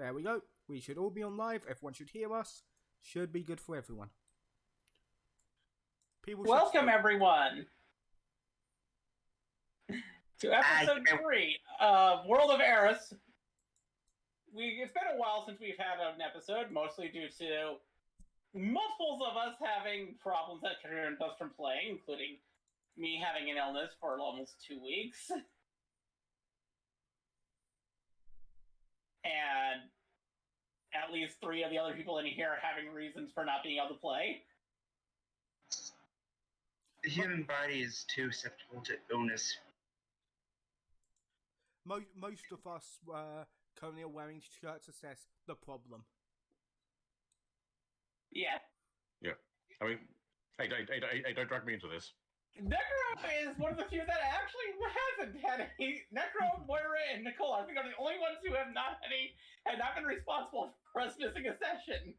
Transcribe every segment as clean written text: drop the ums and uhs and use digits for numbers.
There we go. We should all be on live. Everyone should hear us. Should be good for everyone. Welcome, everyone, to episode 3 of World of Aeraus. It's been a while since we've had an episode, mostly due to multiples of us having problems that turned us from playing, including me having an illness for almost 2 weeks. And at least 3 of the other people in here having reasons for not being able to play. The human body is too susceptible to illness. Most of us currently are wearing shirts that says the problem. Yeah. Yeah. I mean, hey, don't drag me into this. Necro is one of the few that actually hasn't had any. Necro, Moira, and Nicole, I think, are the only ones who have not been responsible for us missing a session.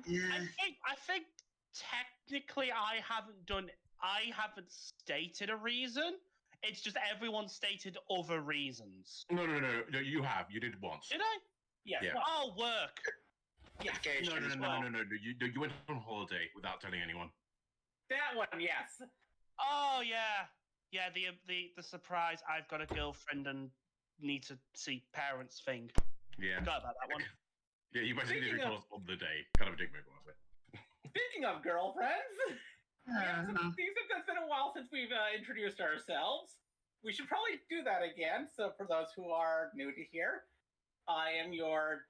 Yeah. I think technically I haven't stated a reason. It's just everyone stated other reasons. No, you have. You did once. Did I? Yes. Yeah. Oh, work. Yeah. No. You went on holiday without telling anyone. That one, yes. Oh, yeah. Yeah, the surprise, I've got a girlfriend and need to see parents thing. Yeah. Forgot about that one. Yeah, you basically did tell us on the day. Kind of a dick move, honestly. Speaking of girlfriends, it's been a while since we've introduced ourselves. We should probably do that again. So for those who are new to here, I am your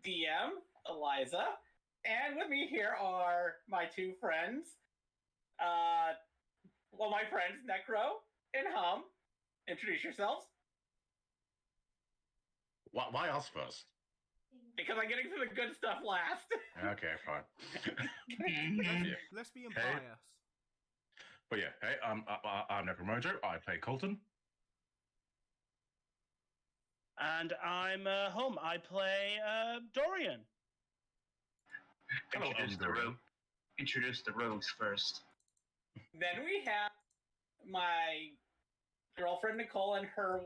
DM, Eliza, and with me here are my 2 friends. My friends, Necro and Hum. Introduce yourselves. Why us first? Because I'm getting to the good stuff last. Okay, fine. Let's be unbiased. But yeah, hey, I'm Necromojo. I play Colton. And I'm Hum. I play Dorian. Introduce the rogues first. Then we have my girlfriend Nicole and her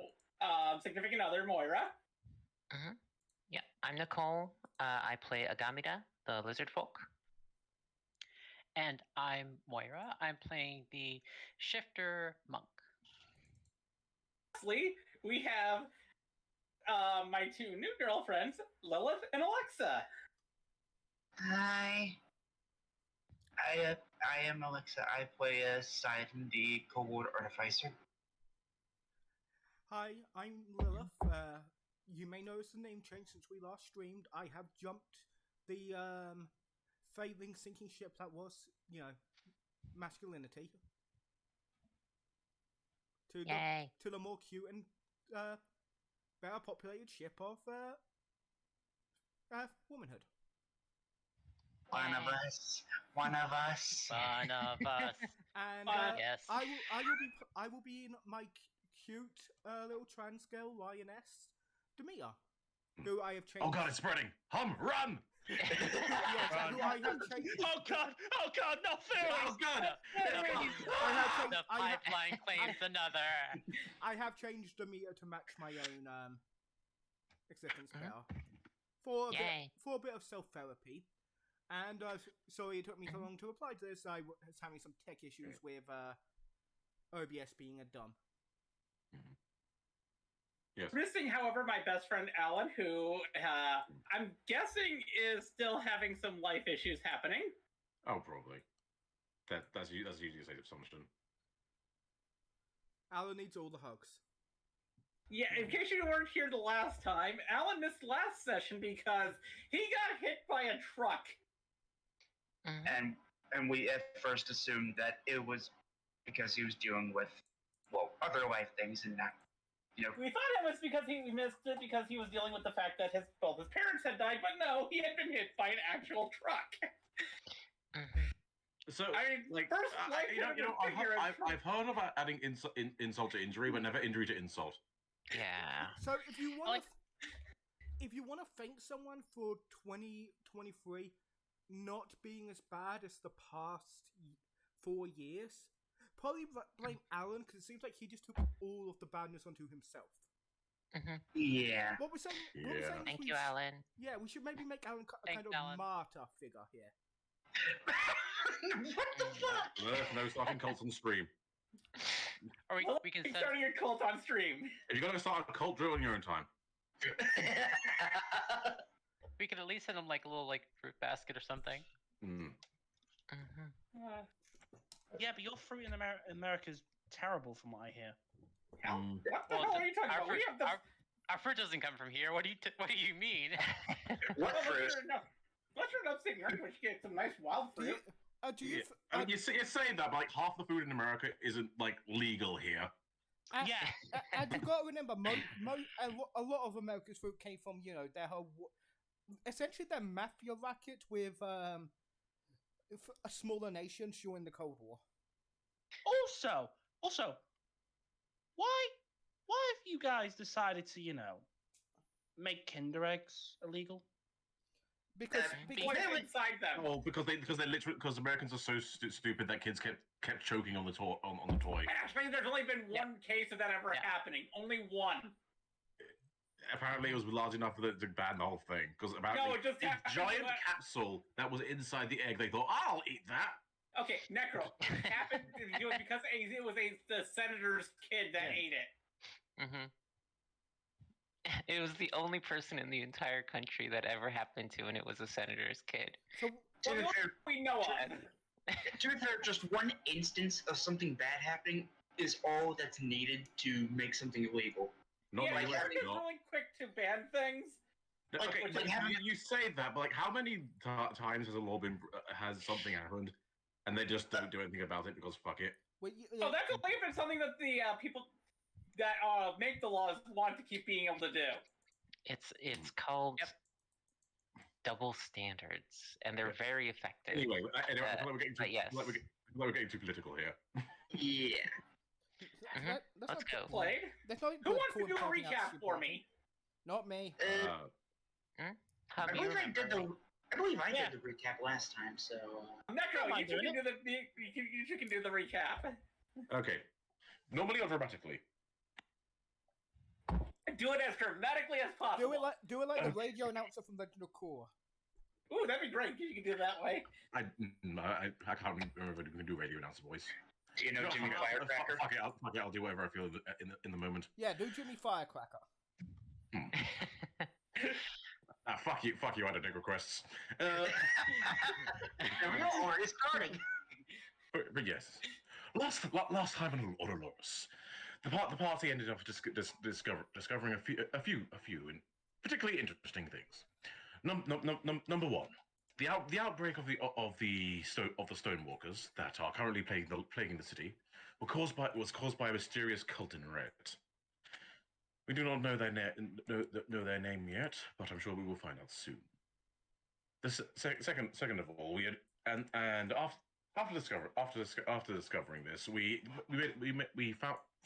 significant other Moira. Mm-hmm. Yeah, I'm Nicole. I play Agamida, the lizard folk. And I'm Moira. I'm playing the shifter monk. Lastly, we have my 2 new girlfriends, Lilith and Alexa. Hi. I am Alexa. I play Sidon, the Kobold Artificer. Hi, I'm Lilith. You may notice the name change since we last streamed. I have jumped the failing sinking ship that was, masculinity. To the more cute and better populated ship of womanhood. One of us. One of us. And yes. I will be in my cute little trans girl lioness, Demia, who I have changed. Oh god, it's spreading! Hum, run! Yes, who I have changed. Oh god, not fair! Oh god! The pipeline claims another. I have changed Demia to match my own existence better. For a bit of self-therapy. And sorry it took me so long to reply to this. I was having some tech issues with OBS being a dumb. Yes. Missing, however, my best friend Alan, who I'm guessing is still having some life issues happening. Oh, probably. That's usually a safe assumption. Alan needs all the hugs. Yeah, in case you weren't here the last time, Alan missed last session because he got hit by a truck. Mm-hmm. And we at first assumed that it was because he was dealing with, other life things and not, We thought it was because he missed it because he was dealing with the fact that both his parents had died, but no, he had been hit by an actual truck. So, I mean, first life I've heard about adding insult to injury, but never injury to insult. Yeah. So if you want to thank someone for 2023 not being as bad as the past 4 years, probably blame Alan, because it seems like he just took all of the badness onto himself. Yeah. What we're saying, Yeah. Thank you, Alan. Yeah, we should maybe make Alan a Thanks, kind of Alan. martyr figure here. What the fuck? No starting cults on stream. Or we can He's send. starting a cult on stream. If you're gonna start a cult, do it on your own time. We could at least send him like a little like fruit basket or something. Mm. Yeah, but your fruit in America's terrible, from what I hear. Mm. What the hell are you talking our about? fruit, We have the our fruit doesn't come from here. What do you mean? What fruit? Unless you're in upstate New York, we should get some nice wild Do you, fruit. do you, I mean, you're saying that, but like half the food in America isn't like legal here. Yeah. and you got to remember, a lot of America's fruit came from, their whole, essentially their mafia racket with a smaller nations during the Cold War. Also, why have you guys decided to, make Kinder eggs illegal? Because What's inside them? Well, because Americans are so stupid that kids kept choking on the on the toy. Actually, there's only been one case of that ever happening. Only one. Apparently, it was large enough to ban the whole thing. Because apparently, No, it just a happened giant to- capsule that was inside the egg. They thought, "I'll eat that." Okay, Necro. It happened because it was the senator's kid that ate it. It was the only person in the entire country that ever happened to, and it was a senator's kid. So, To be fair, We know of. to be fair, just one instance of something bad happening is all that's needed to make something illegal. Not Yeah, like America's really quick to ban things. Okay, Which but is- you say that, but like, how many times has a law been has something happened, and they just don't do anything about it because fuck it? Oh, that's only if it's something that the people that make the laws want to keep being able to do. It's called double standards, and they're very effective. Anyway, I feel like we're getting too, but yes. I feel like we're getting too political here. Yeah. Let's go. Played. Who wants to do a recap for me? Not me. How I do you believe I remember? did I believe I did the recap last time, so. Necro, Come on, you two doing can do you two can do the recap. Okay, normally or dramatically? Do it as dramatically as possible. Do it like the radio announcer from Legend of Korra. Ooh, that'd be great. You can do it that way. I can't remember if we can do radio announcer voice. Do you know Jimmy Fuck Firecracker? it, I'll do whatever I feel in the moment. Yeah, do Jimmy Firecracker. Fuck you, I don't take requests. There we go, already starting. But yes, last time on Aeraus, the party ended up discovering a few particularly interesting things. Number one, the outbreak of the Stonewalkers that are currently plaguing the city was caused by a mysterious cult in red. We do not know their name yet, but I'm sure we will find out soon. Second of all, we had after discovering this, we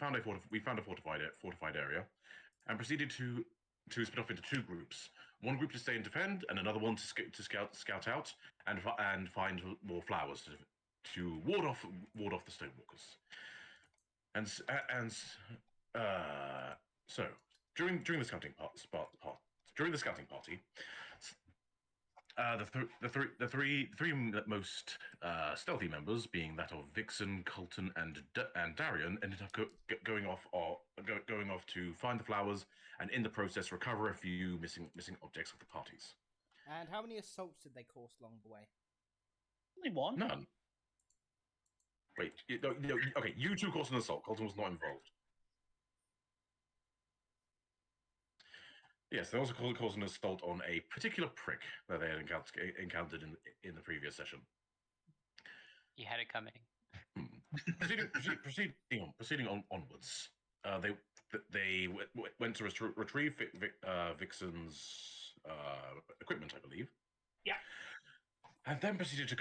found a fortified area, and proceeded to split off into two groups. One group to stay and defend, and another one to scout out and find more flowers to ward off the Stonewalkers. So during the scouting party, the three most stealthy members, being that of Vixen, Colton, and Darian, ended up going off to find the flowers, and in the process recover a few missing objects of the parties. And how many assaults did they cause along the way? Only one. None. Wait, okay, you two caused an assault. Colton was not involved. Yes, they also caused an assault on a particular prick that they had encountered in the previous session. You had it coming. Proceeding onwards, they went to retrieve Vixen's equipment, I believe. Yeah. And then proceeded to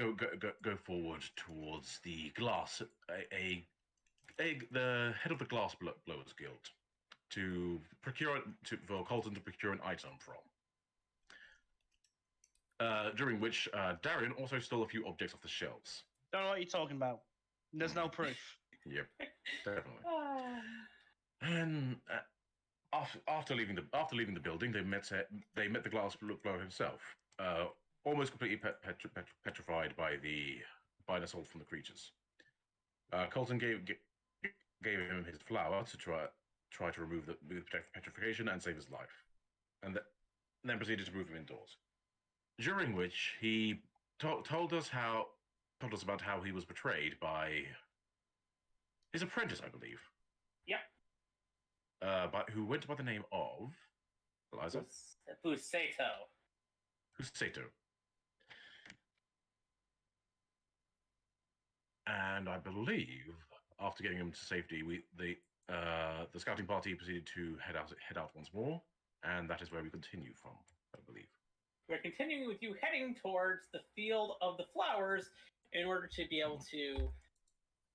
go forward towards the glass, the head of the Glass Blowers Guild, for Colton to procure an item from. During which Darian also stole a few objects off the shelves. Don't know what you're talking about. There's no proof. Yep, definitely. And After leaving the building, they met the glass blower himself, almost completely petrified by an assault from the creatures. Colton gave him his flower to try to remove the petrification and save his life, and then proceeded to move him indoors. During which he told us about how he was betrayed by his apprentice, I believe. Yep. Who went by the name of Eliza? Busato. Husato. And I believe after getting him to safety, the scouting party proceeded to head out once more, and that is where we continue from, I believe. We're continuing with you heading towards the field of the flowers in order to be able to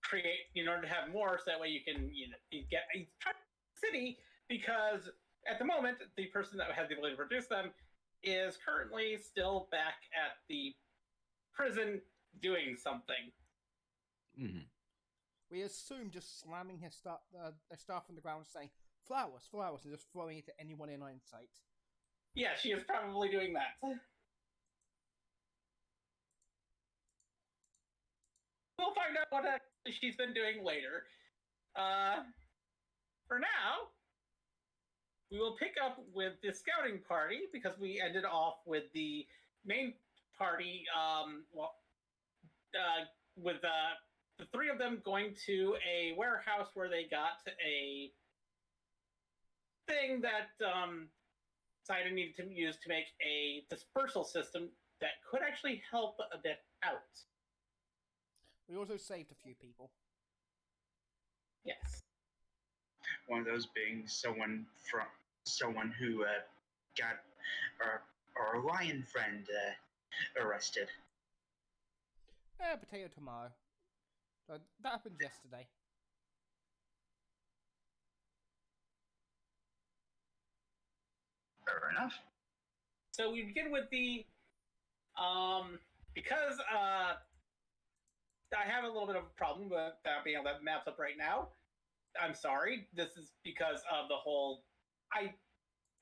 create, in order to have more, so that way you can you get a city, because at the moment, the person that has the ability to produce them is currently still back at the prison doing something. Mm-hmm. We assume just slamming his staff on the ground, saying flowers, flowers, and just throwing it to anyone in sight. Yeah, she is probably doing that. We'll find out what she's been doing later. For now, we will pick up with the scouting party, because we ended off with the main party, with the three of them going to a warehouse where they got a thing that Sidon needed to use to make a dispersal system that could actually help a bit out. We also saved a few people. Yes. One of those being someone who got our lion friend arrested. Potato tomato. That happened yesterday. Fair enough. So we begin with the because I have a little bit of a problem with being able to have maps up right now. I'm sorry. This is because of the whole. I've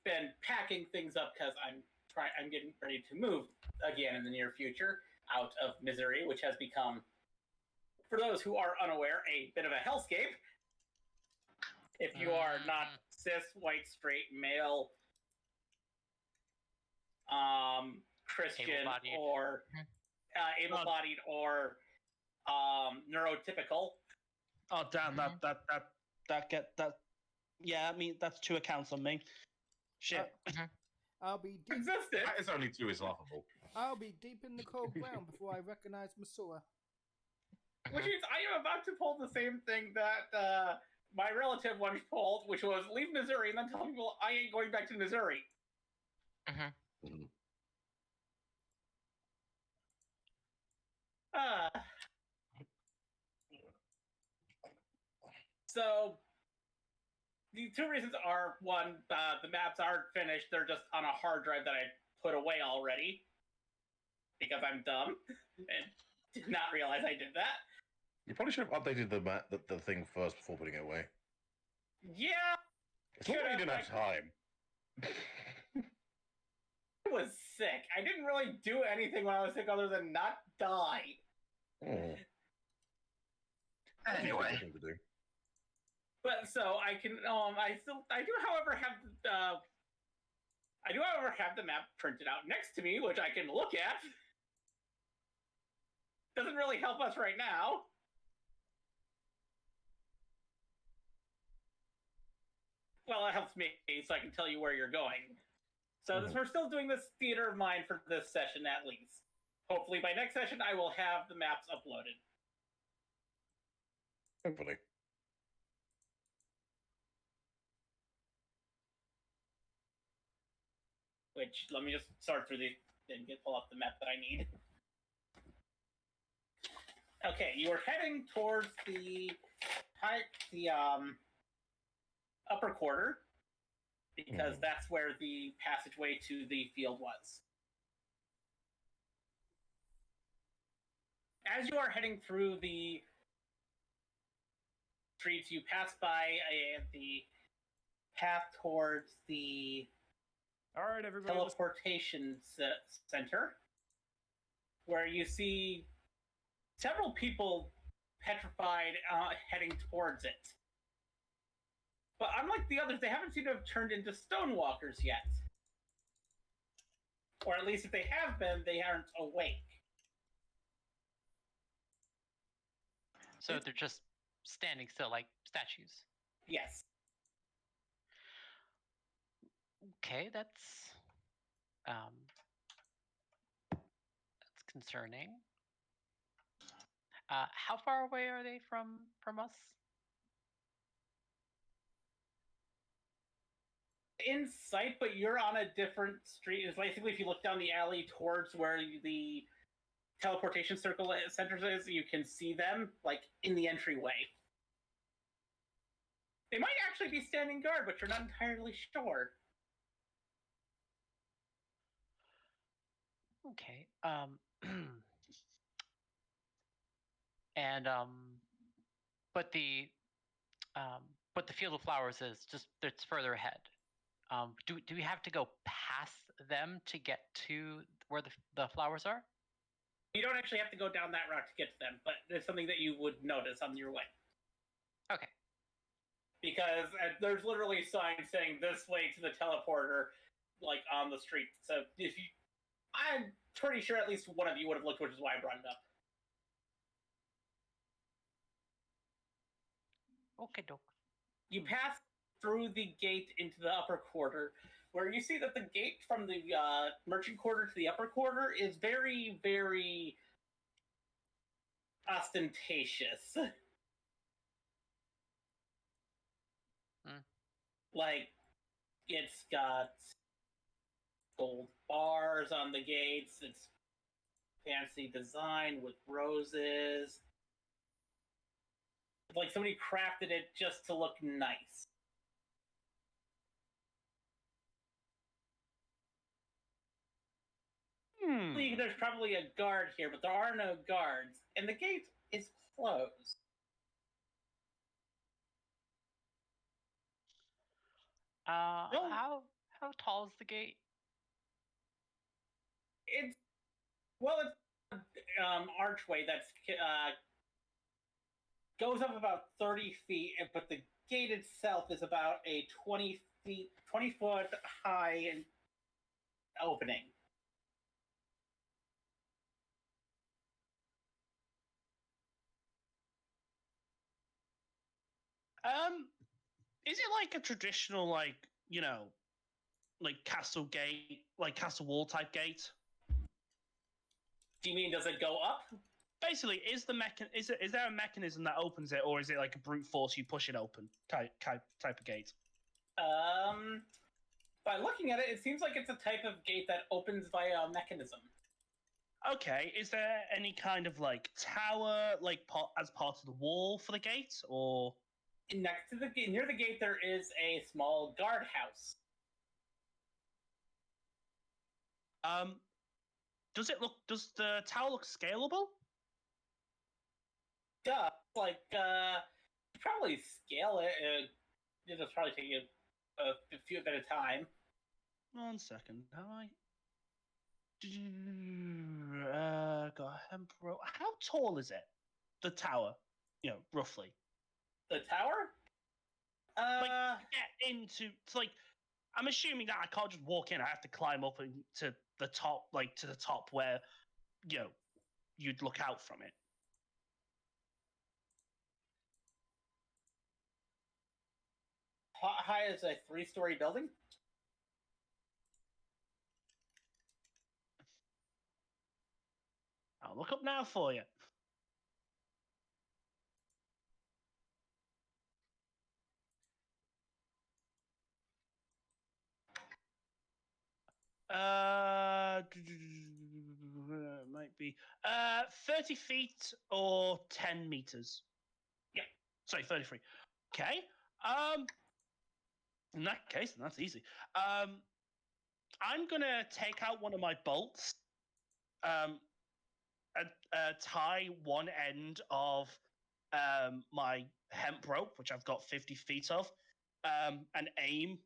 been packing things up because I'm getting ready to move again in the near future out of Missouri, which has become, for those who are unaware, a bit of a hellscape. If you are not cis, white, straight, male, Christian, Able-bodied. or able-bodied, or neurotypical. Oh damn! That. Yeah, I mean that's 2 accounts on me. Shit. I'll be deep. Existed. That is only 2 is laughable. I'll be deep in the cold ground before I recognize Masura. Which means I am about to pull the same thing that my relative once pulled, which was leave Missouri and then tell people I ain't going back to Missouri. So the 2 reasons are, one, the maps aren't finished. They're just on a hard drive that I put away already because I'm dumb and did not realize I did that. You probably should have updated the thing first before putting it away. Yeah. It's not that you didn't have time. I was sick. I didn't really do anything when I was sick other than not die. Oh. Anyway. But so I can I do however have the map printed out next to me, which I can look at. Doesn't really help us right now. Well, it helps me so I can tell you where you're going. So we're still doing this theater of mind for this session at least. Hopefully by next session I will have the maps uploaded. Hopefully. Which, let me just sort through these and pull up the map that I need. Okay, you are heading towards the upper quarter, because that's where the passageway to the field was. As you are heading through the streets, you pass by the path towards the All right, everybody. teleportation center, where you see several people petrified heading towards it. But unlike the others, they haven't seemed to have turned into stonewalkers yet. Or at least if they have been, they aren't awake. So they're just standing still like statues. Yes. Okay, that's concerning. How far away are they from us? In sight, but you're on a different street. It's basically if you look down the alley towards where the teleportation circle center is, you can see them like in the entryway. They might actually be standing guard, but you're not entirely sure. Okay. And but the field of flowers is just it's further ahead. Do we have to go past them to get to where the flowers are? You don't actually have to go down that route to get to them, but it's something that you would notice on your way. Okay. Because there's literally signs saying this way to the teleporter, like on the street. So if you, I'm pretty sure at least one of you would have looked, which is why I brought it up. Okay, doke. You pass through the gate into the upper quarter, where you see that the gate from the merchant quarter to the upper quarter is very, very ostentatious. Like, it's got gold bars on the gates, it's fancy design with roses. Like somebody crafted it just to look nice. There's probably a guard here, but there are no guards, and the gate is closed. How tall is the gate? It's an archway that's goes up about 30 feet, but the gate itself is about a 20 foot high opening. Is it like a traditional, like, you know, like castle gate, like castle wall type gate? Do you mean does it go up? Basically, is there a mechanism that opens it, or is it like a brute force you push it open type of gate? By looking at it, it seems like it's a type of gate that opens via a mechanism. Okay, is there any kind of like tower, like as part of the wall for the gate, or next to the near the gate there is a small guardhouse. Does the tower look scalable? Duh, like probably scale it. It'll probably take you a few bit of time. 1 second. How got hemp rope. How tall is it? The tower, roughly. The tower? Get into. It's like, I'm assuming that I can't just walk in. I have to climb up to the top, to the top where, you'd look out from it. How high is a 3-story building? I'll look up now for you. Might be 30 feet or 10 meters. Yeah. Sorry, 33. Okay. In that case, that's easy. I'm gonna take out one of my bolts. Tie one end of my hemp rope, which I've got 50 feet of, and aim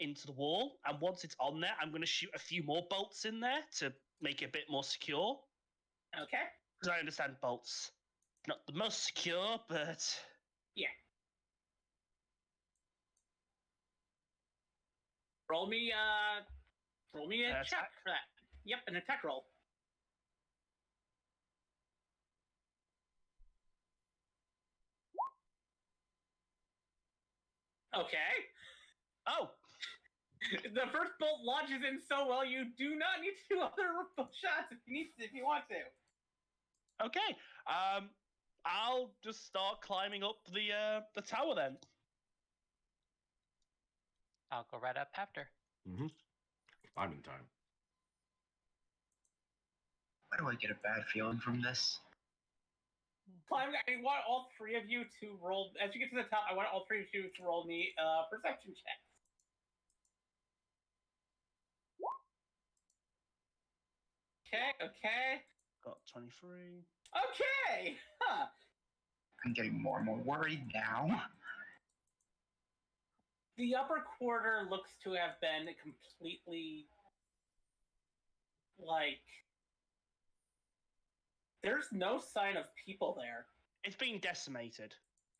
into the wall. And once it's on there, I'm going to shoot a few more bolts in there to make it a bit more secure. Okay. Because I understand bolts not the most secure, but yeah. Roll me a check for that. Yep, an attack roll. Okay. Oh. The first bolt launches in so well, you do not need to do other shots if you want to. Okay. I'll just start climbing up the tower then. I'll go right up after. Mm-hmm. I'm in time. Why do I get a bad feeling from this? I want all three of you to roll, as you get to the top, I want all three of you to roll me perception checks. Okay. Got 23. Okay! Huh. I'm getting more and more worried now. The upper quarter looks to have been completely, there's no sign of people there. It's being decimated.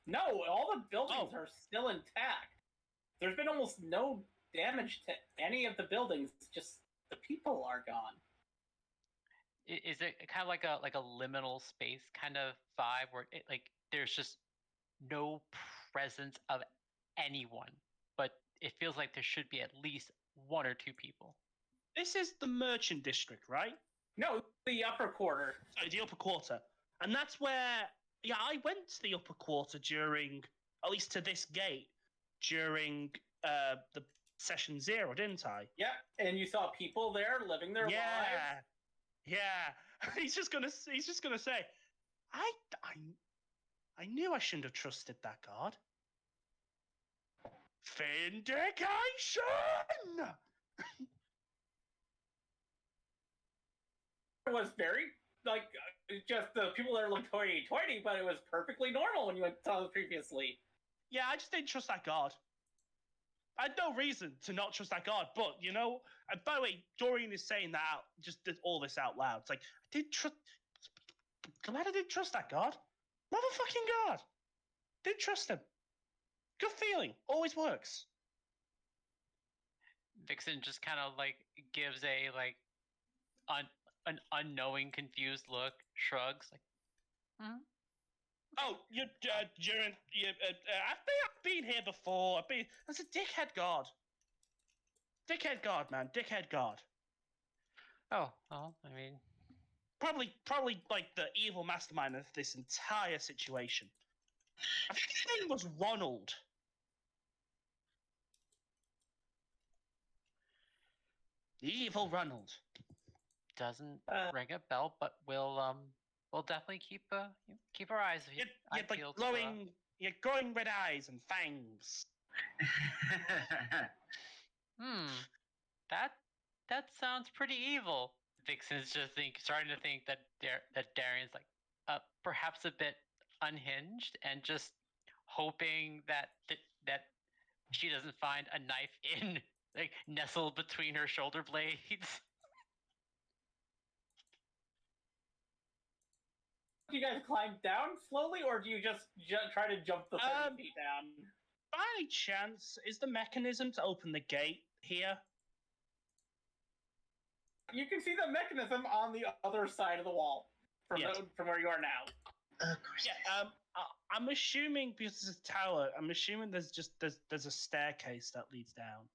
No, all the buildings are still intact. There's been almost no damage to any of the buildings. It's just the people are gone. Is it kind of like a liminal space kind of vibe where there's just no presence of anyone, but it feels like there should be at least one or two people? This is the merchant district, right? No, the upper quarter. Sorry, the upper quarter. And that's where, I went to the upper quarter during, at least to this gate, during the session 0, didn't I? Yeah, and you saw people there living their lives. Yeah. He's just gonna say, I knew I shouldn't have trusted that guard. Vindication! It was very, just the people there looked hoity-toity, but it was perfectly normal when you saw it previously. Yeah, I just didn't trust that guard. I had no reason to not trust that guard, but, and by the way, Dorian is saying that out, just did all this out loud. It's like, I didn't trust, glad I didn't trust that guard. Motherfucking guard. Didn't trust him. Good feeling. Always works. Vixen just kind of gives an unknowing, confused look, shrugs, Oh, Jiren, I've been here before. That's a dickhead guard. Dickhead guard, man. Dickhead guard. Oh, well, I mean, probably the evil mastermind of this entire situation. I think his name was Ronald. The evil Ronald. Doesn't ring a bell, but we'll definitely keep our eyes peeled. Glowing red eyes and fangs. That sounds pretty evil. Vixen's just starting to think that Darian's perhaps a bit unhinged and just hoping that she doesn't find a knife nestled between her shoulder blades. Do you guys climb down slowly, or do you just try to jump the 30 feet down? By any chance, is the mechanism to open the gate here? You can see the mechanism on the other side of the wall from where you are now. Yeah. I'm assuming because it's a tower. I'm assuming there's a staircase that leads down.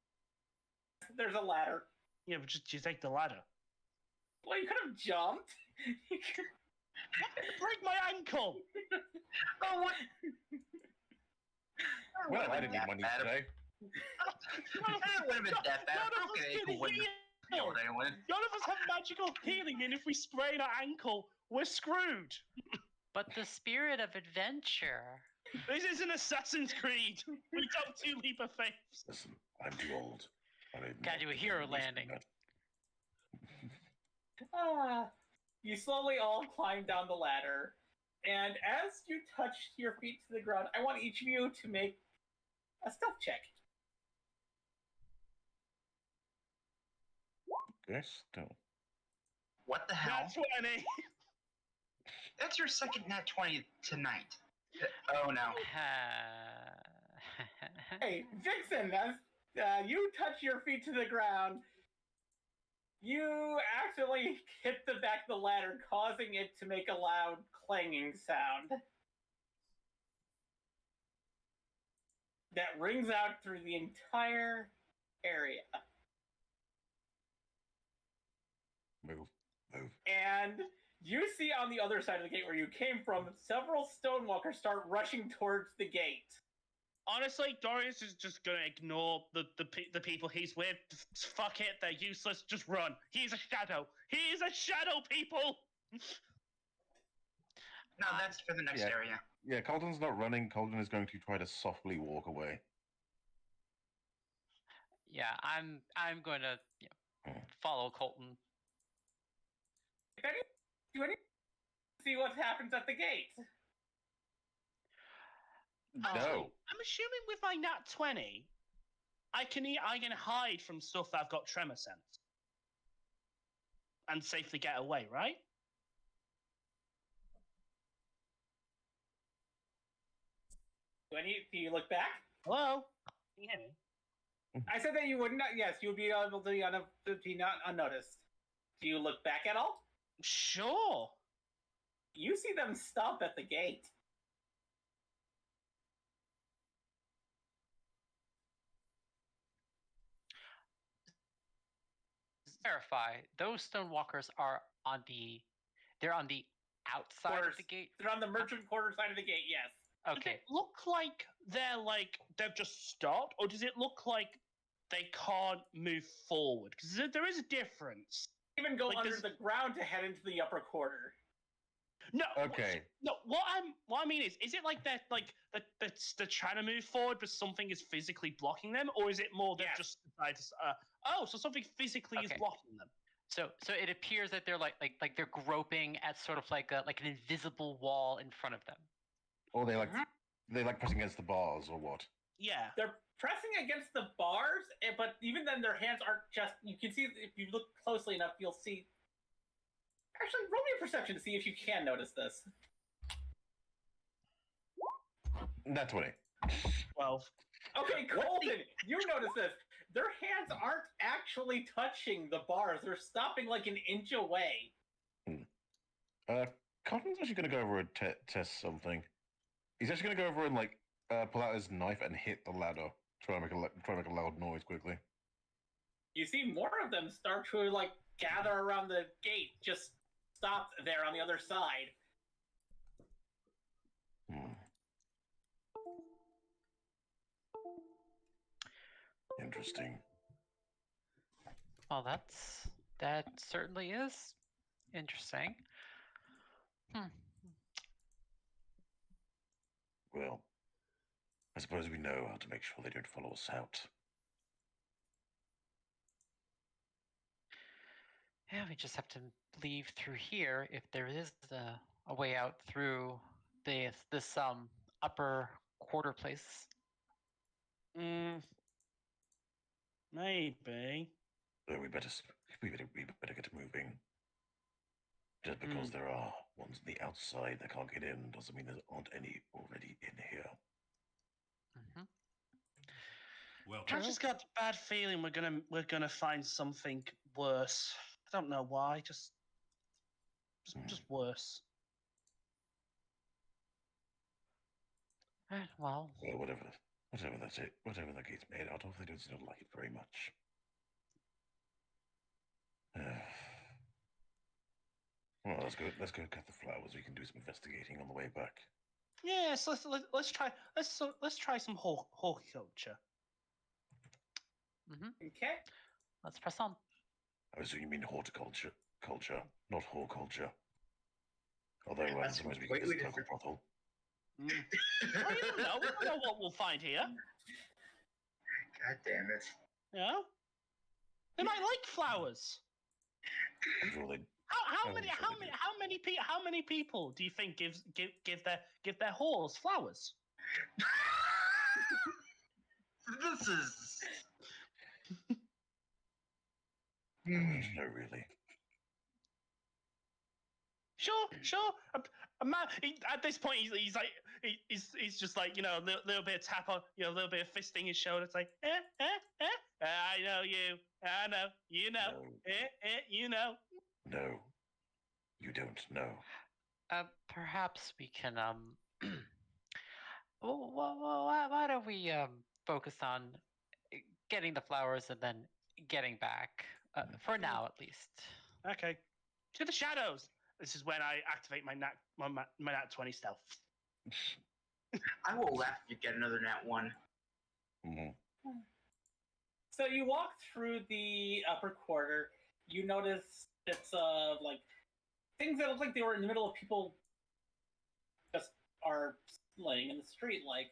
There's a ladder. Yeah, but just you take the ladder. Well, you could have jumped. Break my ankle. Oh, what? Well, I didn't need money today. That would have been that bad. Okay, cool. None of us have magical healing, and if we sprain our ankle, we're screwed. But the spirit of adventure. This isn't Assassin's Creed. We don't do leap of faith. Listen, I'm too old. Gotta do a hero landing. You slowly all climb down the ladder, And as you touch your feet to the ground, I want each of you to make a stealth check. Yes, no. What the hell? That's 20. That's your second nat 20 tonight. Oh no. Hey, Vixen, as you touch your feet to the ground, you accidentally hit the back of the ladder, causing it to make a loud clanging sound that rings out through the entire area. Move. And you see on the other side of the gate where you came from, several stonewalkers start rushing towards the gate. Honestly, Dorius is just gonna ignore the people he's with. Fuck it, they're useless. Just run. He's a shadow. He is a shadow, people. No, that's for the next area. Yeah, Colton's not running. Colton is going to try to softly walk away. Yeah, I'm going to follow Colton. Do any see what happens at the gate? No. I'm assuming with my nat 20, I can hide from stuff that I've got tremor sense and safely get away, right? Do you look back? Hello? Can you hear me? I said that you would not. Yes, you would be able to be not unnoticed. Do you look back at all? Sure. You see them stop at the gate. Verify, those stonewalkers are on the outside of the gate. They're on the merchant quarter side of the gate, yes. Okay. Does it look like they've just stopped, or does it look like they can't move forward? Because there is a difference. Even go under the ground to head into the upper quarter. No. Okay. No. What I mean is it like they're they're trying to move forward, but something is physically blocking them, or is it more they've just decided to, so something physically is blocking them? So it appears that they're like they're groping at sort of like an invisible wall in front of them. Or they like pressing against the bars or what? Yeah. They're pressing against the bars, but even then their hands aren't just... You can see, if you look closely enough, you'll see... Actually, roll me a perception to see if you can notice this. Nat 20. 12. Okay, Colton, you notice this. Their hands aren't actually touching the bars. They're stopping like an inch away. Cotton's actually going to go over and test something. He's actually going to go over and pull out his knife and hit the ladder. Try to make a loud noise quickly. You see more of them start to gather around the gate, just stopped there on the other side. Interesting. Well, that certainly is interesting. Well, I suppose we know how to make sure they don't follow us out. Yeah, we just have to leave through here if there is a way out through this upper quarter place. Maybe. So we better get moving. Just because there are ones on the outside that can't get in doesn't mean there aren't any already in here. Well, I just got a bad feeling we're gonna find something worse. I don't know why. Just worse. Well, whatever that gate's made out of, they don't seem to like it very much. Well, let's go cut the flowers. We can do some investigating on the way back. Yes, let's try some horticulture. Okay. Let's press on. I assume you mean horticulture, not horticulture. Although That's sometimes we completely get this different. brothel. Well, you don't know. We don't know what we'll find here. God damn it. Yeah. They might like flowers. I'm sure they. How many people do you think give their whores flowers? This is. No, really. Sure. A man, at this point, he's like, he's just like, a little bit of tap on, a little bit of fisting his shoulder. It's like, I know you. I know. You know. No. You know. No, you don't know. Perhaps we can why don't we focus on getting the flowers and then getting back for now, at least. Okay. To the shadows. This is when I activate my nat 20 stealth. I will laugh if you get another nat 1. Mm-hmm. So you walk through the upper quarter. You notice it's like things that look like they were in the middle of people just are laying in the street. Like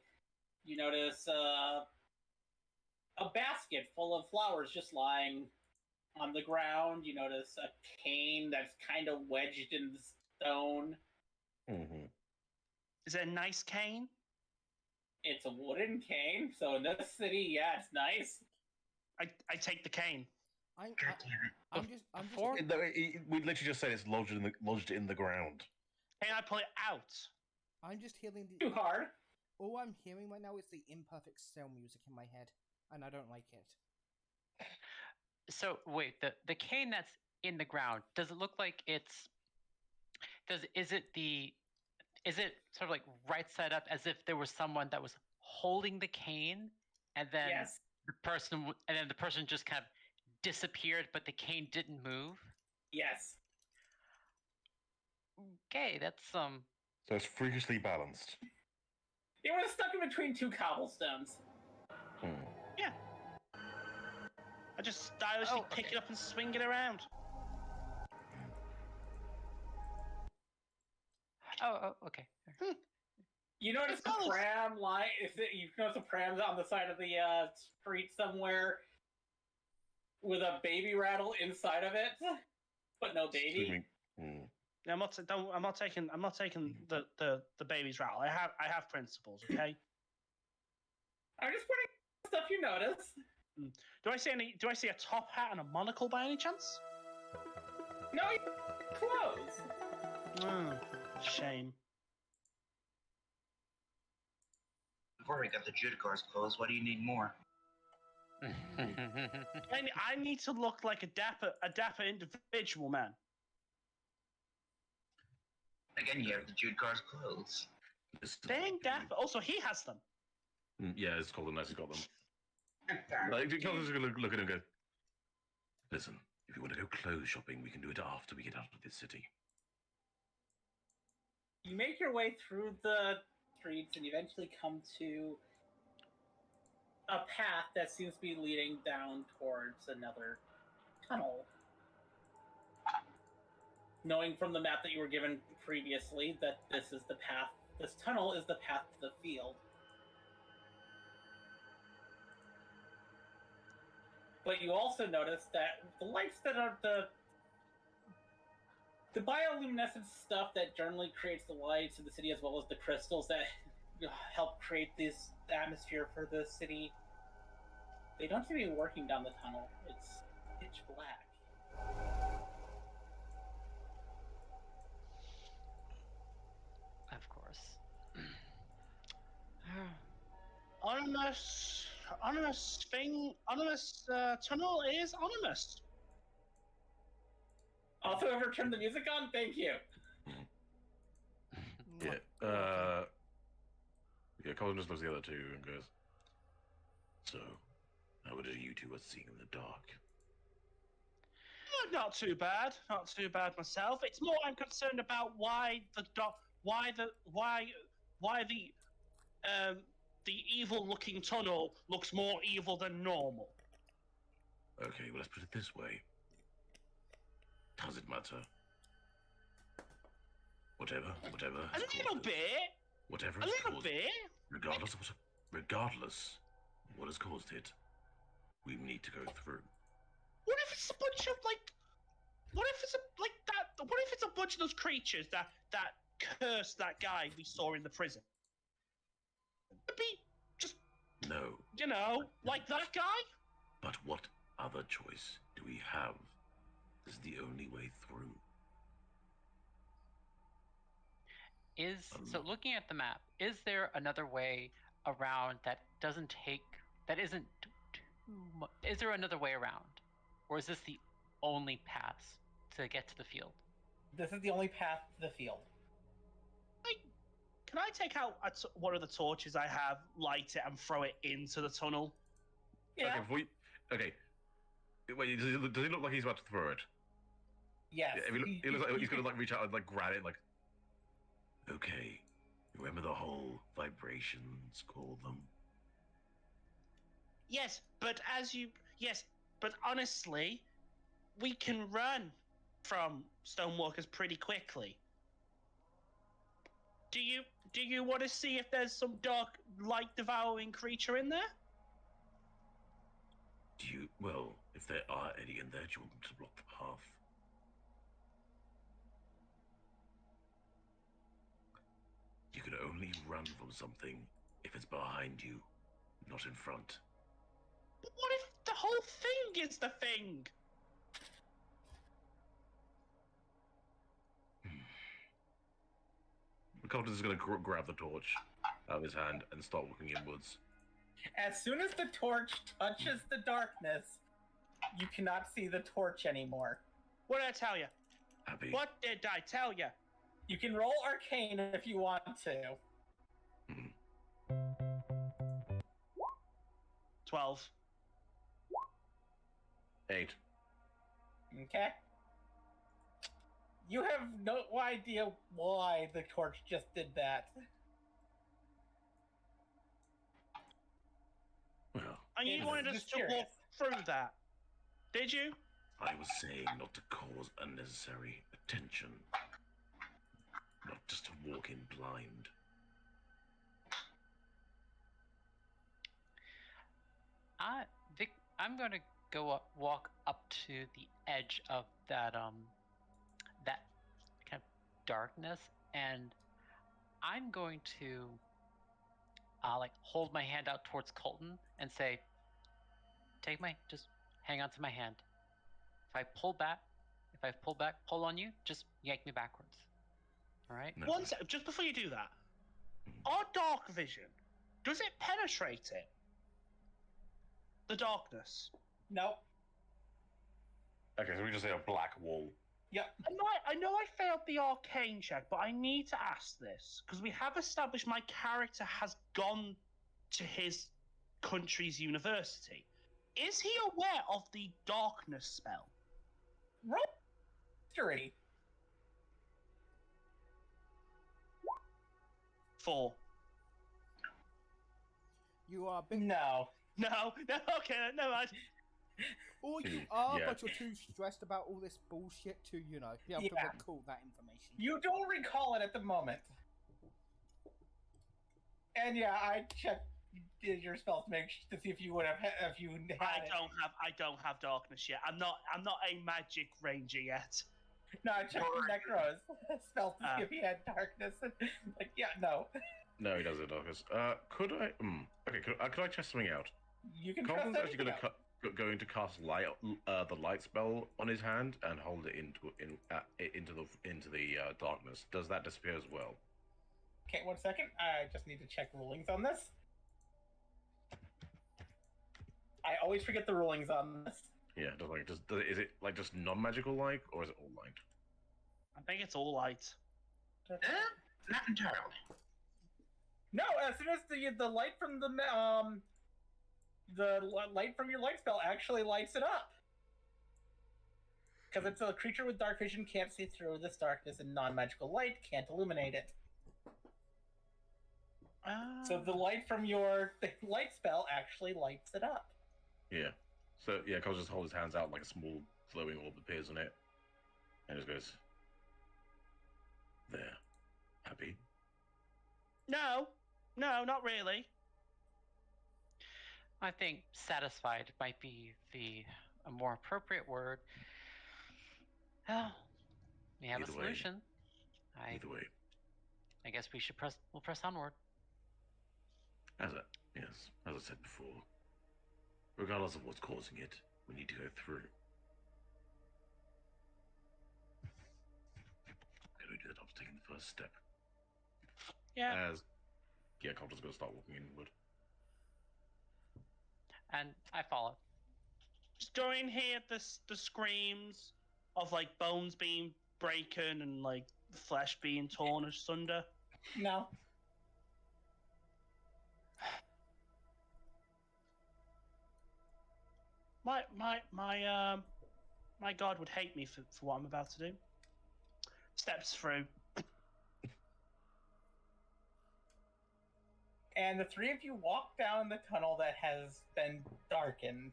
you notice a basket full of flowers just lying on the ground. You notice a cane that's kind of wedged in the stone. Mm-hmm. Is it a nice cane? It's a wooden cane, so in this city, yeah, it's nice. I take the cane. God damn it. I'm Before- just. No, we literally just said it's lodged in the ground. And I pull it out. I'm just hearing the. Too hard. All I'm hearing right now is the imperfect cell music in my head, and I don't like it. So wait, the cane that's in the ground, does it look like it's is it sort of like right side up as if there was someone that was holding the cane and then Yes. the person just kind of disappeared but the cane didn't move? Yes. Okay, that's So it's freakishly balanced. It was stuck in between two cobblestones. Hmm. Yeah. I just stylishly pick it up and swing it around. Oh, okay. You notice It's a almost- pram line. You notice a pram on the side of the street somewhere with a baby rattle inside of it, but no baby. Swimming. Hmm. I'm not taking the baby's rattle. I have principles, okay? I'm just putting stuff you notice. Do I see a top hat and a monocle by any chance? No, clothes. Shame. We've already got the Judicar's clothes. Why do you need more? I need to look like a dapper individual, man. Again, you have the Judicar's clothes. They ain't dapper. Also, he has them. Yeah, it's called nice. He's got them. Like, you can't just look at him and go, listen, if you want to go clothes shopping, we can do it after we get out of this city. You make your way through the streets and eventually come to a path that seems to be leading down towards another tunnel. Knowing from the map that you were given previously that this is the path, this tunnel is the path to the field. But you also notice that the lights that are the bioluminescent stuff that generally creates the lights in the city, as well as the crystals that help create this atmosphere for the city, they don't seem to be working down the tunnel. It's pitch black. Of course. Ominous tunnel is ominous. Also, ever turn the music on? Thank you. Yeah. Yeah, Colin just looks at the other two and goes, so, how are you two are seeing in the dark? Not too bad. Not too bad myself. It's more I'm concerned about why the evil-looking tunnel looks more evil than normal. Okay, well, let's put it this way. Does it matter? Whatever A has little caused it. bit. Whatever A has little caused it. bit. Regardless of what has caused it, we need to go through. What if it's a bunch of What if it's like that? What if it's a bunch of those creatures that cursed that guy we saw in the prison? It'd be just No. Like that guy. But what other choice do we have? This is the only way through. So looking at the map, is there another way around that isn't too much? Is there another way around, or is this the only path to get to the field? This is the only path to the field. Can I take out one of the torches I have, light it, and throw it into the tunnel? Yeah. Okay. Wait, does he look like he's about to throw it? Yes. Yeah, he looks like he's gonna reach out and grab it, Okay. Remember the whole vibrations, call them. Yes, but honestly, we can run from Stonewalkers pretty quickly. Do you want to see if there's some dark light devouring creature in there? Well, if there are any in there, do you want them to block the path? You can only run from something if it's behind you, not in front. But what if the whole thing is the thing? The cultist is going to grab the torch out of his hand and start looking inwards. As soon as the torch touches the darkness, you cannot see the torch anymore. What did I tell you? Happy. What did I tell you? You can roll Arcane if you want to. 12. 8. Okay. You have no idea why the torch just did that. Well, And you wanted us to walk through that, did you? I was saying not to cause unnecessary attention. Not just to walk in blind. Vic, I'm going to walk up to the edge of that that kind of darkness, and I'm going to hold my hand out towards Colton and say, just hang on to my hand. If I pull back, pull on you, just yank me backwards. All right? No. One second, just before you do that, our dark vision, does it penetrate it? The darkness? Nope. Okay, so we just say a black wall. Yep. I know I failed the arcane check, but I need to ask this, because we have established my character has gone to his country's university. Is he aware of the darkness spell? Roll history. 4. You are big. No. No, okay, no, Or you are, Yeah. but you're too stressed about all this bullshit to, be able to Yeah. recall that information. You don't recall it at the moment. And yeah, I checked your spells to see if you would have if you had I don't have darkness yet. I'm not a magic ranger yet. No, I checked the Necros spells to see if he had darkness. Yeah, no. No, he doesn't, Marcus. Could I? Okay, could I test something out? You can Colton's trust actually going to cast the light spell on his hand and hold it into the darkness. Does that disappear as well? Okay, 1 second. I just need to check rulings on this. I always forget the rulings on this. Yeah, is it just non-magical light, or is it all light? I think it's all light. Not entirely. No, as soon as the light from the light from your light spell actually lights it up. Because it's a creature with dark vision, can't see through this darkness, and non-magical light can't illuminate it. So the light from your light spell actually lights it up. Yeah. So yeah, Cole just holds his hands out like a small glowing orb appears on it, and just goes, "There, happy." No, not really. I think satisfied might be a more appropriate word. Oh, we have Either a way. solution. Either way. I guess we'll press onward. As I said before, regardless of what's causing it, we need to go through. Okay, we do that after taking the first step. Yeah. As Calder's going to start walking inward. And I follow. Does Dorian hear the screams of like bones being broken and like flesh being torn asunder? No. My god would hate me for what I'm about to do. Steps through. And the three of you walk down the tunnel that has been darkened.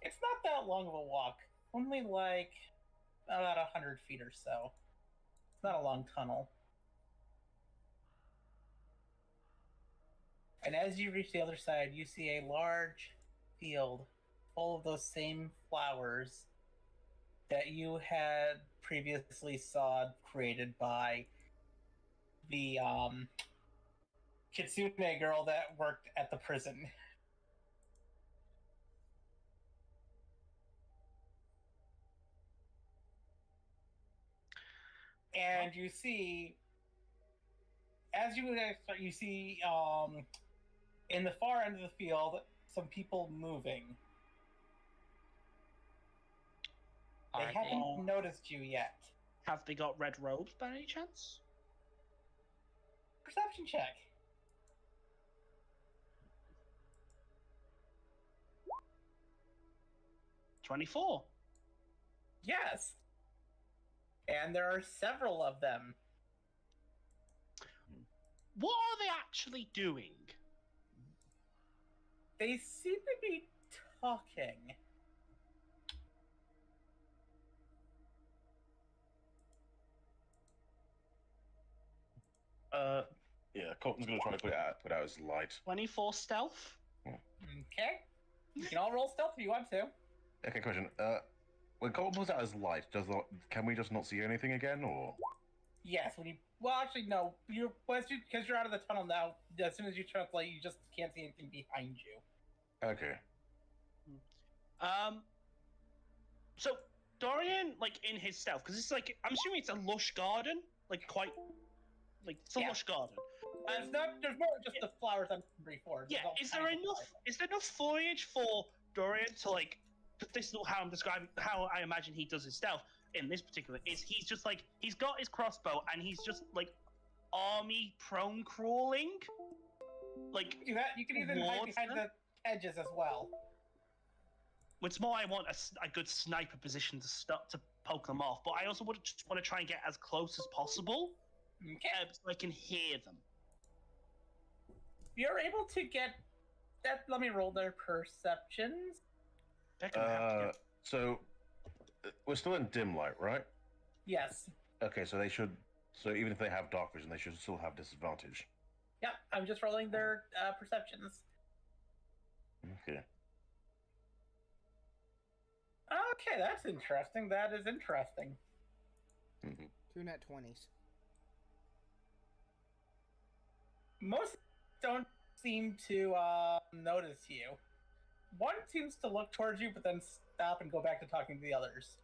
It's not that long of a walk, only like about 100 feet or so. It's not a long tunnel. And as you reach the other side, you see a large field full of those same flowers that you had previously saw created by the Kitsune girl that worked at the prison. And you see, as you see, in the far end of the field, some people moving. They haven't noticed you yet. Have they got red robes by any chance? Perception check. $24. Yes. And there are several of them. What are they actually doing? They seem to be talking. Yeah, Colton's going to try to put out his light. 24 stealth? Okay. You can all roll stealth if you want to. Okay, question. When Colton puts out his light, can we just not see anything again, or? Yes, well, actually, no. Because you're out of the tunnel now, as soon as you turn off the light, you just can't see anything behind you. Okay. So, Dorian, like, in his stealth, because it's like, I'm assuming it's a lush garden, like, quite, like, it's a lush garden. There's more than just the flowers I'm before. Yeah, is there enough foliage for Dorian to, like, this is how I'm describing, how I imagine he does his stealth in this particular, is he's just, like, he's got his crossbow, and he's just, like, army prone crawling, like, you can even hide behind the hedges as well. What's more, I want a good sniper position to poke them off, but I also just want to try and get as close as possible, so I can hear them. You're able to get that. Let me roll their perceptions. So we're still in dim light, right? Yes. Okay, so they should. So even if they have dark vision, they should still have disadvantage. Yeah, I'm just rolling their perceptions. Okay. Okay, that's interesting. That is interesting. Mm-hmm. 2 net 20s. Most don't seem to notice you. One seems to look towards you, but then stop and go back to talking to the others.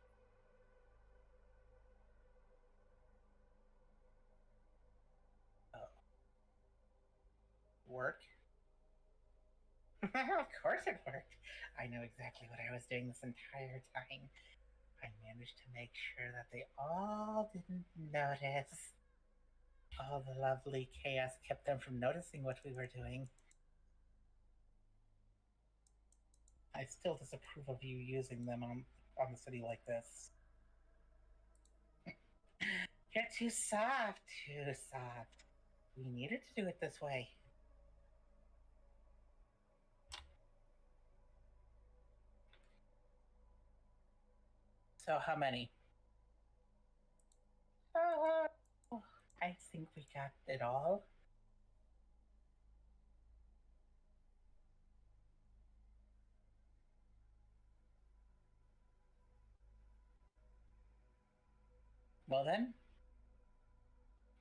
Work? Of course it worked. I know exactly what I was doing this entire time. I managed to make sure that they all didn't notice. All the lovely chaos kept them from noticing what we were doing. I still disapprove of you using them on the city like this. You're too soft, too soft. We needed to do it this way. So how many? I think we got it all. Well then,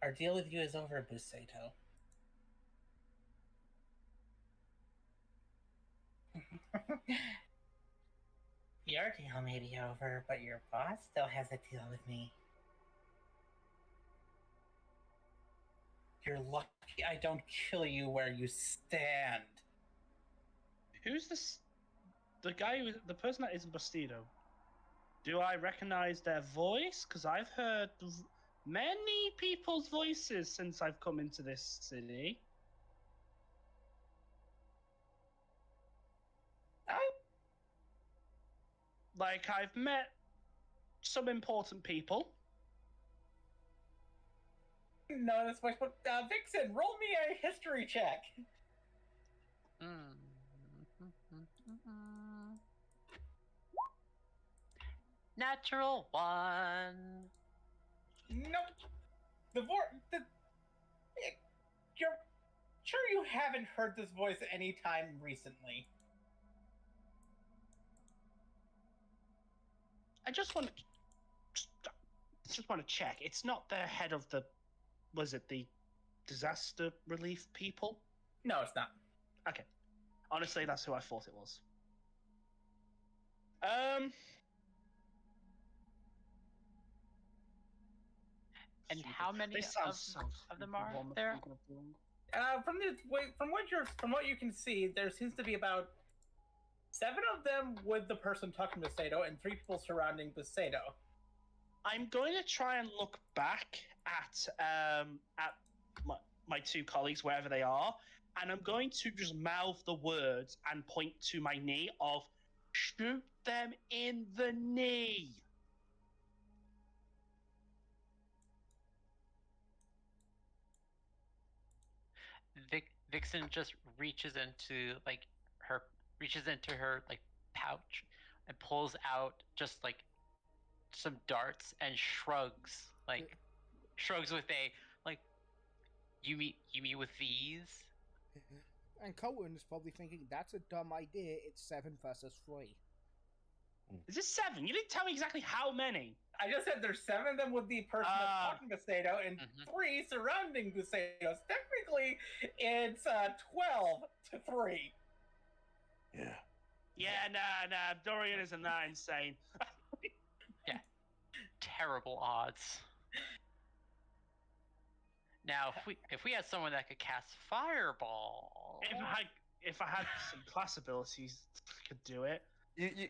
our deal with you is over, Busato. Your deal may be over, but your boss still has a deal with me. You're lucky I don't kill you where you stand. Who's this? The guy who, the person that isn't Bastido. Do I recognize their voice? Because I've heard many people's voices since I've come into this city. Like, I've met some important people. No, this voice, but Vixen, roll me a history check. Natural 1. Nope. You're sure you haven't heard this voice any time recently? I just want to check. It's not the head of the, was it the disaster relief people? No, it's not. Okay. Honestly, that's who I thought it was. And how many of them are there? From what you can see, there seems to be about 7 of them with the person talking to Sato, and 3 people surrounding the Sato. I'm going to try and look back at my 2 colleagues wherever they are, and I'm going to just mouth the words and point to my knee of shoot them in the knee. Vixen just reaches into her like pouch and pulls out just like some darts and shrugs with a like you meet with these. And Colton's probably thinking that's a dumb idea. It's 7 versus 3. Is it 7? You didn't tell me exactly how many. I just said there's 7 of them with the person that's talking to Sato, and 3 surrounding the Sato. Technically, it's 12 to 3. Yeah, nah. Dorian isn't that insane. Yeah, terrible odds. Now, if we had someone that could cast fireball, if I had some class abilities, I could do it. You say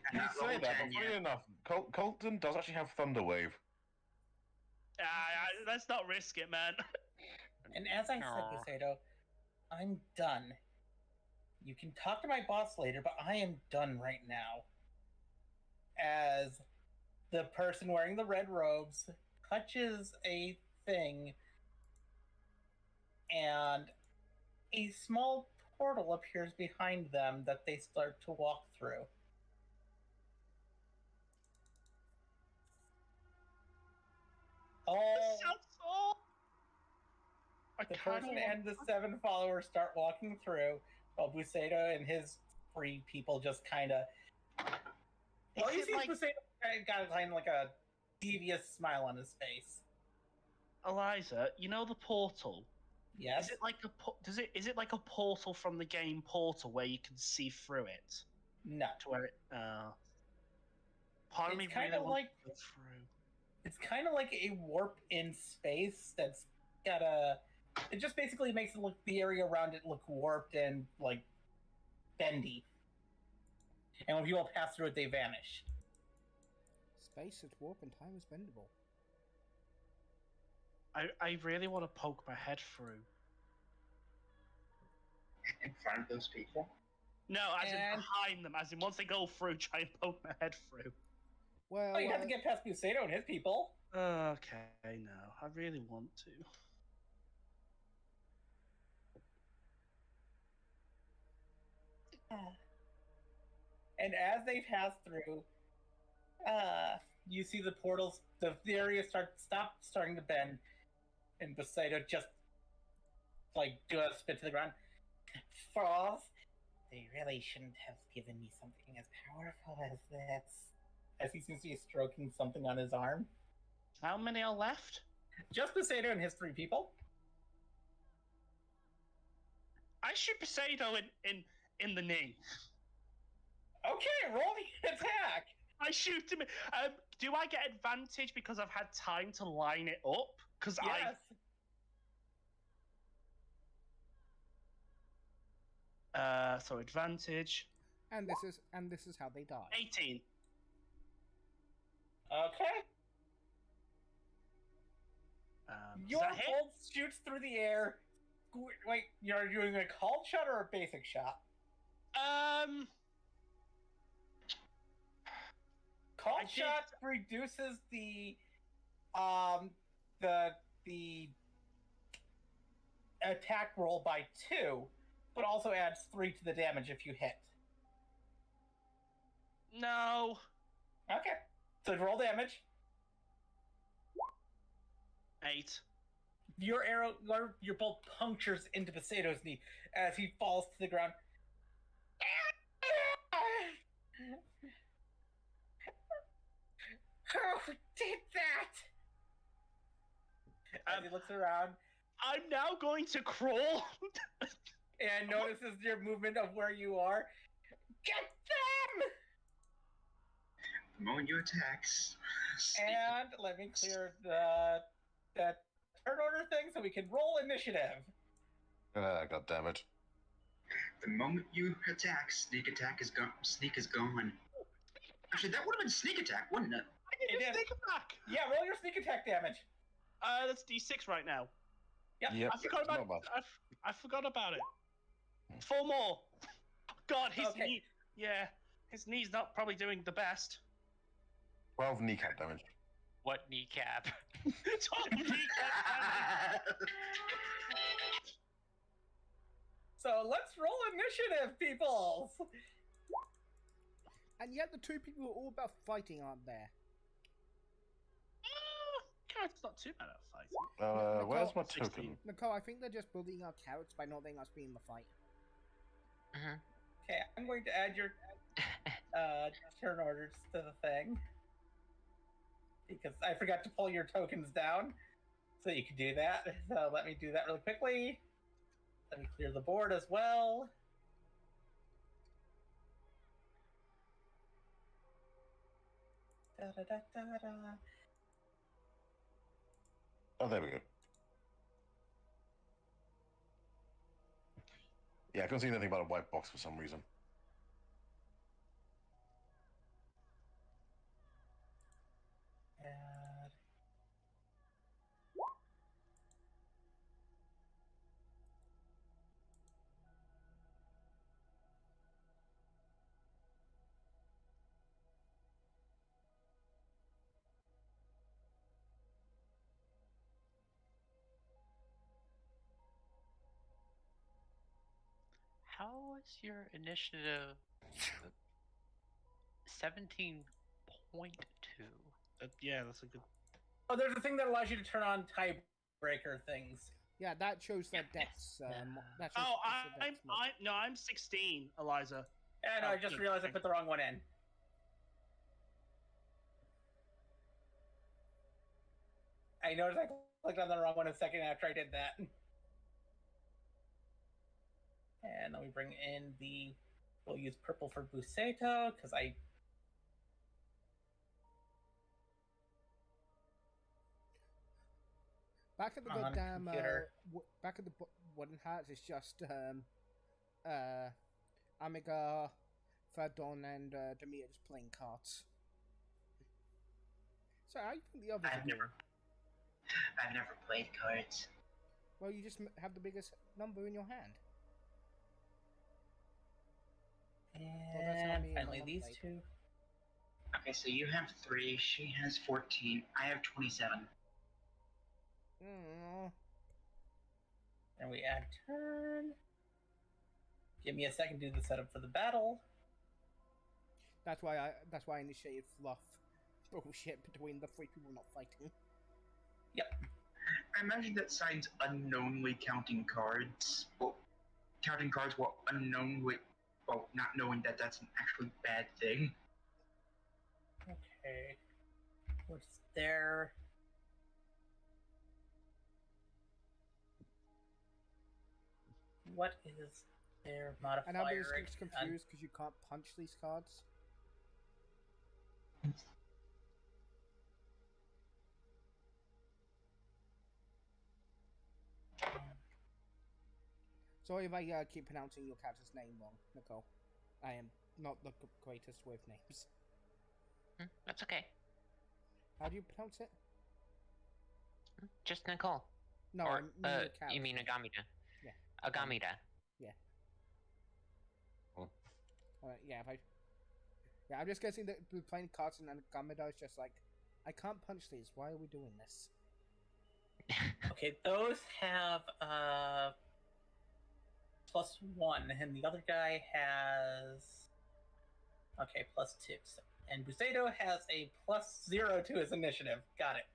that, but funny enough, Colton does actually have Thunderwave. Let's not risk it, man. And as I said to Sato, I'm done. You can talk to my boss later, but I am done right now. As the person wearing the red robes touches a thing, and a small portal appears behind them that they start to walk through. The person and the 7 followers start walking through, while Busato and his 3 people just kind of. Well, you see, Busato got kind of like a devious smile on his face. Eliza, you know the portal. Yes. Is it like a portal from the game Portal where you can see through it? No. To where it. Part of me kind of like. It's kind of like a warp in space that's got a. It just basically makes it look the area around it look warped and like bendy. And when people pass through it, they vanish. Space is warp and time is bendable. I really want to poke my head through. In front of those people? No, as in behind them. As in once they go through, try and poke my head through. Well, you have to get past Busato and his people. Okay, no, I really want to. And as they pass through, you see the portals, the area starting to bend, and Busato just like do a spit to the ground. Froth, they really shouldn't have given me something as powerful as this. As he seems to be stroking something on his arm. How many are left? Just Poseidon and his 3 people. I shoot Poseidon in the knee. Okay, roll the attack. I shoot him. Do I get advantage because I've had time to line it up? Because Yes. So advantage. And this is how they die. 18. Okay. Does Your that hit? bolt shoots through the air. Wait, you're doing a called shot or a basic shot? Called shot reduces the attack roll by 2, but also adds 3 to the damage if you hit. No. Okay. So roll damage. 8. Your arrow, your bolt punctures into Poseidon's knee as he falls to the ground. Who did that? As he looks around I'm now going to crawl. and notices your movement of where you are. Get them! The moment you attack. And let me clear that turn order thing so we can roll initiative. God damn it. The moment you attack, sneak attack is gone. Sneak is gone. Actually, that would have been sneak attack, wouldn't it? It is. Sneak attack. Yeah, roll your sneak attack damage. That's D6 right now. Yep, I forgot about. I forgot about it. 4 more. God, his knee. Yeah, his knee's not probably doing the best. 12 kneecap damage. What kneecap? 12 kneecap. So let's roll initiative, people. And yet the 2 people are all about fighting, aren't there? Carrot's not too bad at fighting. Where's my 16. token? Nicole, I think they're just bullying our carrots by not letting us be in the fight. Okay, I'm going to add your turn orders to the thing. Because I forgot to pull your tokens down. So you can do that. So let me do that really quickly. Let me clear the board as well. Da, da, da, da, da. Oh, there we go. Yeah, I couldn't see anything about a white box for some reason. Add. How was your initiative 17.2? Yeah, that's a good. Oh, there's a thing that allows you to turn on tiebreaker things. Yeah, that shows their deaths. That shows I'm 16, Eliza. And I just realized I put the wrong one in. I noticed I clicked on the wrong one a second after I did that. And let me bring in the... We'll use purple for Buceto, because I... Back at the On goddamn computer. back at the wooden hats, it's just Amiga, Fadon, and Demir just playing cards. So how do you think the others? I've never played cards. Well, you just have the biggest number in your hand. that's how And me and my finally mom these played. two. Okay, so you have 3, she has 14, I have 27. And we add turn. Give me a second to do the setup for the battle. That's why I initiated fluff bullshit between the 3 people not fighting. Yep. I imagine that sign's unknowingly counting cards. Well, counting cards while unknowingly, well, not knowing that that's an actually bad thing. Okay. What's there? what is their modifier? And Albus gets confused because you can't punch these cards. Sorry if I keep pronouncing your character's name wrong, Nicole. I am not the greatest with names. That's okay. How do you pronounce it? Just Nicole. No, or, I mean your character. you mean Agamida? Yeah. Agamida. Yeah. Oh. Alright, yeah, I'm just guessing that playing cards in Agamida is just like, I can't punch these, why are we doing this? Okay, those have +1, and the other guy has +2. And Buseido has a +0 to his initiative. Got it.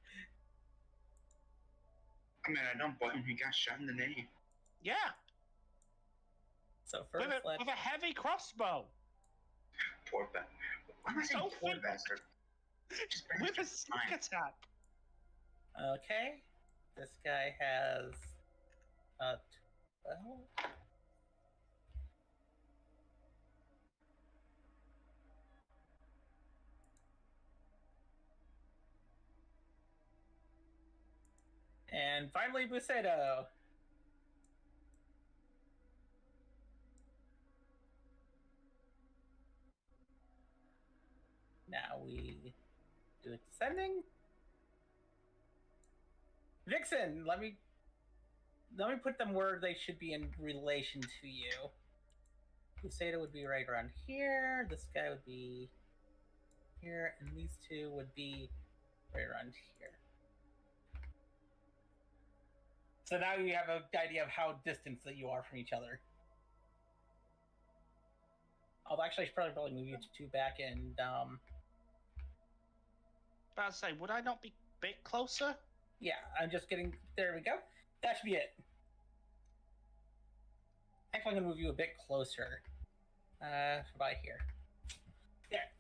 I mean, I don't blame him. He got shot in the knee. Yeah. So first, with a heavy crossbow. Poor bastard. Why am I saying poor bastard? With a sneak attack. Okay. This guy has 12. And finally, Buseido. Now we do it descending. Vixen, let me put them where they should be in relation to you. Buseido would be right around here. This guy would be here, and these two would be right around here. So now you have an idea of how distant that you are from each other. Although actually, I should probably move you two back and But I'd say, would I not be a bit closer? Yeah, I'm just getting. There we go. That should be it. Actually, I'm gonna move you a bit closer. By here. There.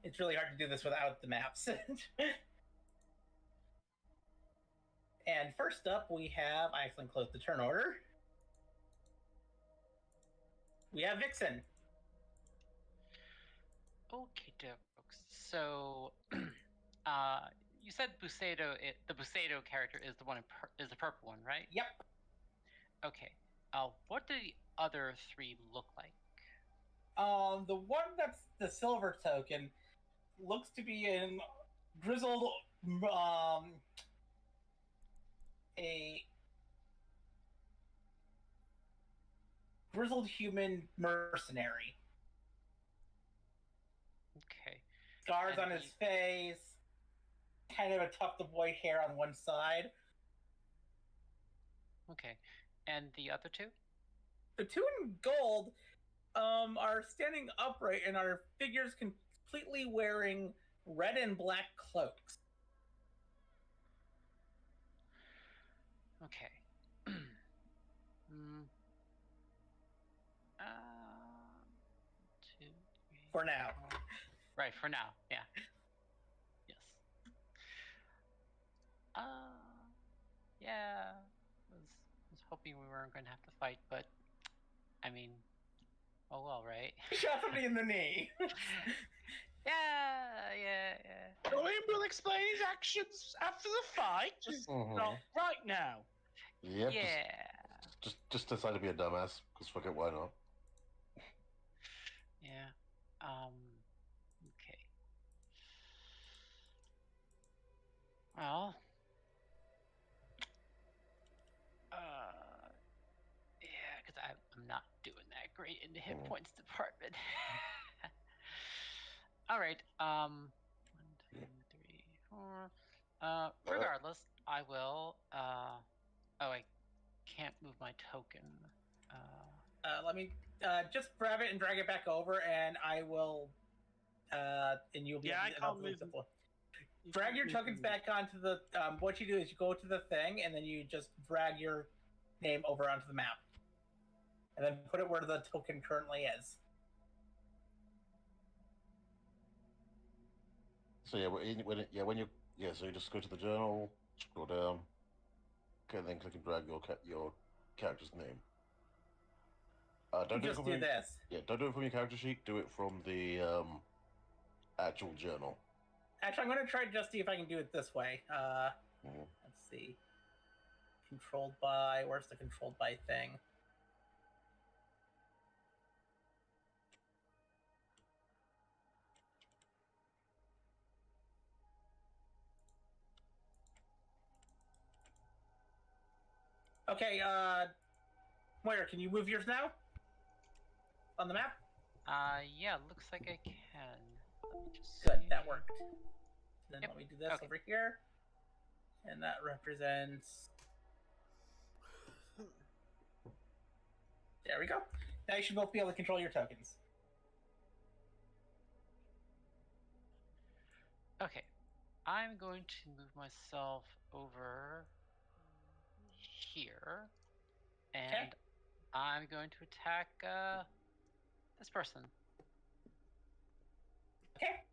It's really hard to do this without the maps. And first up, we have. I actually closed the turn order. We have Vixen. Okay, folks. So, you said Buseido. The Buseido character is the one is the purple one, right? Yep. Okay. What do the other three look like? The one that's the silver token looks to be in grizzled, a grizzled human mercenary. Okay. Scars on his face, kind of a tuft of white hair on one side. Okay. And the other two? The two in gold are standing upright and are figures completely wearing red and black cloaks. Okay. 2, 3. For now. Right, for now, yeah. Yes. Yeah. Was hoping we weren't going to have to fight, but I mean, oh well, right? Shot somebody in the knee. Yeah. Dorian will explain his actions after the fight, just not right now. Yep. Yeah. Just decide to be a dumbass, because fuck it, why not? Yeah. Okay. Well. Yeah, because I'm not doing that great in the hit points department. All right. 1, 2, 3, 4. Regardless, I will. I can't move my token. Let me just grab it and drag it back over, and I will. And you'll be. Yeah, I can't move. Drag your tokens back onto the. What you do is you go to the thing, and then you just drag your name over onto the map, and then put it where the token currently is. So yeah, so you just go to the journal, scroll down, Okay, then click and drag your character's name. Don't do it Just from do your, this. Yeah, don't do it from your character sheet. Do it from the actual journal. Actually, I'm going to try to just see if I can do it this way. Mhm. Let's see. Controlled by... Where's the controlled by thing? Okay, Moira, can you move yours now? On the map? Yeah, looks like I can. Let me just Good, see. that worked. Then Yep. let me do this Okay. over here. And that represents... There we go. Now you should both be able to control your tokens. Okay, I'm going to move myself over here, and Okay. I'm going to attack this person. Okay.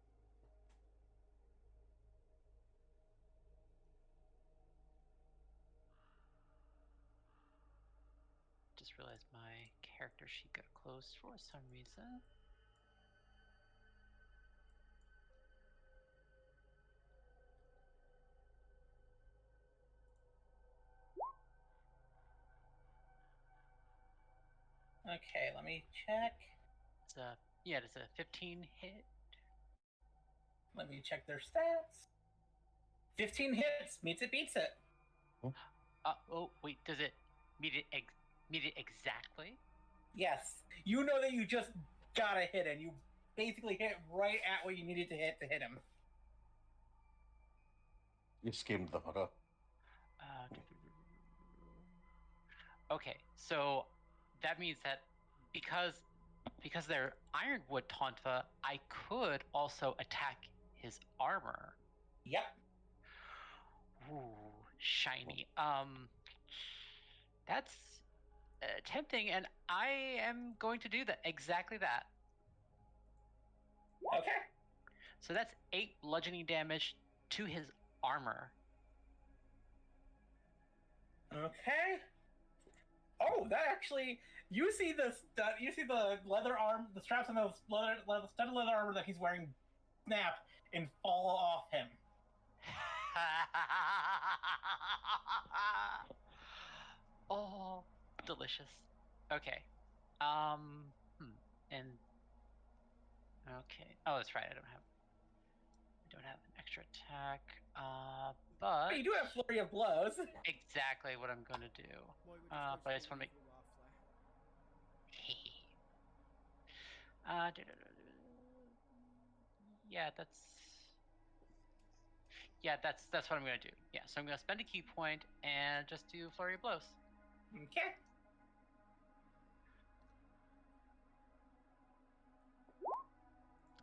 Just realized my character sheet got closed for some reason. Okay, let me check. It's a 15 hit. Let me check their stats. 15 hits. Meets it, beats it. Oh wait, does it meet it exactly? Yes. You know that you just got a hit, and you basically hit right at what you needed to hit him. You skimmed the fucker. Okay, so that means that because they're Ironwood Tonfa, I could also attack his armor. Yep. Ooh, shiny. That's tempting, and I am going to do that. Exactly that. Okay. So that's 8 bludgeoning damage to his armor. Okay. Oh, that actually, you see the leather arm, the straps on the studded leather armor that he's wearing snap and fall off him. Oh, delicious. Okay. And okay. Oh, that's right. I don't have an extra attack. But you do have flurry of blows. Exactly what I'm going to do. But I just want to make. That's what I'm going to do. Yeah, so I'm going to spend a key point and just do flurry of blows. Okay.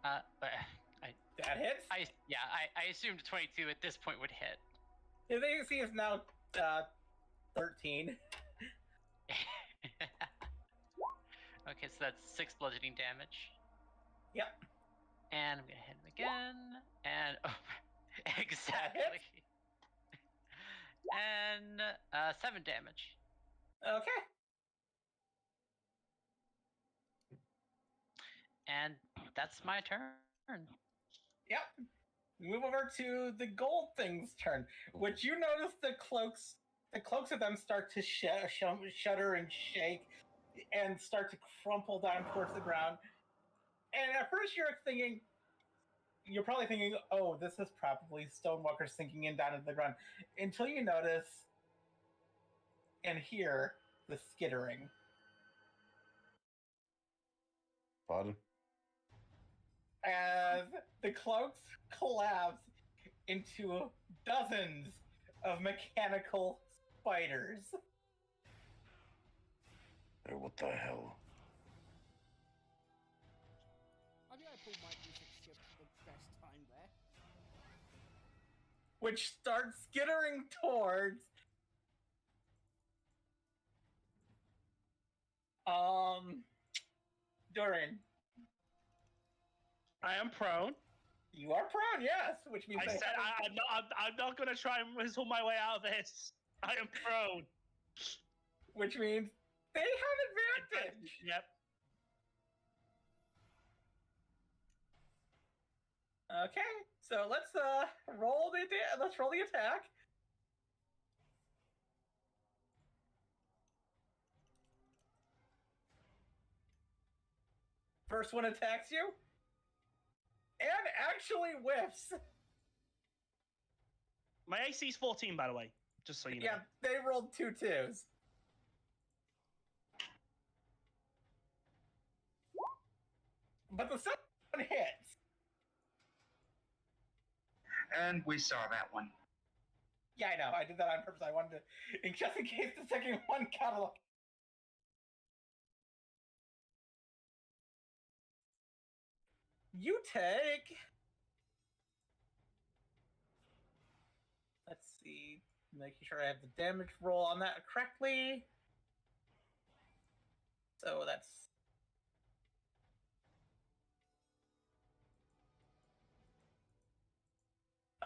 But that hits. I assumed 22 at this point would hit. His AC is now 13. Okay, so that's 6 bludgeoning damage. Yep. And I'm gonna hit him again, and exactly. And 7 damage. Okay. And that's my turn. Yep. Move over to the gold thing's turn, which you notice the cloaks of them start to shudder and shake and start to crumple down towards the ground. And at first you're probably thinking, oh, this is probably Stonewalker sinking in down into the ground, until you notice and hear the skittering. Pardon? As the cloaks collapse into dozens of mechanical spiders. Oh, what the hell? I think I pulled my music shift for the best time there. Which start skittering towards Durin. I am prone. You are prone, yes, which means I'm not going to try and whistle my way out of this. I am prone. Which means they have advantage. Yep. Okay, so let's roll the attack. First one attacks you, and actually whiffs. My AC is 14, by the way, just so you know. Yeah, they rolled 2 2s. But the second one hits. And we saw that one. Yeah, I know. I did that on purpose. I wanted to, just in case the second one got a. You take. Let's see. Making sure I have the damage roll on that correctly. So that's.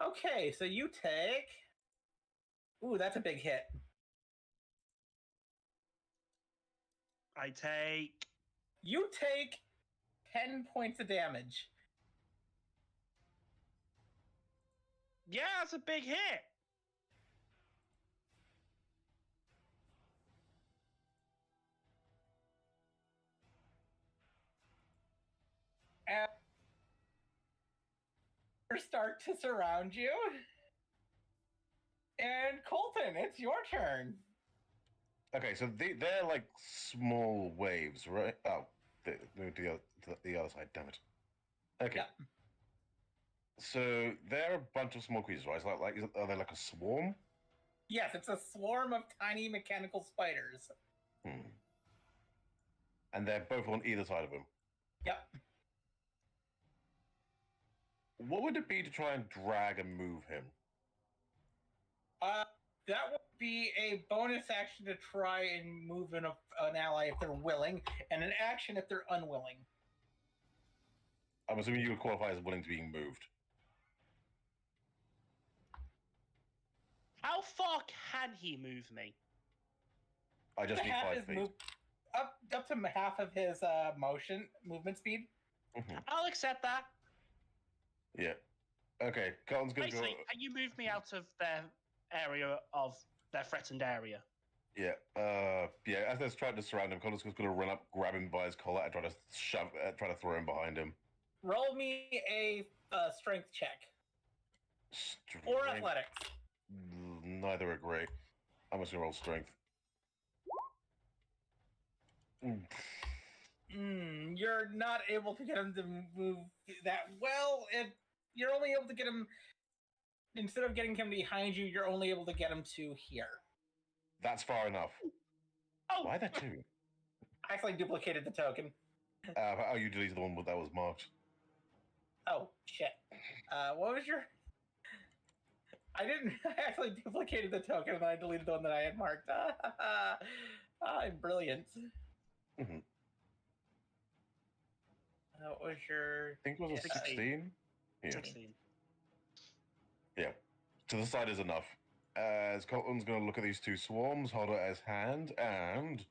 Okay, so you take. Ooh, that's a big hit. I take. You take 10 points of damage. Yeah, that's a big hit. And start to surround you. And Colton, it's your turn. Okay, so they're like small waves, right? Oh, the other side, damn it. Okay. Yeah. So they're a bunch of small creatures, right? It's like are they like a swarm? Yes, it's a swarm of tiny mechanical spiders. And they're both on either side of him. Yep. What would it be to try and drag and move him? That would be a bonus action to try and move an ally if they're willing, and an action if they're unwilling. I'm assuming you would qualify as willing to being moved. How far can he move me? I just need 5 feet. Up to half of his movement speed. Mm-hmm. I'll accept that. Yeah. Okay, Colton's gonna Basically, can you move me out of their area of their threatened area? Yeah. Yeah. As they're trying to surround him, Colton's just gonna run up, grab him by his collar, and try to throw him behind him. Roll me a strength check. Or athletics. Neither are great. I'm just gonna roll strength. You're not able to get him to move that well. You're only able to get him. Instead of getting him behind you, you're only able to get him to here. That's far enough. Oh, Why that too? I actually duplicated the token. Oh, you deleted the one that was marked. Oh, shit. What was your... I didn't... I actually duplicated the token and I deleted the one that I had marked. I'm brilliant. Mm-hmm. What was your... I think it was a 16? Yeah. 16. Yeah. To the side is enough. As Colton's going to look at these two swarms, hold it as hand, and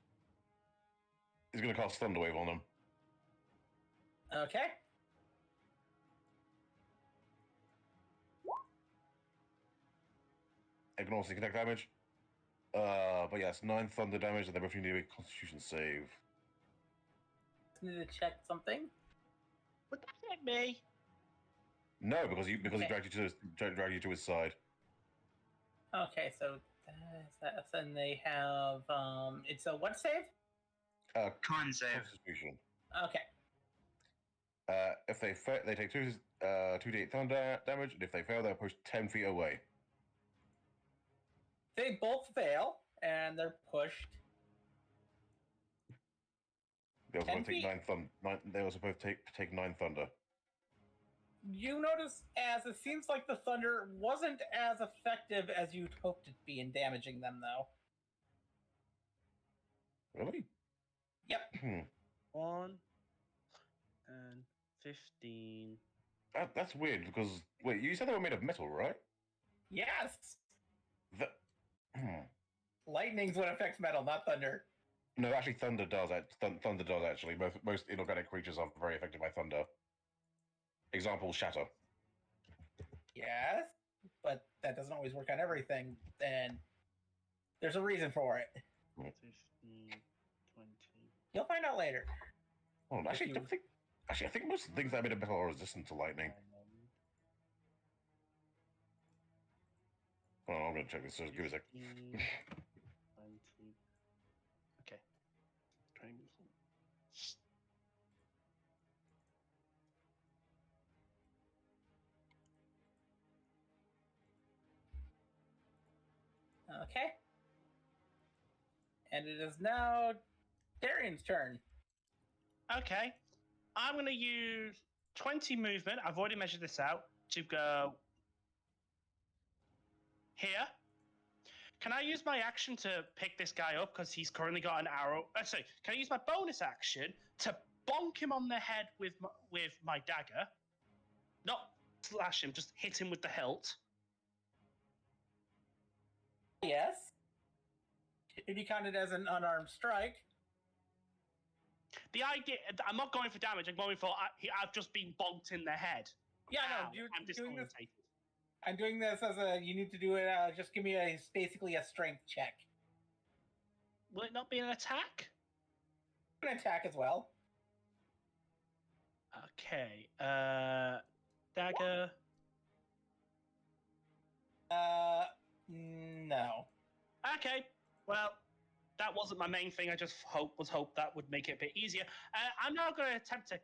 he's going to cast Thunderwave on them. Okay. Ignore sneak attack damage. But yes, 9 thunder damage, and they both need to make a Constitution save. Need to check something. Would that hit me? No, because he Okay. dragged you to his side. Okay, so and they have it's a what save? Con save. Constitution. Okay. If they fail, they take 2d8 thunder damage, and if they fail, they're pushed 10 feet away. They both fail and they're pushed. They also 10 both take feet? They also both take 9 thunder. You notice as it seems like the thunder wasn't as effective as you'd hoped it'd be in damaging them, though. Really? Yep. 1 and 15. That's weird because wait, you said they were made of metal, right? Yes. Lightning's what affects metal, not thunder. No, actually, thunder does. Thunder does actually. Most inorganic creatures are very affected by thunder. Example: shatter. Yes, but that doesn't always work on everything, and there's a reason for it. 15, 20. You'll find out later. Oh, actually, I think most of the things that are made of metal are resistant to lightning. Oh, I'm gonna check this. Just give me a sec. 15, 20. Okay. 20 moves. Okay. And it is now Darian's turn. Okay. I'm going to use 20 movement. I've already measured this out to go here. Can I use my action to pick this guy up because he's currently got an arrow? Sorry, can I use my bonus action to bonk him on the head with my dagger? Not slash him, just hit him with the hilt. Yes. It'd be counted as an unarmed strike. The idea, I'm not going for damage. I'm going for I've just been bonked in the head. Yeah, Ow, no, I'm disorientated. I'm doing this as you need to do it, just give me basically a strength check. Will it not be an attack? An attack as well. Okay, dagger. No. Okay, well, that wasn't my main thing. I just hope that would make it a bit easier. I'm now going to attempt to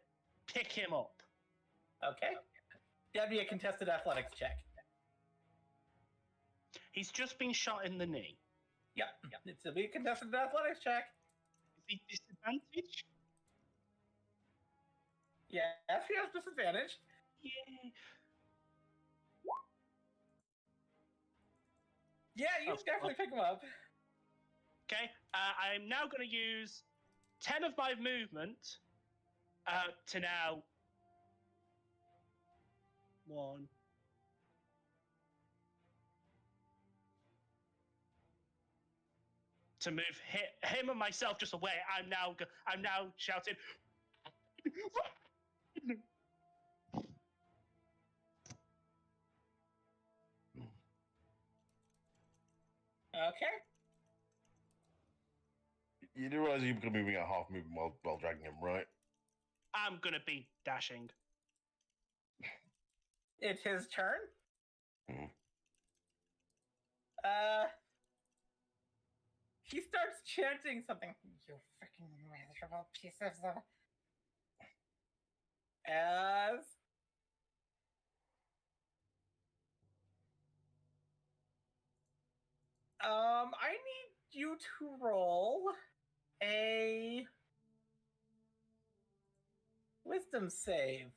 pick him up. Okay. That'd be a contested athletics check. He's just been shot in the knee. Yep. It's a big contested athletics check. Is he disadvantaged? Yes, he has disadvantage. Yeah. Yeah, you definitely pick him up. Okay, I'm now going to use 10 of my movement to now... 1... to move him and myself just away. I'm now shouting... Okay. You do realize you're going to be moving at half movement while dragging him, right? I'm going to be dashing. It's his turn. He starts chanting something. You freaking miserable pieces of... As... I need you to roll a wisdom save.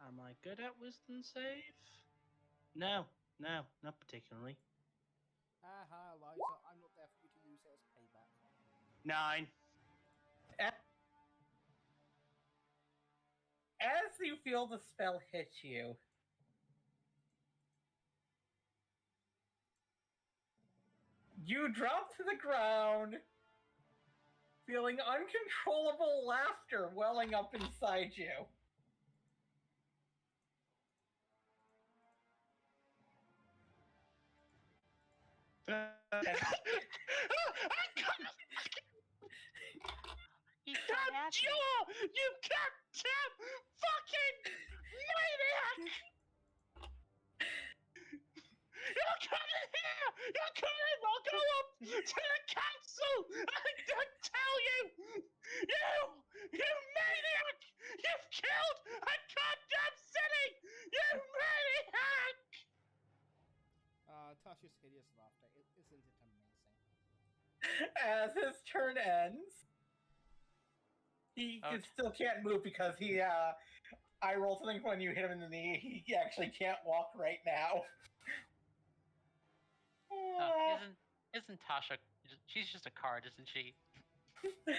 Am I good at wisdom save? No, not particularly. Eliza, I'm not there for you to use it as payback. 9. As you feel the spell hit you, you drop to the ground, feeling uncontrollable laughter welling up inside you. You goddamn fucking maniac! You're coming here! You're coming! I'll go up to the council and tell you! You maniac! You've killed a goddamn city! You maniac! Tasha's hideous laughter. Isn't it amazing? As his turn ends, he still can't move because I rolled something when you hit him in the knee. He actually can't walk right now. Isn't Tasha? She's just a card, isn't she?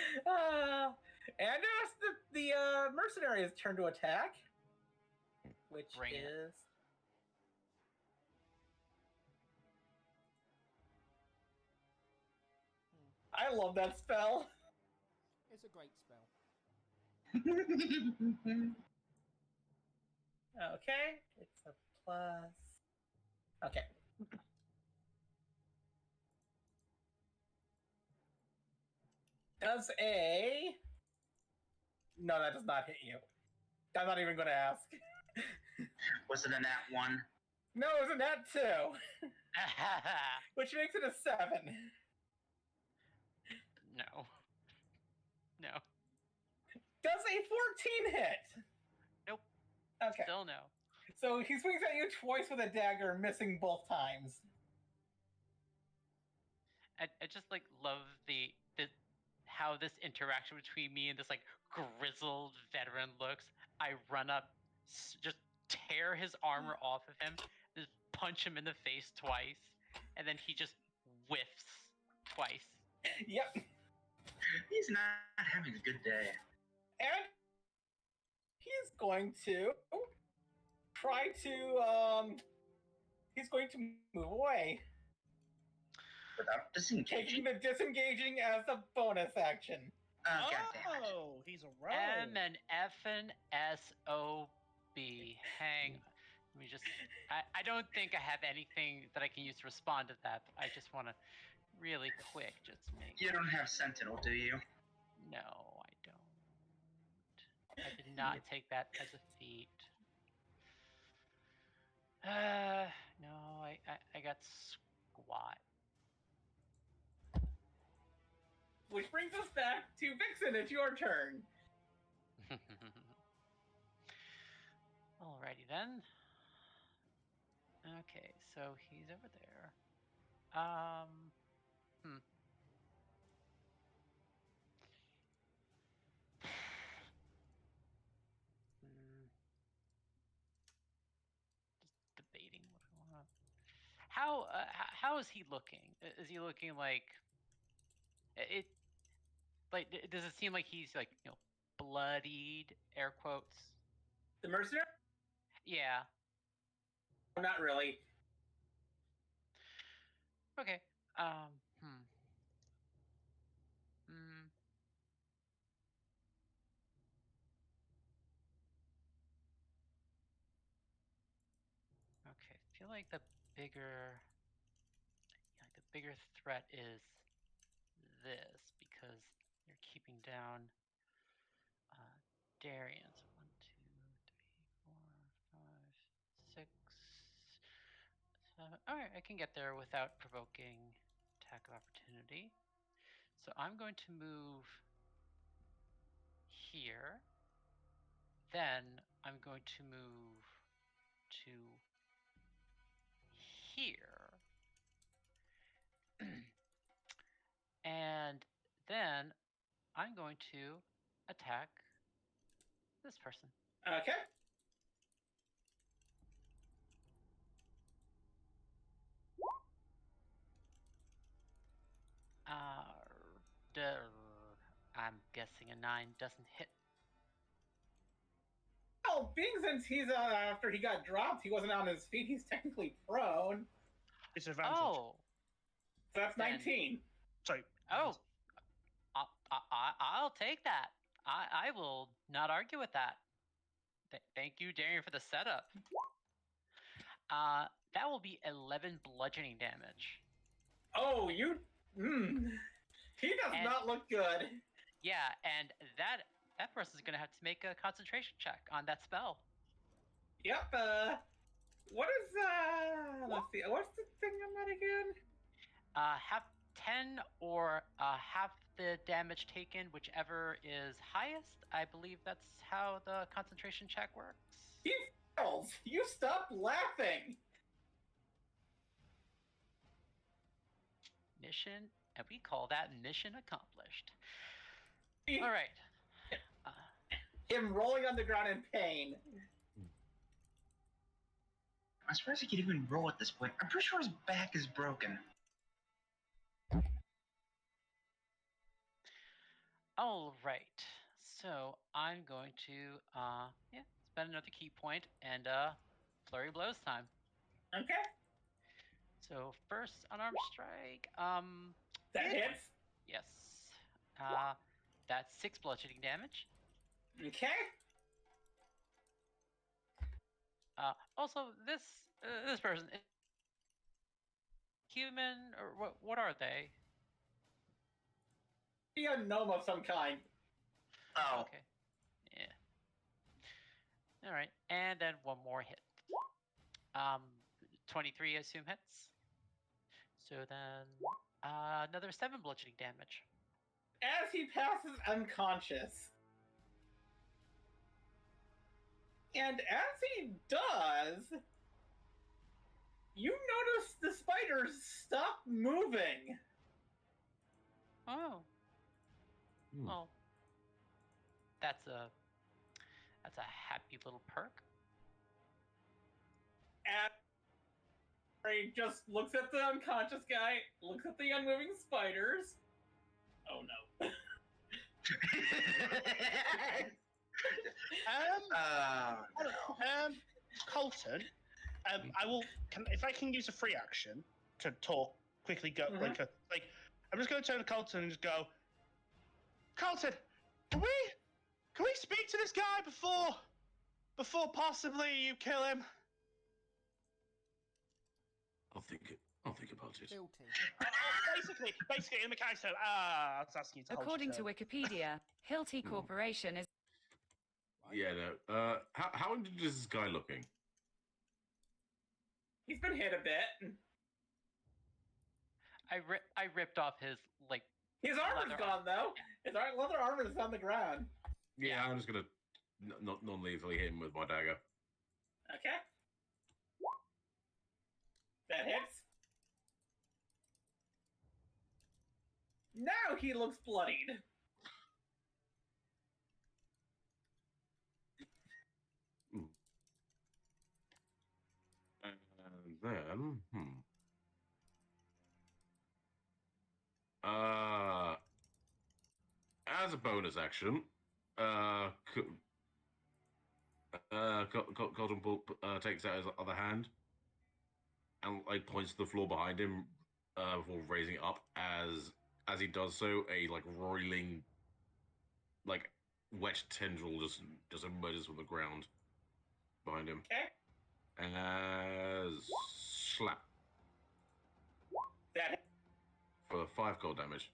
And it's the mercenary's turn to attack, which is I love that spell. It's a great spell. Okay, it's a plus. Okay. Does a... No, that does not hit you. I'm not even going to ask. Was it a nat 1? No, it was a nat 2. Which makes it a 7. No. No. Does a 14 hit? Nope. Okay. Still no. So he swings at you twice with a dagger, missing both times. I just like love the how this interaction between me and this like grizzled veteran looks. I run up, just tear his armor off of him, just punch him in the face twice, and then he just whiffs twice. Yep. He's not having a good day. And he's going to try to he's going to move away. Without disengaging? Taking the disengaging as a bonus action. Oh, goddammit. Oh, he's a rogue. M and F-N S-O-B. Hang on. Let me just... I don't think I have anything that I can use to respond to that, but I just want to really quick just make... You don't have Sentinel, do you? No, I don't. I did not take that as a feat. No, I got squat. Which brings us back to Vixen. It's your turn. Alrighty then. Okay, so he's over there. Just debating what I want. How is he looking? Is he looking like it? Like, does it seem like he's like, you know, bloodied? Air quotes. The mercenary? Yeah. Not really. Okay. Okay. I feel like the bigger threat is this, because you're keeping down Darian's 1, 2, 3, 4, 5, 6, 7. All right, I can get there without provoking attack of opportunity. So I'm going to move here. Then I'm going to move to here. And then I'm going to attack this person. Okay. I'm guessing a 9 doesn't hit. Well, being since he's after he got dropped, he wasn't on his feet. He's technically prone. Disadvantage. Oh. So that's 19. Sorry. Oh. I'll take that. I will not argue with that. Thank you, Darian, for the setup. That will be 11 bludgeoning damage. Oh, you... He does not look good. Yeah, and that person's going to have to make a concentration check on that spell. Yep, what is, let's see, what's the thing on that again? Half 10 or half the damage taken, whichever is highest. I believe that's how the concentration check works. He fails! You stop laughing! Mission, and we call that mission accomplished. All right. Him rolling on the ground in pain. I'm surprised he could even roll at this point. I'm pretty sure his back is broken. All right. So I'm going to spend another key point and flurry blows time. Okay. So first unarmed strike. That hits. Yes. That's 6 bludgeoning damage. Okay. Also, this person is human, or what are they? Be a gnome of some kind. Oh. Okay. Yeah. All right, and then one more hit. 23, I assume, hits. So then another 7 bludgeoning damage. As he passes unconscious, and as he does, you notice the spiders stop moving. Oh. Well, that's a happy little perk. And he just looks at the unconscious guy, looks at the unmoving spiders. Oh no. Colton, I will. If I can use a free action to talk quickly, go I'm just going to turn to Colton and just go, Colton, can we speak to this guy before possibly you kill him? I'll think about it. Basically, in the mechanics term, I was asking you to According to Wikipedia, Hilti Corporation is. Yeah, no. How injured is this guy looking? He's been hit a bit. I ripped off his His armor's gone though. His leather armor is on the ground. Yeah, I'm just gonna non-lethally hit him with my dagger. Okay. That hits. Now he looks bloodied. And then, as a bonus action, Cotton takes out his other hand and points to the floor behind him before raising it up. As he does so, a roiling, wet tendril just emerges from the ground behind him. Okay. As slap. That for 5 cold damage.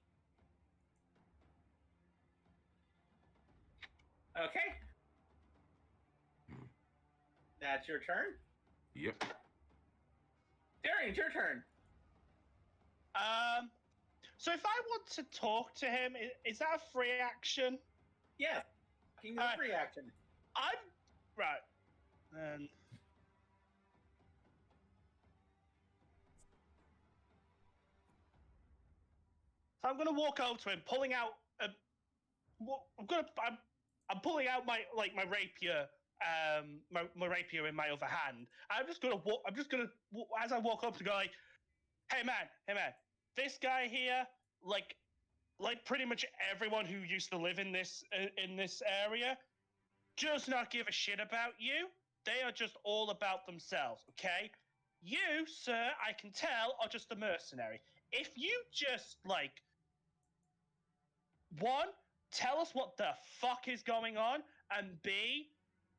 Okay. That's your turn? Yep. Darian, it's your turn. So if I want to talk to him, is that a free action? Yes. King of free action. Right. So I'm gonna walk over to him, pulling out. I'm pulling out my rapier, my rapier in my other hand. I'm just gonna as I walk up to go hey man, this guy here, like pretty much everyone who used to live in this area, does not give a shit about you. They are just all about themselves, okay? You, sir, I can tell, are just a mercenary. If you just, one, tell us what the fuck is going on, and B,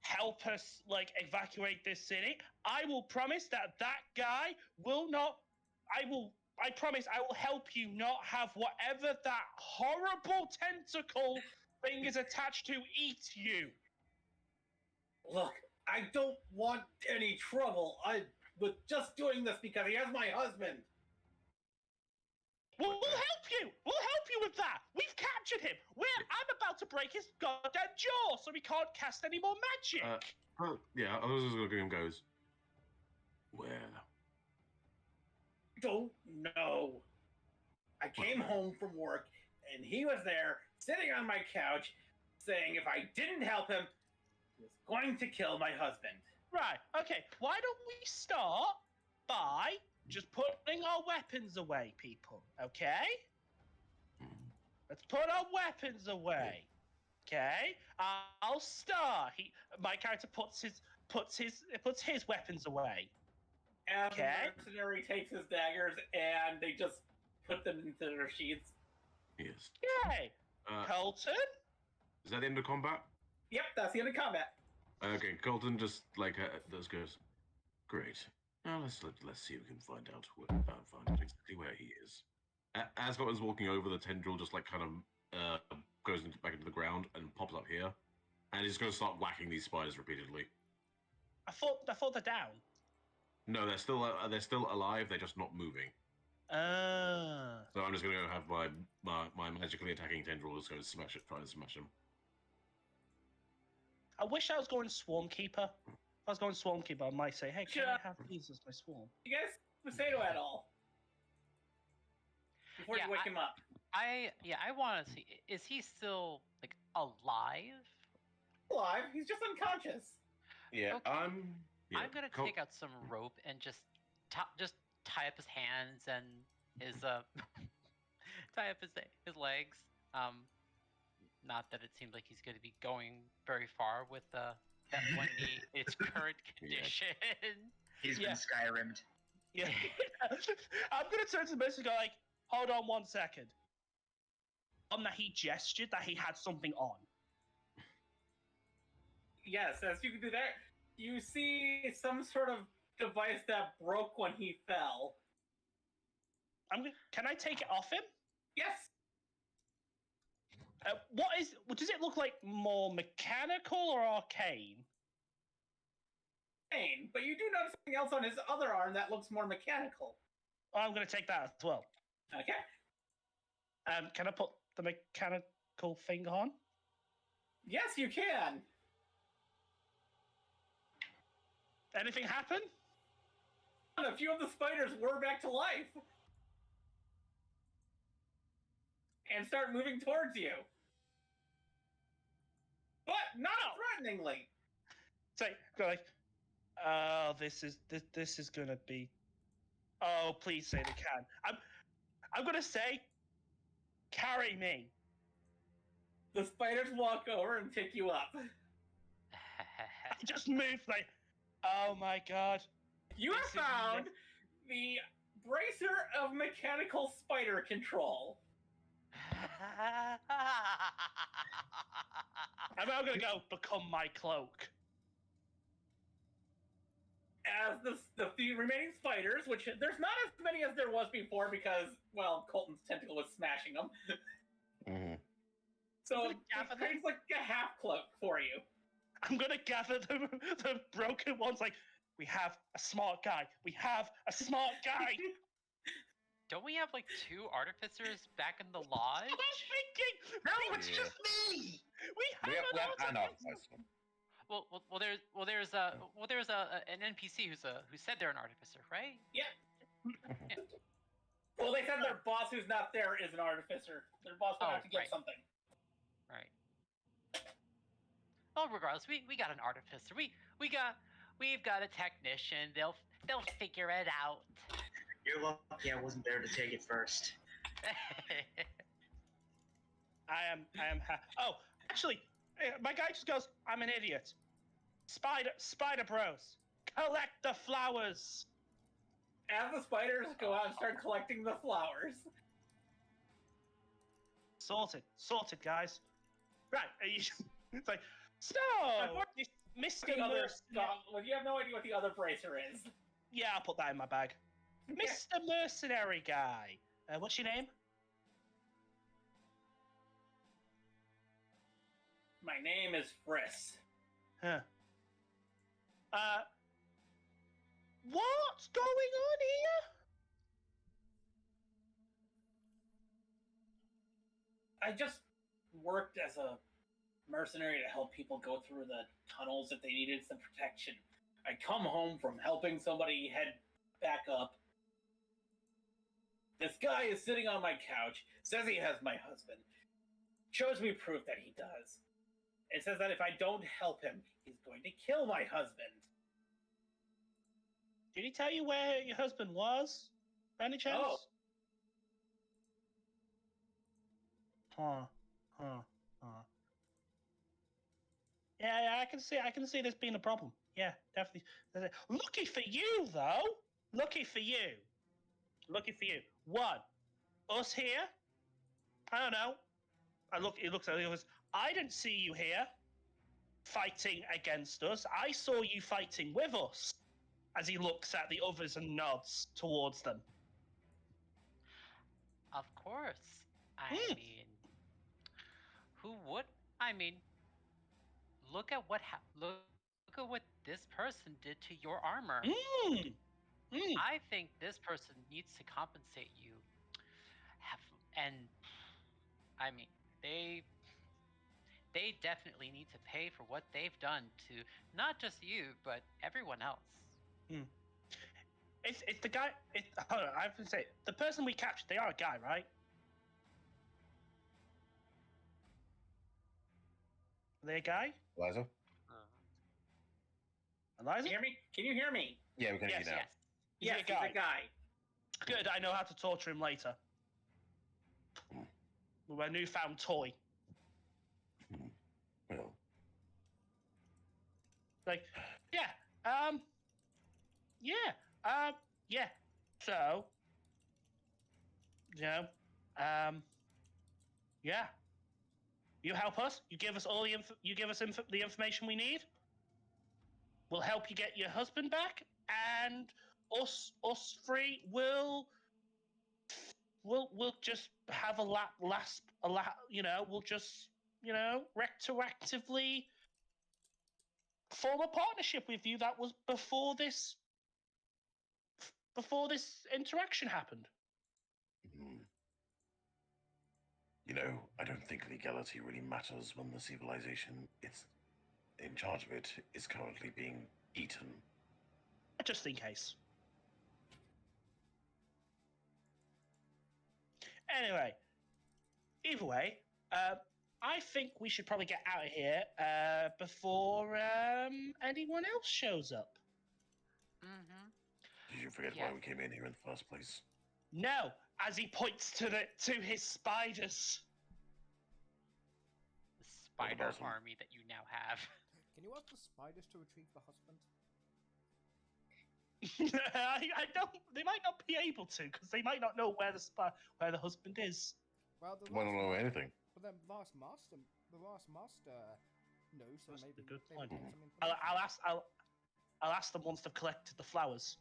help us, evacuate this city, I will promise that guy will not... I promise I will help you not have whatever that horrible tentacle thing is attached to eat you. Look, I don't want any trouble. I was just doing this because he has my husband. We'll help you. We'll help you with that. We've captured him. I'm about to break his goddamn jaw, so he can't cast any more magic. Yeah, I was just looking at him goes, where? Don't know. I came home from work, and he was there, sitting on my couch, saying if I didn't help him, he was going to kill my husband. Right, okay. Why don't we start by just putting our weapons away, people, okay? Let's put our weapons away, okay? I'll start. My character puts his weapons away. And the mercenary takes his daggers, and they just put them into their sheaths. Yes. Yay! Colton? Is that the end of combat? Yep, that's the end of combat. Okay, Colton just just goes. Great. Now let's see if we can find out exactly where he is. As Colton's walking over, the tendril just kind of goes back into the ground and pops up here, and he's going to start whacking these spiders repeatedly. I thought they're down. No, they're still alive. They're just not moving. So I'm just going to go have my magically attacking tendril just go smash it, try and smash him. I wish I was going Swarm Keeper. If I was going Swarm Keeper, I might say, hey, can I have these as my swarm? You guys potato at all? Before you wake him up. I want to see, is he still, alive? Alive? He's just unconscious. Yeah, Okay. Yeah. I'm going to take out some rope and just tie up his hands and his, tie up his legs. Not that it seems like he's going to be going very far with that one knee in its current condition. He's been Skyrimmed. Yeah. I'm going to turn to the person and go hold on 1 second. That he gestured that he had something on. Yes, as you can do that, you see some sort of device that broke when he fell. Can I take it off him? Yes. Does it look like more mechanical or arcane? But you do notice something else on his other arm that looks more mechanical. I'm going to take that as well. Okay. Can I put the mechanical thing on? Yes, you can. Anything happen? A few of the spiders whir back to life. And start moving towards you. But not threateningly. So go oh, this is gonna be. Oh, please say they can. I'm gonna say, carry me. The spiders walk over and pick you up. I just moved oh my god. You have found the bracer of mechanical spider control. I'm now gonna go become my cloak. As the few remaining spiders, which there's not as many as there was before because, well, Colton's tentacle was smashing them. Mm-hmm. So it creates like a half cloak for you. I'm gonna gather the broken ones. We have a smart guy. We have a smart guy. Don't we have 2 artificers back in the lodge? I was thinking. No, it's just me. We have an artificer. There's an NPC who said they're an artificer, right? Yeah. Well, they said their boss who's not there is an artificer. Their boss will have to get something. Right. Well, regardless, we got an artificer. We've got a technician. They'll figure it out. You're lucky I wasn't there to take it first. I am. Oh, actually, my guy just goes, I'm an idiot. Spider bros, collect the flowers. As the spiders go out and start collecting the flowers. Sorted, guys. Right, it's so, Mr. Well, you have no idea what the other bracer is. Yeah, I'll put that in my bag. Mr. Mercenary guy. What's your name? My name is Friss. Huh. What's going on here? I just worked as a mercenary to help people go through the tunnels if they needed some protection. I come home from helping somebody head back up. This guy is sitting on my couch, says he has my husband, shows me proof that he does. It says that if I don't help him, he's going to kill my husband. Did he tell you where your husband was, by any chance? No. Yeah, I can see this being a problem. Yeah, definitely. Lucky for you, though. Lucky for you. One, us here. I don't know. He looks at me and goes, I didn't see you here fighting against us. I saw you fighting with us. As he looks at the others and nods towards them. Of course. I mean, who would? I mean, look at what look at what this person did to your armor. I think this person needs to compensate you. And I mean, they definitely need to pay for what they've done to not just you, but everyone else. It's the guy. Hold on, I have to say, the person we captured, they are a guy, right? Are they a guy? Eliza? Eliza? Can you hear me? Yeah, we can hear you now. Yes, he's a guy. Good, I know how to torture him later. With my newfound toy. Well. Like, yeah. So, yeah. You help us. You give us all the the information we need. We'll help you get your husband back, and us three will just have we'll just retroactively form a partnership with you that was before this interaction happened. You know, I don't think legality really matters when the civilization it's in charge of it is currently being eaten. Just in case. Anyway, either way, I think we should probably get out of here before anyone else shows up. Did you forget why we came in here in the first place? No, as he points to his spiders. The spider army that you now have. Can you ask the spiders to retrieve the husband? I don't. They might not be able to because they might not know where the husband is. Well, I don't know anything. But the last master knows, so That's maybe a good they point. will get some information. I'll ask them once they've collected the flowers.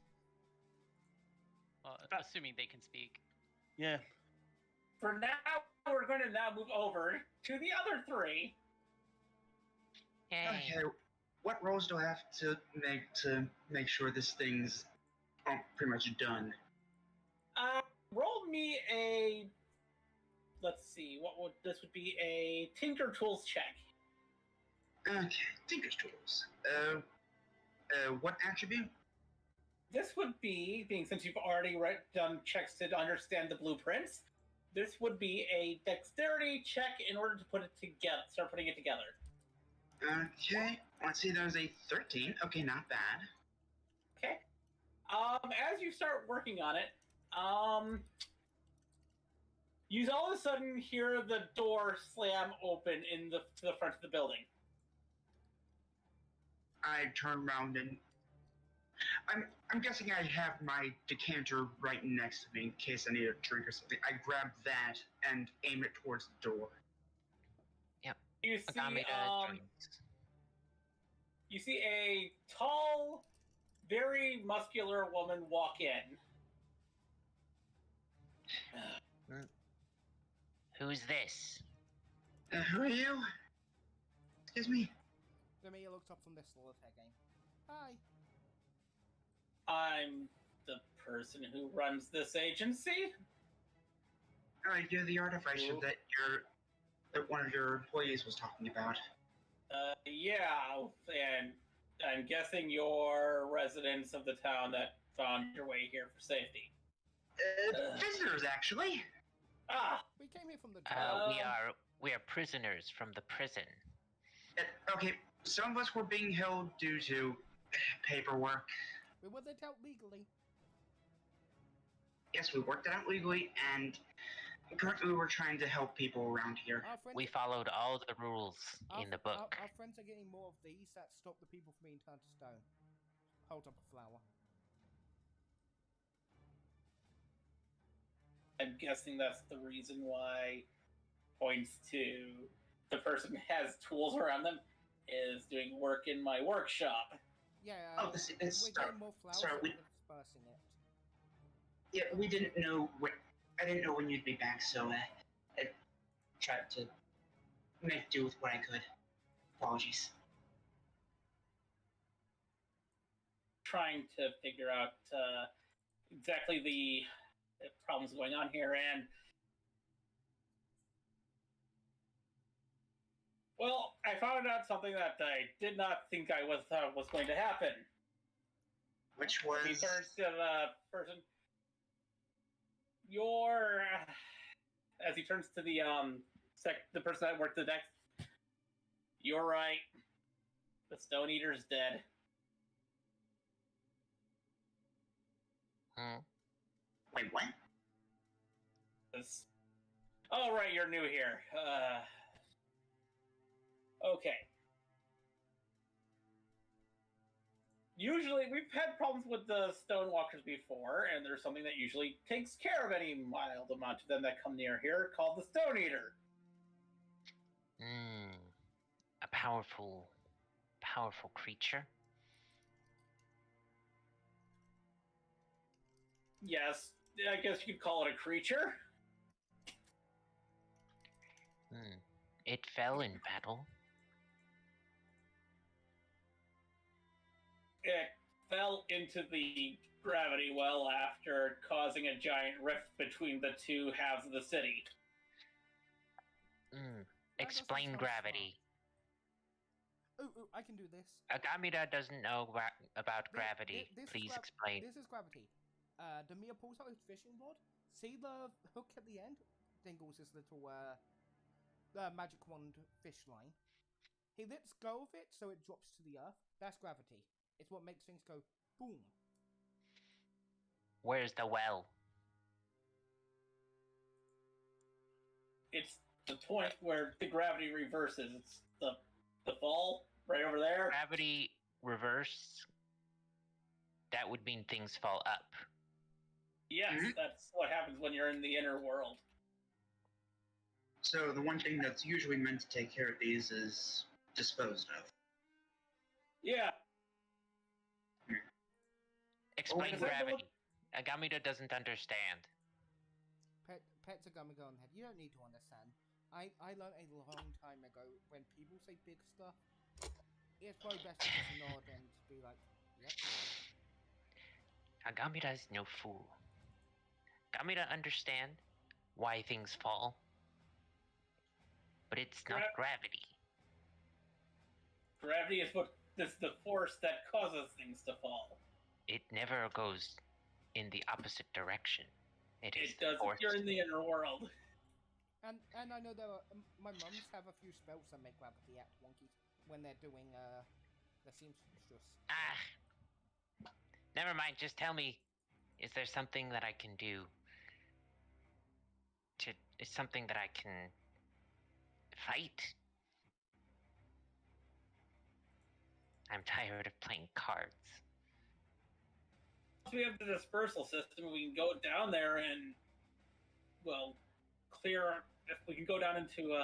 Well, assuming they can speak. Yeah. For now, we're going to now move over to the other three. Yay. Okay, what roles do I have to make sure this thing's pretty much done? Roll me a. Let's see. This would be a Tinker Tools check. Okay, Tinker's Tools. What attribute? This would be, since you've already done checks to understand the blueprints, this would be a dexterity check in order to put it together. Start putting it together. Okay, let's see. There's a 13. Okay, not bad. Okay. As you start working on it, you all of a sudden hear the door slam open to the front of the building. I turn around and I'm guessing I have my decanter right next to me in case I need a drink or something. I grab that and aim it towards the door. Yep. You see a tall, very muscular woman walk in. Who's this? Who are you? Excuse me. Demia looks up from this solitaire game. Hi. I'm the person who runs this agency. You're the artificer that one of your employees was talking about. Yeah, and I'm guessing you're residents of the town that found your way here for safety. Visitors, actually. We came here from the town. We are prisoners from the prison. Okay, some of us were being held due to paperwork. We were let out legally. Yes, we worked it out legally, and currently we're trying to help people around here. We followed all the rules in the book. Our friends are getting more of these that stop the people from being turned to stone. Hold up a flower. I'm guessing that's the reason why points to the person who has tools around them, is doing work in my workshop. Yeah, Oh, this is we're getting more flowers sorry, and we're dispersing it. yeah, we didn't know when. I didn't know when you'd be back, so I tried to make do with what I could. Apologies. Trying to figure out exactly the problems going on here, and well, I found out something that I did not think I was going to happen. Which was? He turns to the person. Your, as he turns to the the person that worked the next. You're right. The Stone Eater's dead. Wait, what? Oh, right, you're new here. Okay. Usually, we've had problems with the Stonewalkers before, and there's something that usually takes care of any mild amount of them that come near here, called the Stone Eater. A powerful creature. Yes, I guess you could call it a creature. It fell in battle. It fell into the gravity well after causing a giant rift between the two halves of the city. Explain gravity. Ooh, I can do this. Agamida doesn't know about gravity. Please explain. This is gravity. Demir pulls out his fishing rod. See the hook at the end? Dingles his little magic wand fish line. He lets go of it so it drops to the earth. That's gravity. It's what makes things go boom. Where's the well? It's the point where the gravity reverses. It's the fall right over there. Gravity reverse. That would mean things fall up. Yes, that's what happens when you're in the inner world. So the one thing that's usually meant to take care of these is disposed of. Yeah. Explain gravity. Agamida doesn't understand. Pets are gonna go on head. You don't need to understand. I learned a long time ago when people say big stuff, it's probably best to just nod and be like, yep. Agamida is no fool. Agamida understand why things fall, but it's not gravity. Gravity is the force that causes things to fall. It never goes in the opposite direction. It does if you're in the inner world. And I know there are my mums have a few spells that make gravity act wonky when they're doing the seamstress. Never mind. Just tell me, is there something that I can do? Is something that I can fight? I'm tired of playing cards. Once we have the dispersal system, we can go down there and, well, clear. If we can go down into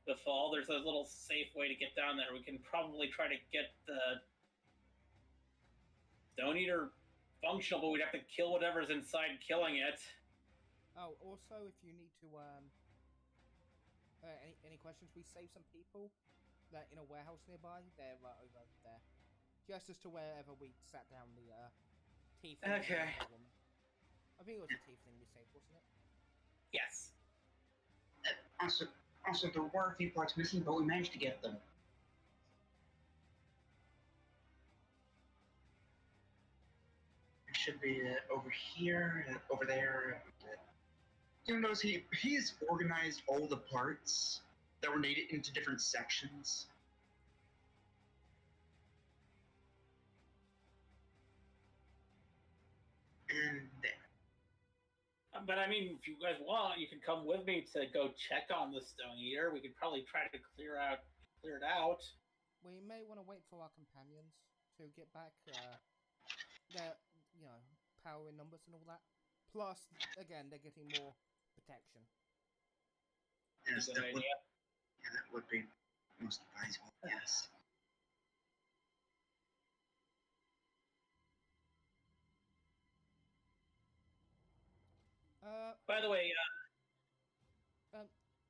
the fall, there's a little safe way to get down there. We can probably try to get the Stone Eater functional, but we'd have to kill whatever's inside killing it. Oh, also, if you need to, any questions? We saved some people that in a warehouse nearby. They're right over there. Just as to wherever we sat down the tiefling. Okay. I think it was a tiefling we saved, wasn't it? Yes. Also, there were a few parts missing, but we managed to get them. It should be over here, over there. You notice he's organized all the parts that were needed into different sections. And there. But I mean, if you guys want, you can come with me to go check on the Stone Eater. We could probably try to clear it out. We may want to wait for our companions to get back. Their, power in numbers and all that. Plus, again, they're getting more protection. Yes, Good that would, idea. yeah, that would be most advisable. Yes. By the way,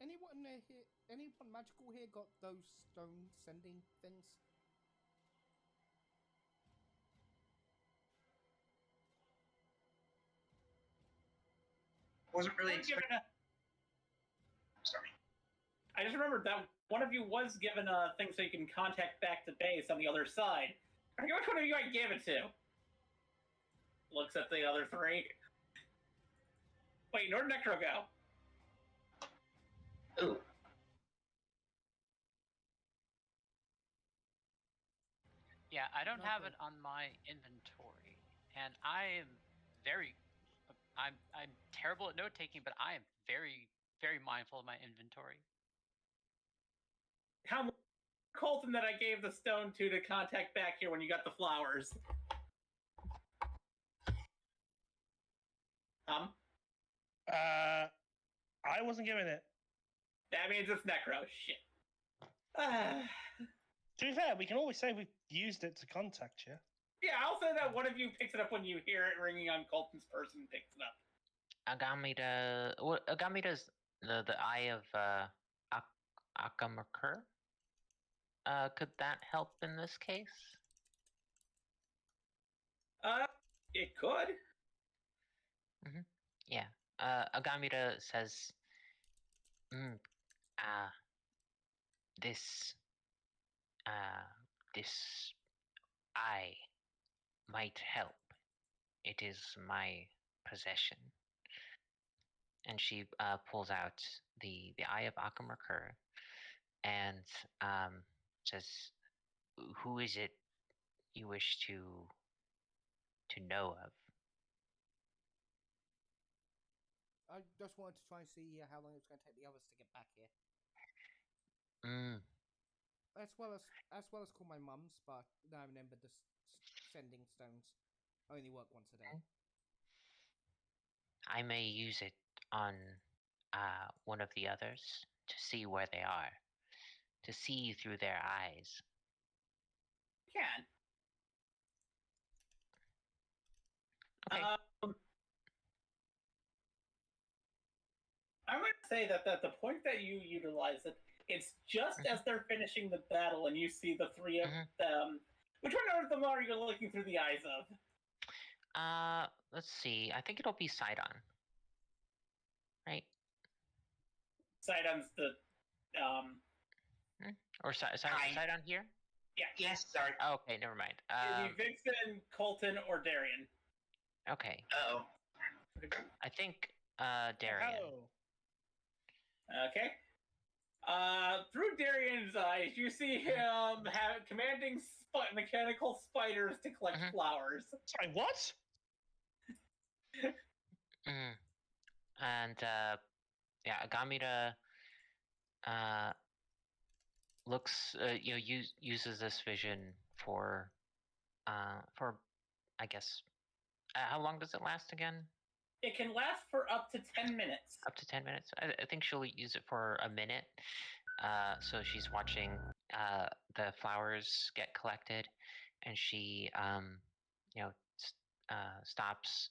Anyone here? Anyone magical here got those stone sending things? Wasn't really was given expecting. Sorry. I just remembered that one of you was given a thing so you can contact back to base on the other side. I forget which one of you I gave it to. Looks at the other three. Wait, where'd Necro go? Ooh. Yeah, I don't have Okay. it on my inventory, and I am very, I'm terrible at note taking, but I am very, very mindful of my inventory. How Colton that I gave the stone to contact back here when you got the flowers? I wasn't given it. That means it's Necro. Shit. To be fair, we can always say we've used it to contact you. Yeah, I'll say that one of you picks it up when you hear it ringing on Colton's person and picks it up. Agamita's the Eye of Akamakur. Could that help in this case? It could. Yeah. Agamita says, this eye might help. It is my possession. And she pulls out the Eye of Akamakur and says, "Who is it you wish to know of?" I just wanted to try and see how long it's going to take the others to get back here. As well as call my mum's, but now I remember the sending stones only work once a day. I may use it on one of the others to see where they are, to see through their eyes. You can. Okay. I'm going to say that at the point that you utilize it, it's just as they're finishing the battle and you see the three of them. Which one of them are you looking through the eyes of? Let's see. I think it'll be Sidon. Right? Sidon's the Or Sidon here? Yeah. Yes, sorry. Oh, okay, never mind. It'd be Vixen, Colton, or Darian. Okay. Uh-oh. I think Darian. Hello. Okay. Through Darian's eyes, you see him commanding mechanical spiders to collect flowers. Sorry, what? And yeah, Agamita looks, uses this vision for I guess. How long does it last again? It can last for up to 10 minutes. Up to 10 minutes? I think she'll use it for a minute. So she's watching the flowers get collected, and she, stops.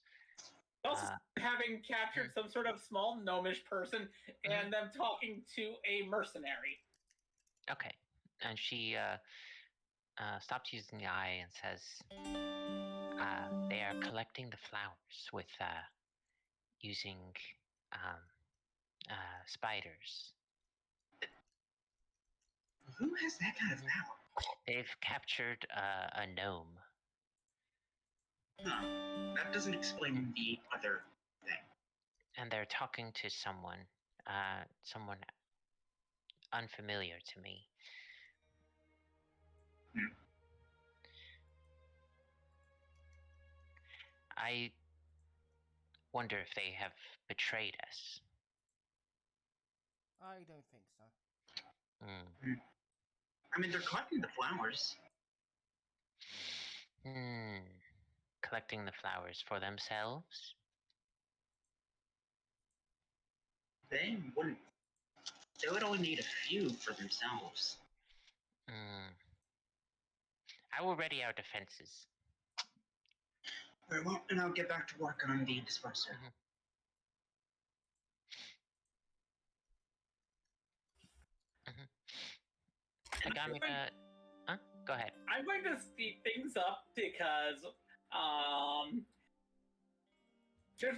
Also, having captured some sort of small gnomish person and them talking to a mercenary. Okay. And she stops using the eye and says, they are collecting the flowers with using spiders. Who has that kind of power? They've captured a gnome. Huh. That doesn't explain the other thing. And they're talking to someone unfamiliar to me. I wonder if they have betrayed us. I don't think so. I mean, they're collecting the flowers. Collecting the flowers for themselves? They wouldn't They would only need a few for themselves. I will ready our defenses. Very well, and I'll get back to work on the disperser. Agamida, go ahead. I'm going to speed things up because there's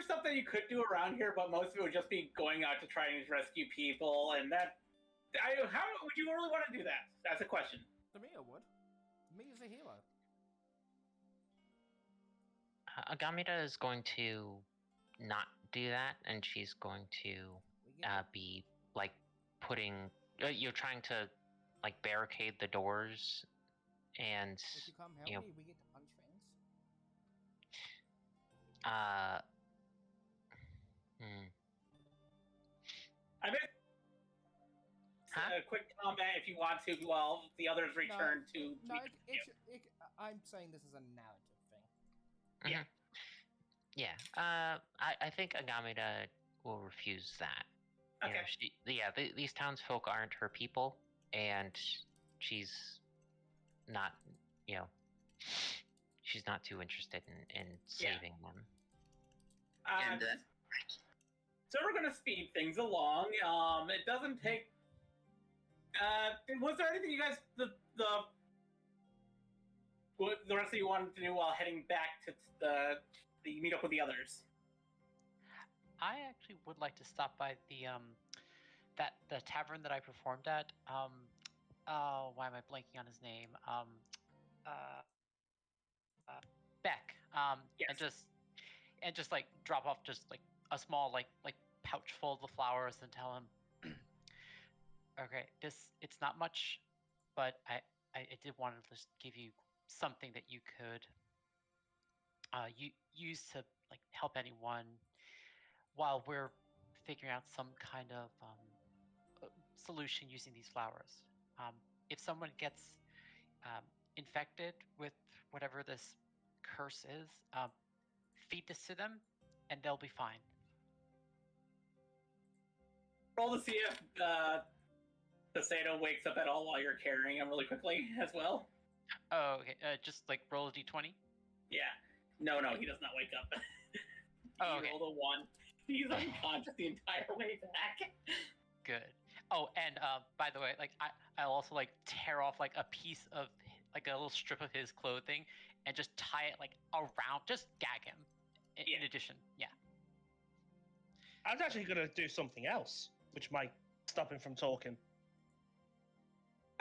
stuff that you could do around here, but most of it would just be going out to try and rescue people, and how would you really want to do that? That's a question. Tamia would. Tamia's a hero. Agamida is going to not do that, and she's going to be like putting. You're trying to like barricade the doors, and If you come help me, we get to punch things. I bet a quick combat if you want to, while the others return to. No, I'm saying this is a narrative thing. Yeah. Yeah. I think Agamida will refuse that. Okay. These townsfolk aren't her people, and she's not, she's not too interested in saving them. So we're gonna speed things along. It doesn't take. Was there anything you guys the rest of you wanted to do while heading back to the meet up with the others? I actually would like to stop by the tavern that I performed at. Why am I blanking on his name? Beck. Yes. And just like drop off just like a small like pouch full of the flowers and tell him, okay, it's not much, but I did want to just give you something that you could use to like help anyone while we're figuring out some kind of solution using these flowers. If someone gets infected with whatever this curse is, feed this to them, and they'll be fine. Roll to see if Poseidon wakes up at all while you're carrying him really quickly as well. Oh, okay. Just like roll a d20? Yeah. No, he does not wake up. Okay. Rolled a 1. He's unconscious the entire way back. Good. Oh, and by the way, like I'll also like tear off like a piece of like a little strip of his clothing and just tie it like around, just gag him. In addition, yeah. I was actually gonna do something else, which might stop him from talking.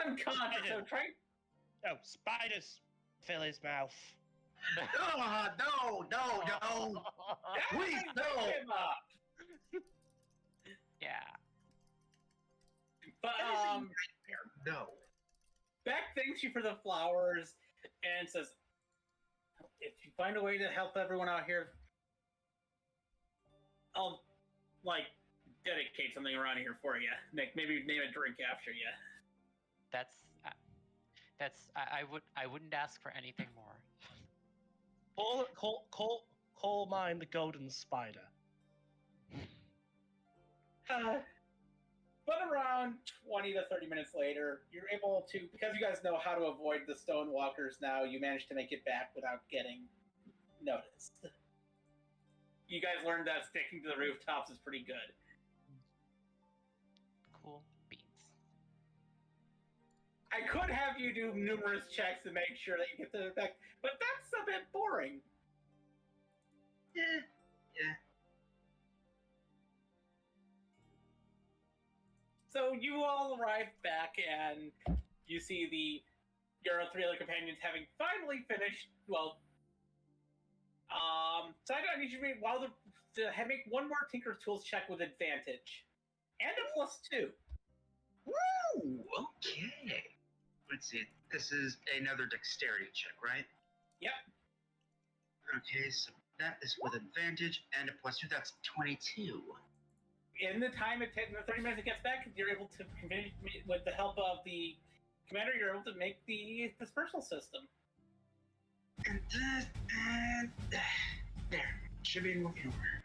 Unconscious, so try. Oh, spiders fill his mouth. No! Please, no! Yeah. But no. Beck thanks you for the flowers and says, if you find a way to help everyone out here, I'll like dedicate something around here for you. Maybe name a drink after you. I wouldn't ask for anything more. Call mine the golden spider. But around 20 to 30 minutes later, you're able to, because you guys know how to avoid the stone walkers now, you manage to make it back without getting noticed. You guys learned that sticking to the rooftops is pretty good. Cool beans. I could have you do numerous checks to make sure that you get the effect, but that's a bit boring. Yeah. So you all arrive back, and you see your 3 other companions having finally finished. Well, so I need you to make one more Tinker's Tools check with advantage, and a +2. Woo! Okay. Let's see. This is another dexterity check, right? Yep. Okay, so that is with advantage and a +2. That's 22. In the time it takes, in the 30 minutes it gets back, you're able to, with the help of the commander, you're able to make the dispersal system. And there. Should be in working order.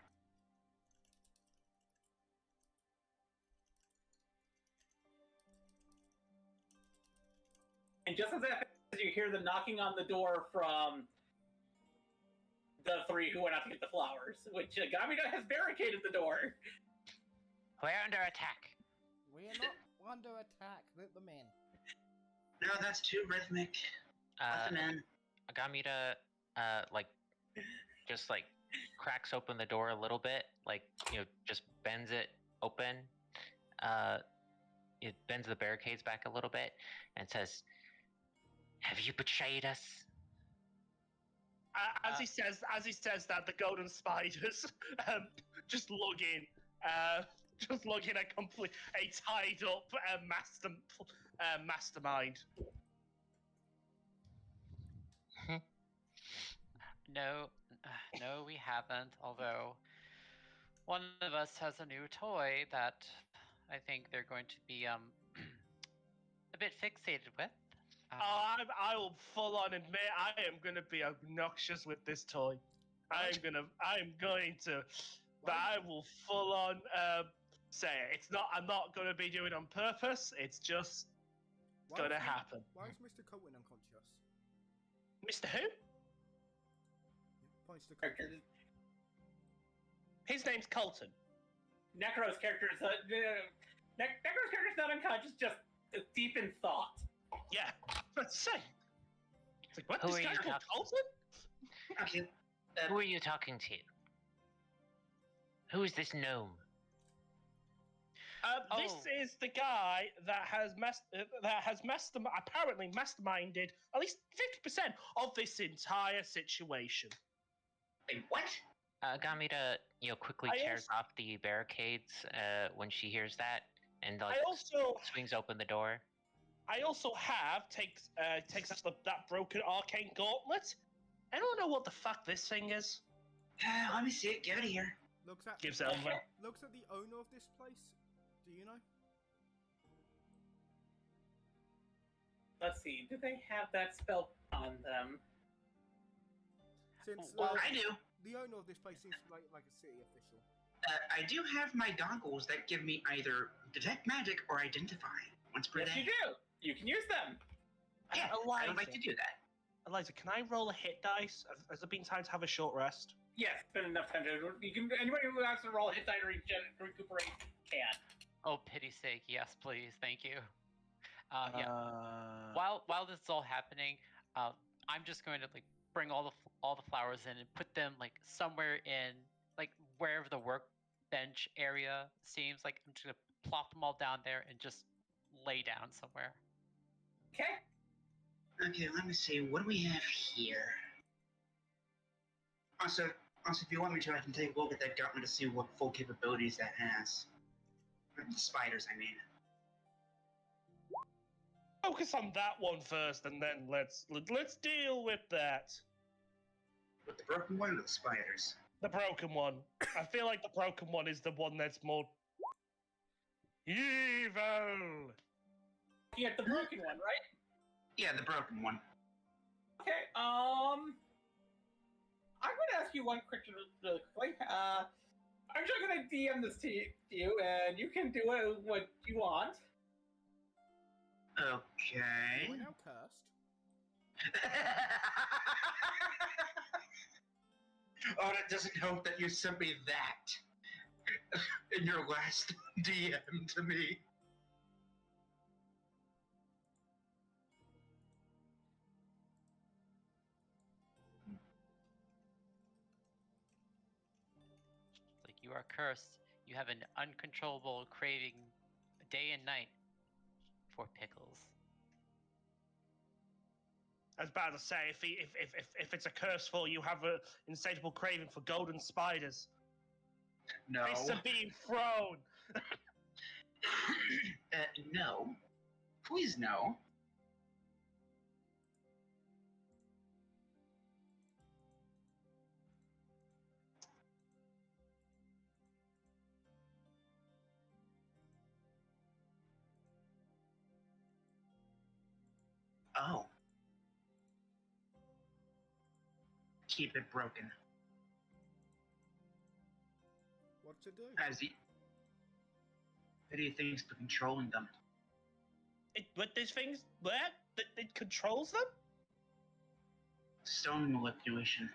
And just as that, you hear the knocking on the door from the three who went out to get the flowers, which Gamida has barricaded the door. We're under attack. We're not under attack. Let them in. No, that's too rhythmic. Let them in. Agamita, just cracks open the door a little bit, just bends it open. It bends the barricades back a little bit and says, "Have you betrayed us?" As he says that, the golden spiders just log in a tied up mastermind. No, we haven't. Although one of us has a new toy that I think they're going to be a bit fixated with. I will full on admit I am going to be obnoxious with this toy. I will full on say it. I'm not going to be doing it on purpose. It's just going to happen. Why is Mr. Cohen unconscious? Mr. Who? Points to Colton. His name's Colton. Necro's character is Necro's character is not unconscious, just deep in thought. Yeah, let's say. It's like, what? Who This are guy you called Colton? Okay. Who are you talking to? Who is this gnome? This is the guy that has apparently masterminded at least 50% of this entire situation. Wait, what? Gamita, quickly tears off the barricades when she hears that, and swings open the door. I also takes that broken arcane gauntlet. I don't know what the fuck this thing is. Let me see it. Give it here. Looks at Gives it over. Looks at the owner of this place. Do you know? Let's see. Do they have that spell on them? Since I do. The owner of this place seems like a city official. I do have my goggles that give me either detect magic or identify. Once per Yes, day. you do. You can use them. Yeah, I would like to do that. Eliza, can I roll a hit dice? Has there been time to have a short rest? Yes, it's been enough time to. You can. Anybody who wants to roll a hit die to recuperate can. Oh, pity's sake, yes, please, thank you. Yeah. While this is all happening, I'm just going to bring all the flowers in and put them somewhere in wherever the workbench area seems. I'm just gonna plop them all down there and just lay down somewhere. Okay. Okay, let me see. What do we have here? Also, if you want me to, I can take a look at that gauntlet to see what full capabilities that has. The spiders, I mean. Focus on that one first, and then let's deal with that. With the broken one or the spiders? The broken one. I feel like the broken one is the one that's more evil. You get the broken one, right? Yeah, the broken one. Okay. I'm going to ask you one question really quickly. I'm just going to DM this to you, and you can do it what you want. Okay. We're now cursed. Oh, that doesn't help that you sent me that in your last DM to me. You are cursed. You have an uncontrollable craving day and night for pickles. I was about to say, if it's a curse for you, have an insatiable craving for golden spiders. No. Fists are being thrown. No. Please no. Oh. Keep it broken. What to do? What do you think's for controlling them? It with these things there that it controls them? Stone manipulation.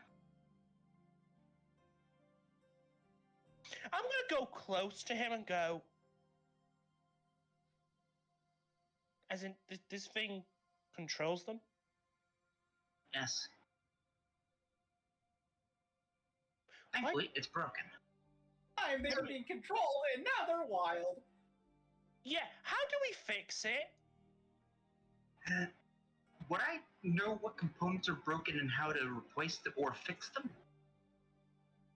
I'm gonna go close to him and go. As in, this thing controls them? Yes. Thankfully, it's broken. Time they were being controlled, and now they're wild. Yeah, how do we fix it? Would I know what components are broken and how to replace them or fix them?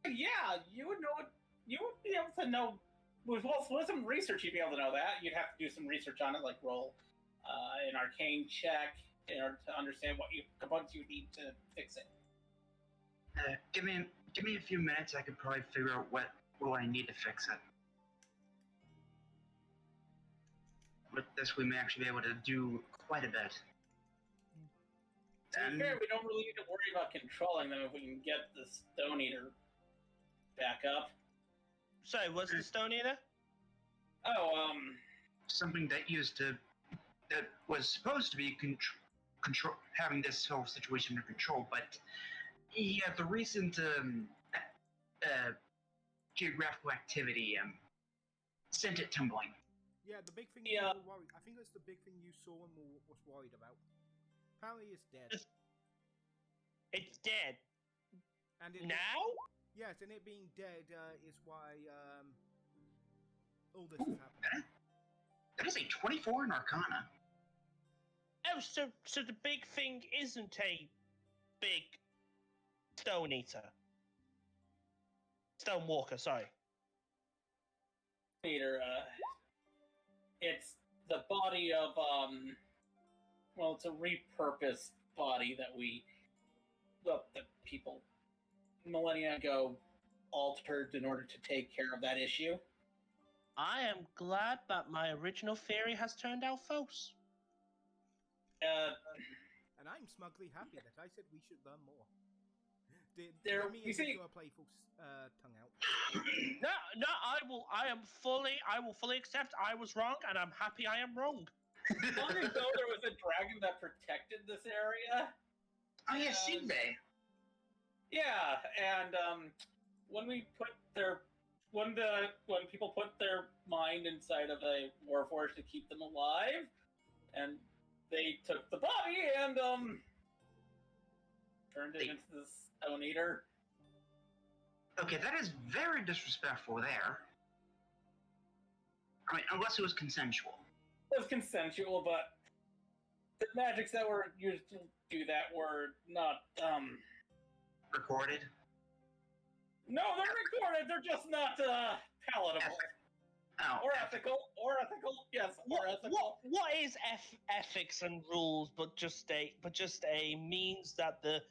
Yeah, you would know. You would be able to know. With some research, you'd be able to know that. You'd have to do some research on it, like roll an arcane check in order to understand what components you need to fix it. Give me a few minutes. I could probably figure out what I need to fix it. With this, we may actually be able to do quite a bit. To be fair, we don't really need to worry about controlling them if we can get the Stone Eater back up. Sorry, what's the Stone Eater? Oh, something that was supposed to be having this whole situation under control, but yeah, the recent geographical activity sent it tumbling. Yeah, the big thing you were worried. I think that's the big thing you saw and was worried about. Apparently, it's dead. It's dead. And now? Yes, and it being dead is why all this is happening. That is a 24 in Arcana. Oh, so the big thing isn't a big Stone Eater. Stone Walker, sorry. Eater, it's the body of, well, it's a repurposed body that the people millennia ago altered in order to take care of that issue. I am glad that my original theory has turned out false. And I'm smugly happy that I said we should learn more. You see, a playful tongue out. No, I will fully accept I was wrong, and I'm happy I am wrong. Long ago, there was a dragon that protected this area. Oh yeah, Sigbe. Yeah, and when people put their mind inside of a warforged to keep them alive, and they took the body and turned it into the Stone Eater. Okay, that is very disrespectful there. I mean, unless it was consensual. It was consensual, but the magics that were used to do that were not, recorded? No, they're recorded, they're just not, palatable. Or ethical, yes, or ethical. What is ethics and rules, but just a means that the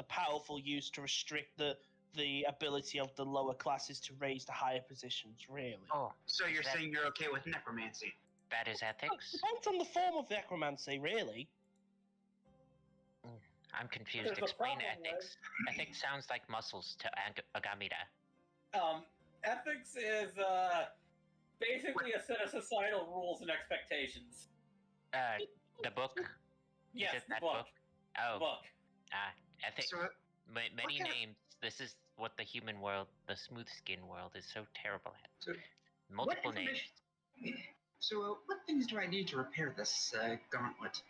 powerful use to restrict the ability of the lower classes to raise to higher positions, really? Oh, so you're saying you're okay with necromancy? That is ethics? Depends on the form of necromancy, really. I'm confused. Explain ethics. Ethics sounds like muscles to Agamida. Ethics is, basically a set of societal rules and expectations. The book? Yes, is it that book. Oh. Book. Ethics. So, many names. This is what the human world, the smooth skin world, is so terrible at. So, Multiple names. So, what things do I need to repair this gauntlet?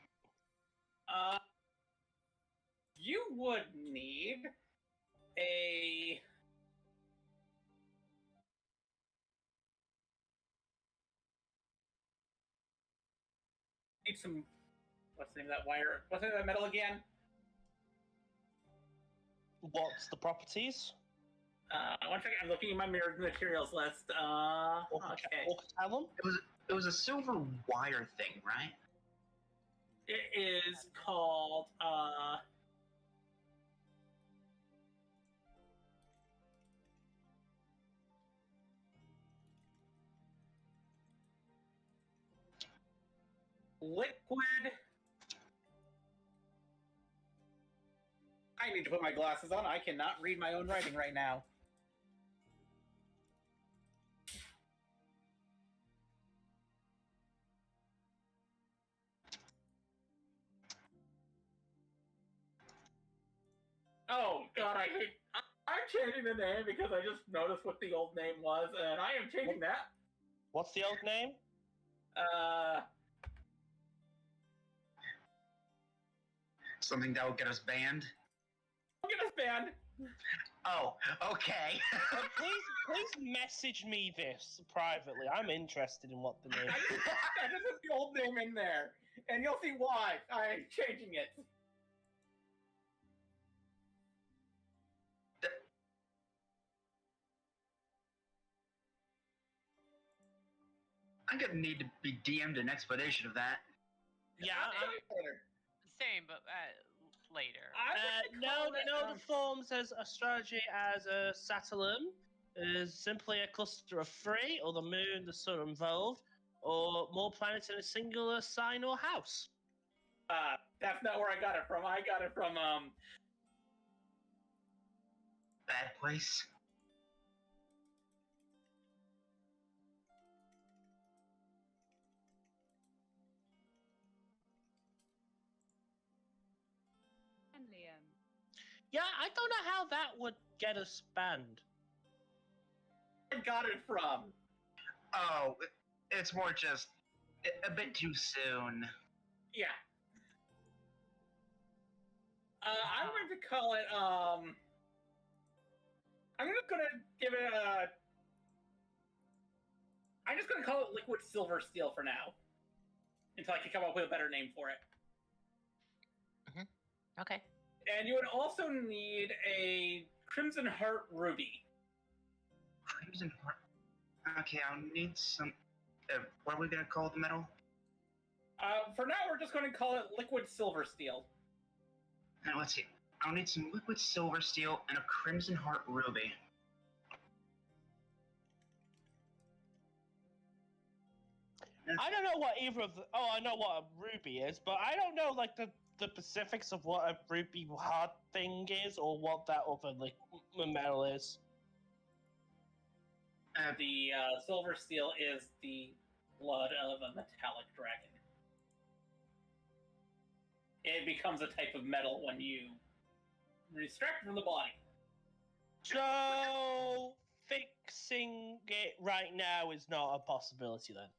You would need a... Need some... What's the name of that wire? What's the name of that metal again? What's the properties? One second, I'm looking at my materials list. Okay. It was a silver wire thing, right? It is called, liquid. I need to put my glasses on. I cannot read my own writing right now. I'm changing the name because I just noticed what the old name was, and I am changing that. What's the old name? Something that will get us banned. Don't get us banned. Oh, okay. Please message me this privately. I'm interested in what the name I just put the old name in there, and you'll see why I'm changing it. I'm gonna need to be DM'd an explanation of that. Yeah, Same, but later. No, the form says astrology as a satellum is simply a cluster of three, or the moon, the sun involved, or more planets in a singular sign or house. That's not where I got it from. I got it from, Bad place. And Liam. Yeah, I don't know how that would get us banned. I got it from. Oh, it's more just a bit too soon. Yeah. I'm going to call it, I'm just gonna give it a... I'm just gonna call it Liquid Silver Steel for now. Until I can come up with a better name for it. Okay. And you would also need a Crimson Heart Ruby. Crimson Heart. Okay, I'll need some. What are we gonna call the metal? For now, we're just going to call it Liquid Silver Steel. Now, let's see. I'll need some liquid silver steel and a Crimson Heart Ruby. I don't know what either of the... Oh, I know what a ruby is, but I don't know, like, the specifics of what a ruby heart thing is, or what that other, like, metal is. The silver steel is the blood of a metallic dragon. It becomes a type of metal when you extract it from the body. So, fixing it right now is not a possibility, then?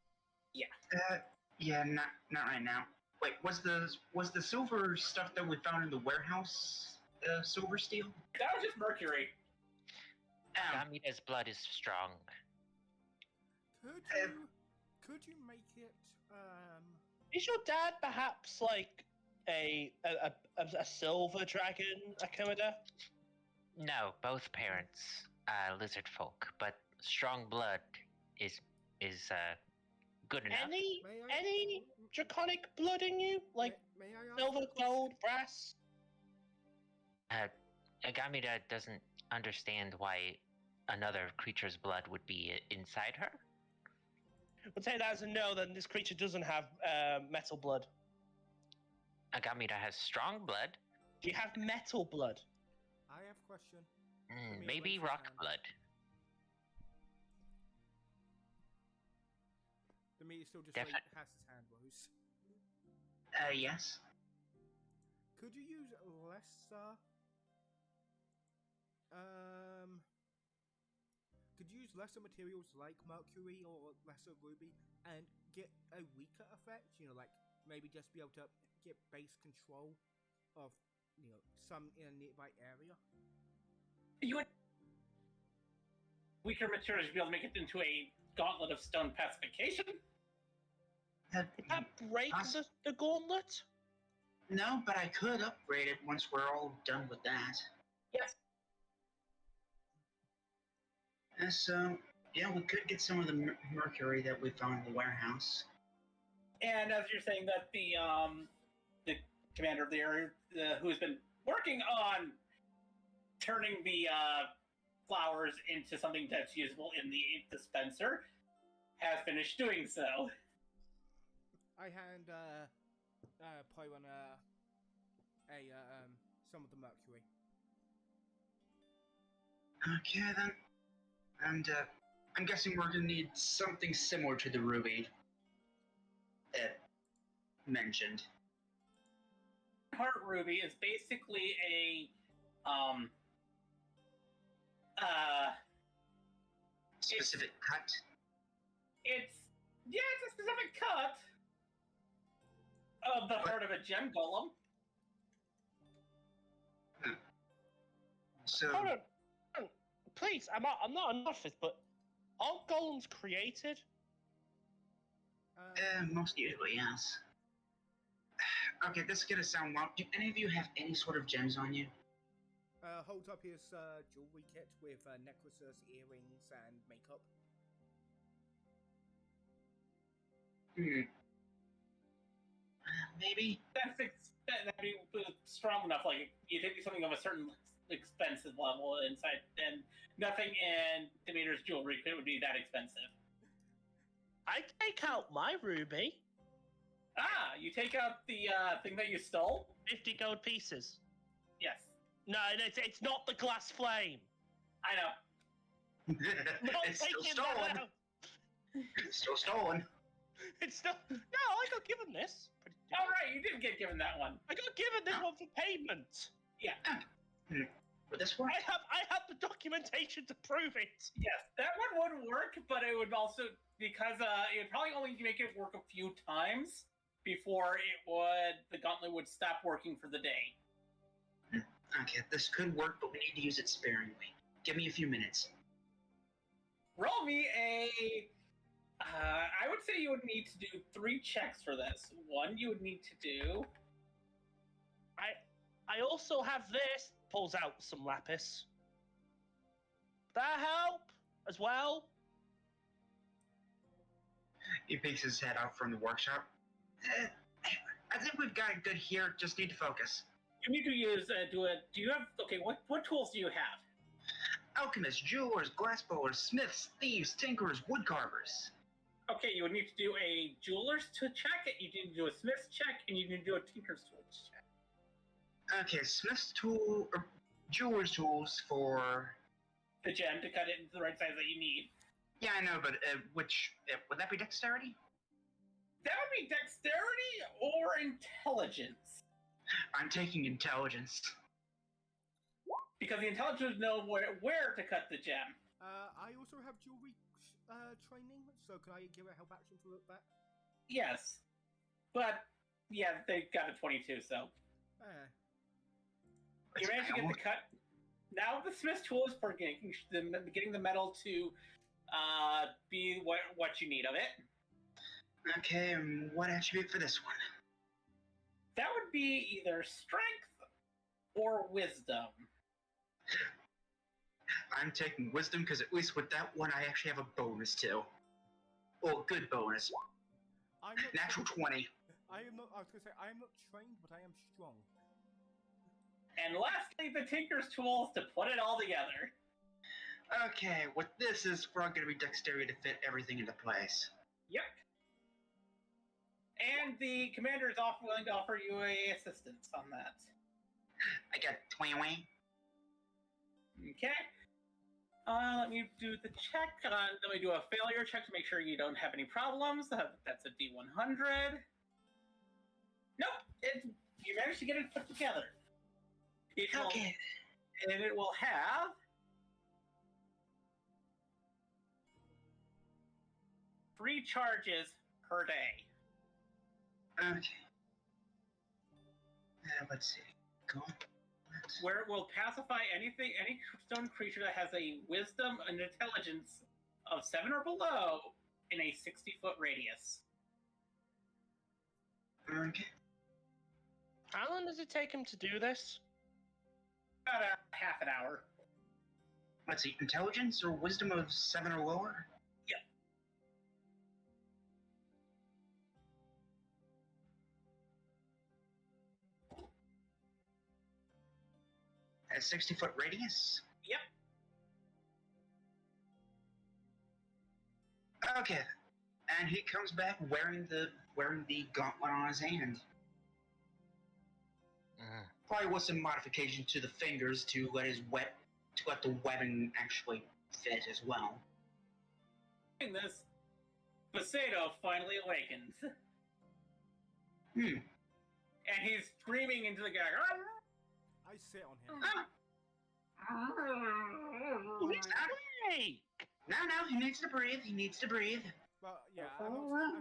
Yeah, not right now. Wait, was the silver stuff that we found in the warehouse silver steel? That was just mercury. Agamita's blood is strong. Could you make it Is your dad perhaps like a silver dragon, Akamada? No, both parents lizard folk, but strong blood is good enough. Any draconic blood in you, like may I ask silver, a question? gold, brass? Agamita doesn't understand why another creature's blood would be inside her. We'll take that as a no. Then this creature doesn't have metal blood. Agamita has strong blood. Do you have metal blood? I have a question. Maybe rock blood. The meat still just Definitely. like has his hand rose. Yes. Could you use lesser? Could you use lesser materials like mercury or lesser ruby and get a weaker effect? You know, like maybe just be able to get base control of, you know, some in a nearby area. You would weaker materials to be able to make it into a gauntlet of stone pacification. Would that break the gauntlet? No, but I could upgrade it once we're all done with that. Yes. And so, yeah, we could get some of the mercury that we found in the warehouse. And as you're saying that the commander of the area, who's been working on turning the flowers into something that's usable in the dispenser, has finished doing so. I hand Pyron some of the mercury. Okay then. And I'm guessing we're gonna need something similar to the ruby mentioned. Heart Ruby is basically a Specific cut. It's a specific cut of the heart of a gem golem. So, Hold on. Please, I'm not an artist, but aren't golems created? most usually, yes. Okay, this is gonna sound wild. Do any of you have any sort of gems on you? Holds up his jewelry kit with necklaces, earrings, and makeup. Maybe. That'd be strong enough. Like you think something of a certain expensive level inside, and nothing in Demeter's jewelry would be that expensive. I take out my ruby. Ah, you take out the thing that you stole? 50 gold pieces. Yes. No, it's not the glass flame. I know. Not It's still taking stolen. that out. Still stolen. It's still no. I got given this. All right, you did get given that one. I got given this one for payment. Yeah. Would this work? I have the documentation to prove it. Yes, that one would work, but it would also because it would probably only make it work a few times before the gauntlet would stop working for the day. Okay, this could work, but we need to use it sparingly. Give me a few minutes. Roll me a. I would say you would need to do 3 checks for this. One, you would need to do. I also have this. Pulls out some lapis. That help as well. He peeks his head out from the workshop. I think we've got it good here. Just need to focus. You need to use do you have what tools do you have? Alchemists, jewelers, glassblowers, smiths, thieves, tinkerers, woodcarvers. Okay, you would need to do a jeweler's check, you need to do a smith's check, and you need to do a tinker's tools check. Okay, smith's tool or jeweler's tools for the gem to cut it into the right size that you need. Yeah, I know, but which would that be dexterity? That would be dexterity or intelligence. I'm taking intelligence. Because the intelligence would know where to cut the gem. I also have jewelry training, so can I give a help action to look back? Yes. But, yeah, they got a 22, so. You managed to get the cut. Now the smith's tool is for getting the metal to be what you need of it. Okay, and what attribute for this one? That would be either strength or wisdom. I'm taking wisdom because at least with that one I actually have a bonus too. Well, good bonus. Natural 20. I was gonna say I am not trained, but I am strong. And lastly, the tinker's tools to put it all together. Okay, what this is for going to be dexterity to fit everything into place. Yep. And the commander is willing to offer you assistance on that. I got 20. Okay. Let me do the check. Let me do a failure check to make sure you don't have any problems. That's a D100. Nope. You managed to get it put together. Okay. And it will have 3 charges per day. Okay. Let's see. Go. Where it will pacify any stone creature that has a wisdom and intelligence of 7 or below in a 60-foot radius. Okay. How long does it take him to do this? About a half an hour. Let's see, intelligence or wisdom of 7 or lower? Yep. A 60-foot radius? Yep. Okay. And he comes back wearing the gauntlet on his hand. Probably with some modification to the fingers to let the webbing actually fit as well. Doing this, Poseidon finally awakens. And he's screaming into the guy. I sit on him. Hey! No, he needs to breathe. He needs to breathe. Well, yeah, I'm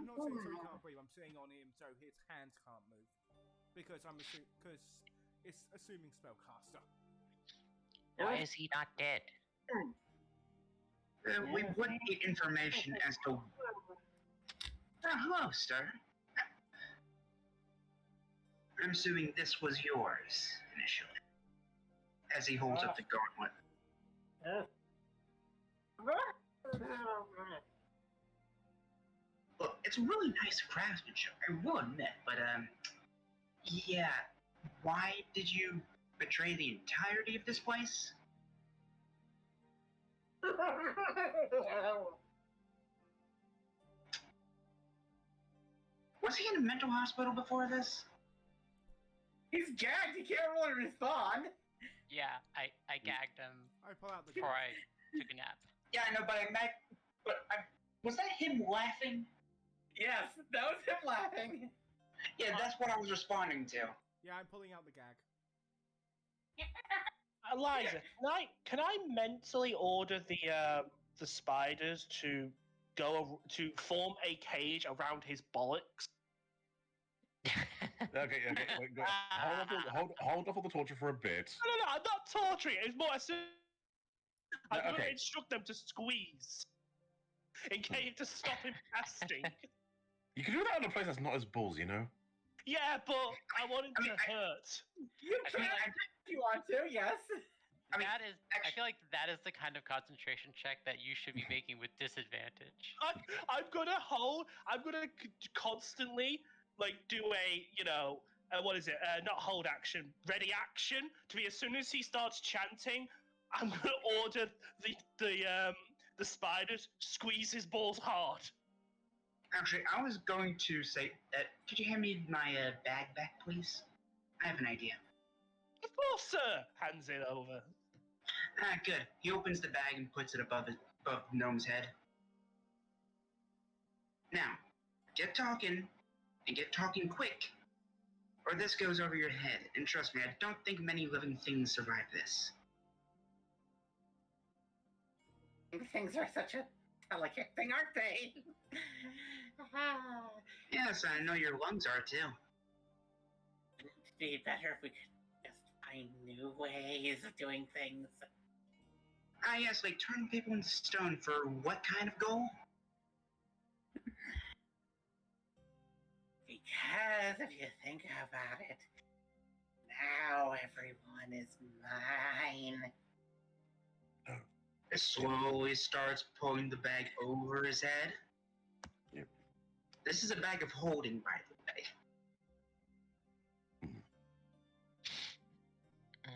not saying so he can't breathe. I'm saying on him so his hands can't move. Because it's assuming spellcaster. Why is he not dead? We would need information as to... hello, sir. I'm assuming this was yours, initially. As he holds up the gauntlet. Well, it's really nice craftsmanship, I will admit, but, yeah, why did you betray the entirety of this place? Was he in a mental hospital before this? He's gagged. He can't really respond. Yeah, I gagged him I pull out the before I took a nap. Yeah, I know, was that him laughing? Yes, that was him laughing. Yeah, that's what I was responding to. Yeah, I'm pulling out the gag. Eliza, can I mentally order the spiders to form a cage around his bollocks? Okay, wait, go. Hold off on the torture for a bit. No, I'm not torturing. It's more I'm going to Okay. instruct them to squeeze in case to stop him casting. You can do that in a place that's not as balls, you know? Yeah, but I want him to hurt. You can if you want to, yes. I feel like that is the kind of concentration check that you should be making with disadvantage. I'm gonna constantly do a what is it? Not hold action, ready action. To be as soon as he starts chanting, I'm gonna order the spiders squeeze his balls hard. Actually, I was going to say, could you hand me my bag back, please? I have an idea. Of course, sir. Hands it over. Good. He opens the bag and puts it above Gnome's head. Now, get talking, and get talking quick, or this goes over your head. And trust me, I don't think many living things survive this. Things are such a delicate thing, aren't they? Yes, I know your lungs are too. It'd be better if we could just find new ways of doing things. Yes, like turning people into stone for what kind of goal? Because if you think about it, now everyone is mine. It slowly starts pulling the bag over his head. Yep. This is a bag of holding, by the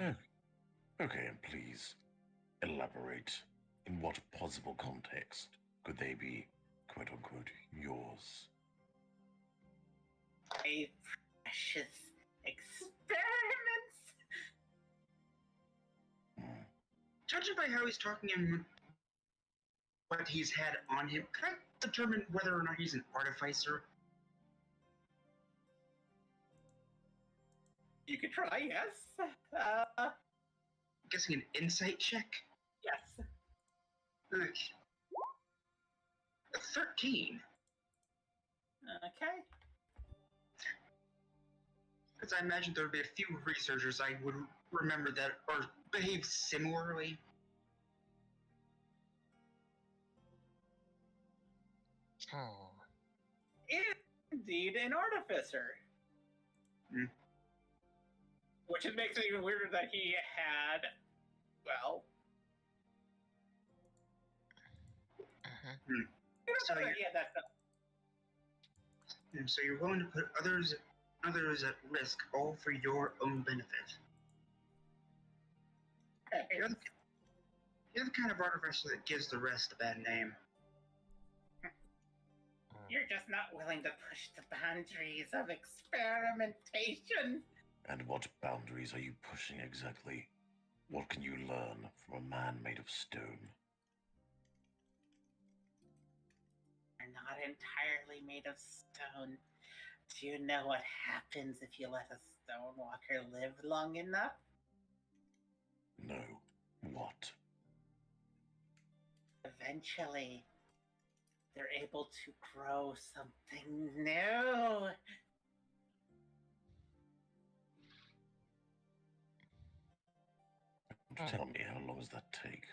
way. Okay, and please elaborate. In what possible context could they be, quote unquote, yours? My precious experiments. Judging by how he's talking and what he's had on him, can I determine whether or not he's an artificer? You could try, yes. I'm guessing an insight check? Yes. Okay. A 13. Okay. Because I imagine there would be a few researchers I would remember that or behave similarly. Is indeed an artificer. Hmm. Which it makes it even weirder that he had, well... So So you're willing to put others at risk, all for your own benefit. You're the kind of artificer that gives the rest a bad name. You're just not willing to push the boundaries of experimentation. And what boundaries are you pushing exactly? What can you learn from a man made of stone? You're not entirely made of stone. Do you know what happens if you let a stone walker live long enough? No. What? eventually they're able to grow something new. Tell me, how long does that take?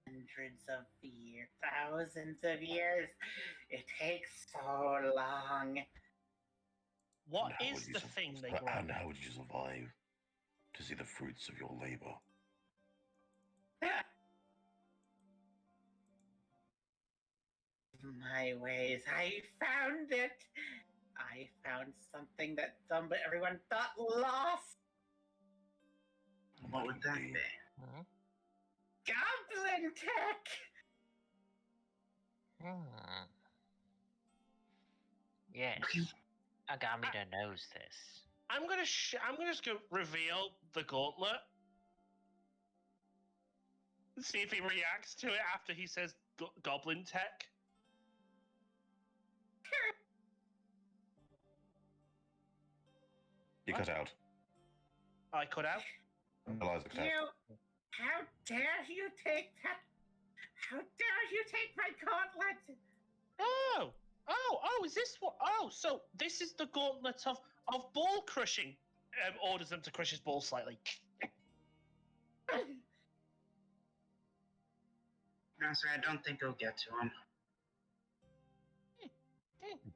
Hundreds of years, thousands of years. It takes so long. What And how is would you the sur- thing they but- grow? And how would you survive to see the fruits of your labor? My ways, I found it. I found something that everyone thought lost. What would that be? Goblin tech. Yes. Agamida knows this. I'm gonna just go reveal the gauntlet. See if he reacts to it after he says goblin tech. You cut out. I cut out. Eliza cut out. How dare you take that? How dare you take my gauntlet? Oh, is this what? Oh, so this is the gauntlet of ball crushing. Orders them to crush his ball slightly. No, sir, I don't think it'll get to him.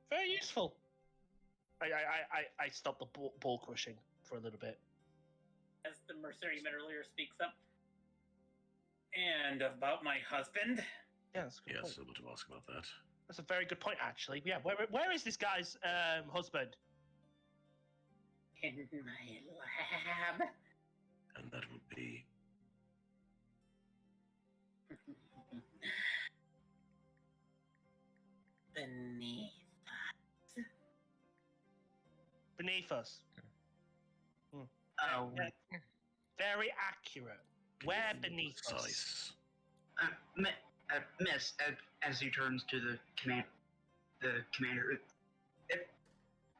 Very useful. I stopped the ball crushing for a little bit. As the mercenary man earlier speaks up. And about my husband? Yeah, that's a good Yes, point. I want to ask about that. That's a very good point, actually. Yeah, where is this guy's husband? In my lab. And that would be Beneath. Beneath us. Oh, Yeah. Very accurate. Where beneath us? precise. Miss, as he turns to the commander,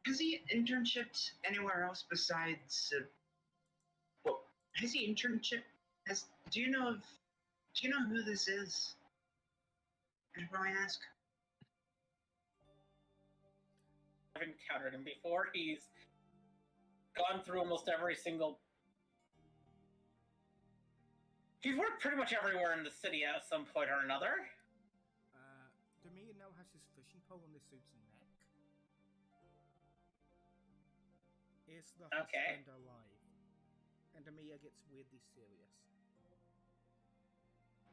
has he internshipped anywhere else besides? Well, has he internship? Do you know who this is? I should probably ask. I've encountered him before. He's gone through almost every single. He's worked pretty much everywhere in the city at some point or another. Demir now has his fishing pole on this suit's neck. Is the Okay. husband alive? And Demir gets weirdly serious.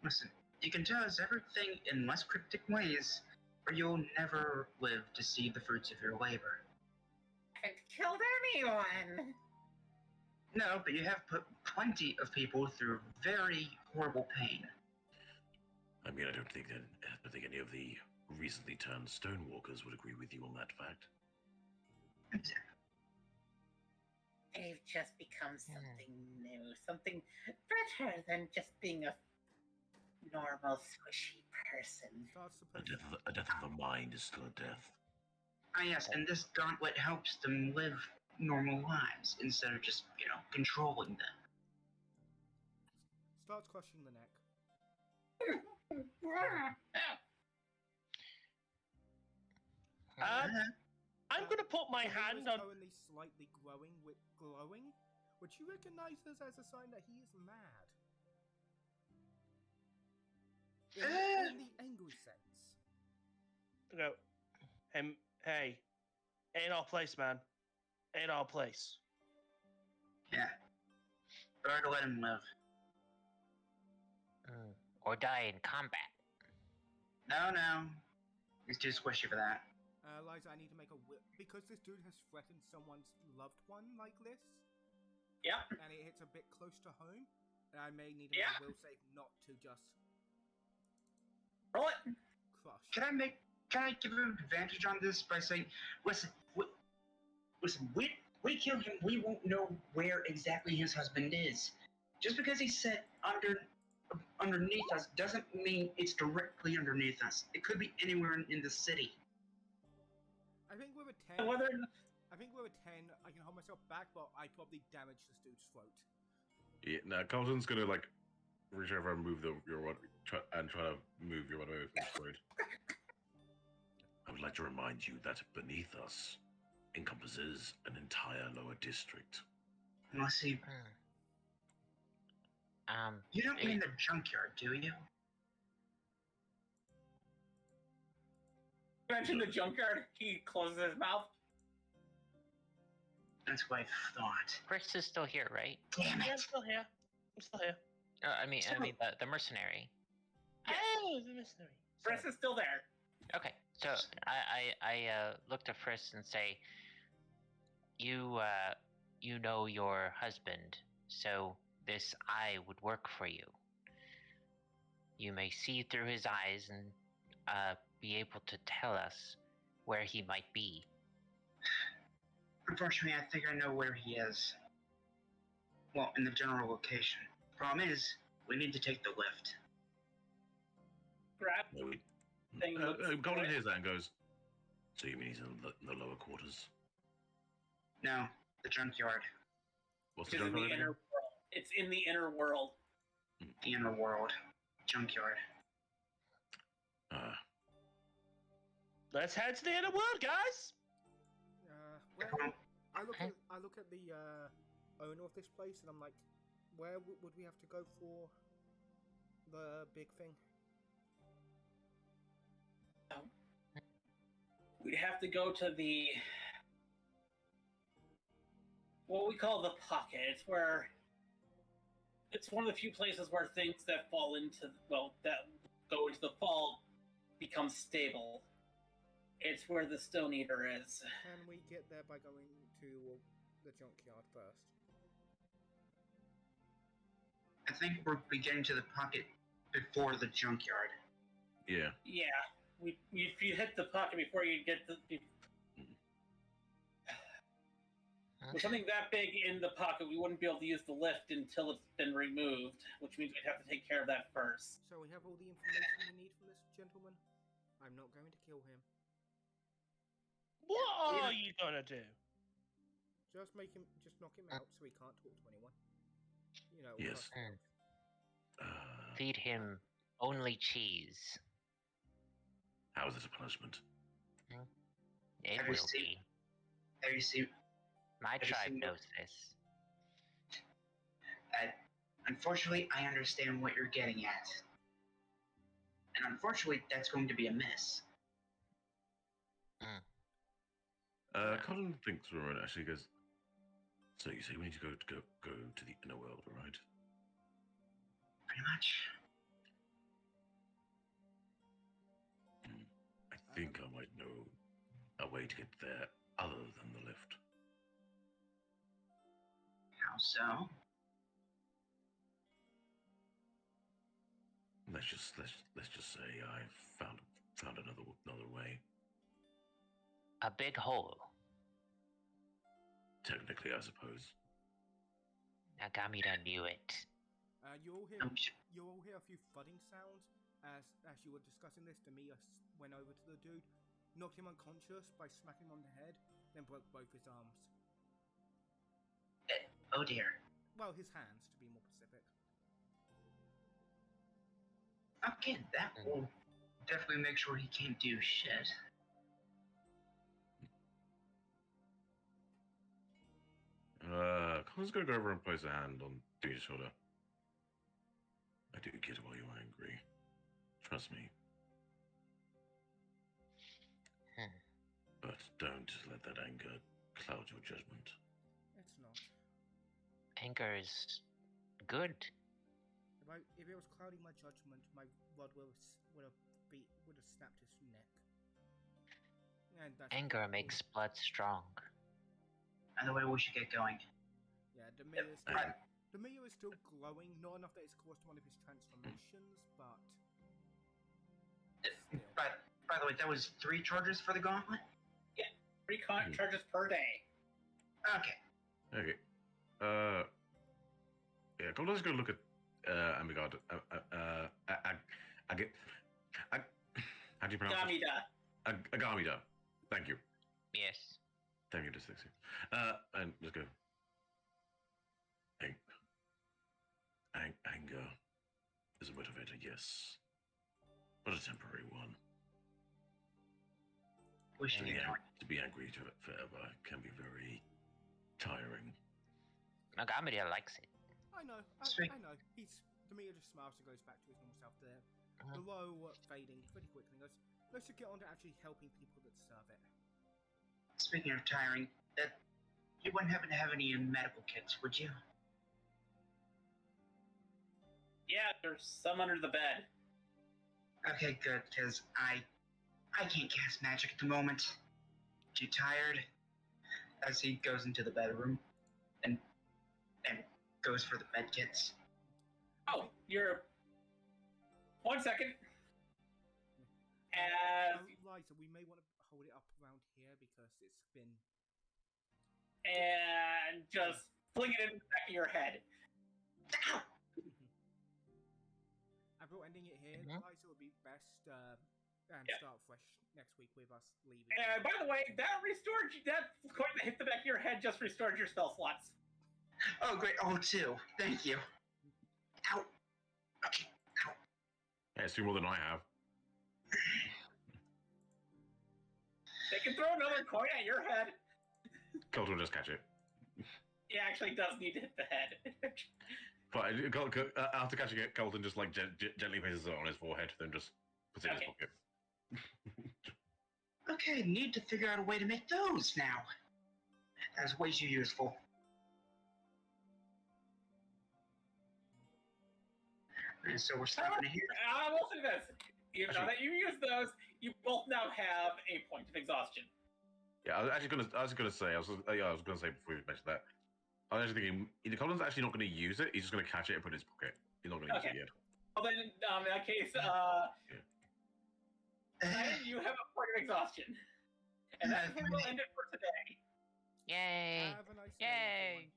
Listen, you can tell us everything in less cryptic ways, or you'll never live to see the fruits of your labor. I haven't killed anyone. No, but you have put plenty of people through very horrible pain. I mean, I don't think any of the recently turned stonewalkers would agree with you on that fact. Exactly. They've just become something new, something better than just being a normal, squishy person. Starts to A push. death of the mind is still a death. Ah, yes, and this gauntlet helps them live normal lives instead of just, controlling them. Starts crushing the neck. I'm gonna put my Demir hand is on. currently slightly glowing, which you recognize this as a sign that he is mad. In the angry sense. Go. Hey, ain't our place, man. Ain't our place. Yeah. Better to let him live. Or die in combat. No. He's too squishy for that. Liza, I need to make a will because this dude has threatened someone's loved one like this. Yep. And it hits a bit close to home. And I may need to make a will save not to just Roll it. Can crush. I give him advantage on this by saying, listen, we kill him, we won't know where exactly his husband is. Just because he said underneath us doesn't mean it's directly underneath us. It could be anywhere in the city. I think with a 10, Whether I can hold myself back, but I probably damage this dude's throat. Yeah, now Colton's gonna reach over and move try to move your one away from the road. I would like to remind you that beneath us encompasses an entire lower district. Well, see, you don't mean the junkyard, do you? You mentioned the junkyard. He closes his mouth. That's what I thought. Chris is still here, right? Damn it! Yeah, I'm still here. I mean, the mercenary. Yes. Oh, the mercenary. Friss is still there. Okay, so I look to Friss and say, you know your husband, so this eye would work for you. You may see through his eyes and be able to tell us where he might be. Unfortunately, I think I know where he is. Well, in the general location. Problem is, we need to take the lift. Grab thing. Golden hears that and goes, so you mean he's in the lower quarters? No, the junkyard. What's the It's in the junkyard inner again? world. It's in the inner world. The inner world. Junkyard. Let's head to the inner world, guys. Well, I look at the owner of this place, and I'm like, where would we have to go for the big thing? We'd have to go to the what we call the pocket. It's one of the few places where things that fall into that go into the fall become stable. It's where the Stone Eater is. Can we get there by going to the junkyard first? I think we're beginning to the pocket before the junkyard. Yeah. Yeah. If you hit the pocket before you get with something that big in the pocket, we wouldn't be able to use the lift until it's been removed, which means we'd have to take care of that first. So we have all the information we need from this gentleman? I'm not going to kill him. What are you gonna do? Just knock him out so he can't talk to anyone. You know. Yes. Feed him only cheese. How is it a punishment? It Have you will seen- be. Have you seen? My you tribe seen knows this. Unfortunately, I understand what you're getting at. And unfortunately, that's going to be a miss. Colin thinks for a moment, actually goes, so you say we need to go to the inner world, right? Pretty much. I think I might know a way to get there other than the lift. How so? Let's just say I found another way. A big hole. Technically, I suppose. Nagamita knew it. You all hear a few thudding sounds as you were discussing this. Demia went over to the dude, knocked him unconscious by smacking him on the head, then broke both his arms. Oh dear. Well, his hands, to be more specific. Okay, that will definitely make sure he can't do shit. Colin's gonna go over and place a hand on Dee's shoulder. I do get why you're angry. Trust me. But don't let that anger cloud your judgment. It's not. Anger is good. If it was clouding my judgment, my rod would have snapped his neck. And that's Anger makes blood strong. By the way, we should get going. Yeah, Demia is still glowing, not enough that it's caused one of his transformations, but still. But by the way, that was 3 charges for the gauntlet? 3 charges per day. Okay. Yeah, Colin's gonna look at Amigard. How do you pronounce it? Gamida. Agamida. Thank you. Yes. Thank you, dyslexia. And let's go. Anger. is a motivator, yes, but a temporary one. We should get going. To be angry forever can be very tiring. Montgomery likes it. I know. Sweet. I know. Demeter just smiles and goes back to his normal self there. The glow fading pretty quickly. Let's just get on to actually helping people that deserve it. Speaking of tiring, you wouldn't happen to have any medical kits, would you? Yeah, there's some under the bed. Okay, good, because I can't cast magic at the moment. Too tired. As he goes into the bedroom and goes for the med kits. Oh, you're... 1 second. Liza, we may want to hold it up around here because it's been... And just fling it in the back of your head. I brought ending it here. Liza would be best and start fresh next week with us leaving. And by the way, that coin that hit the back of your head just restored your spell slots. Oh, great. Oh, 2. Thank you. Ow. Okay. Ow. Yeah, it's 2 more than I have. They can throw another coin at your head. Colton will just catch it. He actually does need to hit the head. But after catching it, Colton just like gently places it on his forehead, then just puts it in his pocket. Okay, need to figure out a way to make those now. That's way too useful. And so we're stopping here. I will say this. Now that you use those, you both now have a point of exhaustion. Yeah, I was gonna say before you mentioned that. I was actually thinking, Colin's actually not going to use it. He's just going to catch it and put it in his pocket. He's not going to use it yet. Well, then, in that case, you have a point of exhaustion, and that will end it for today. Yay! Have a nice Yay!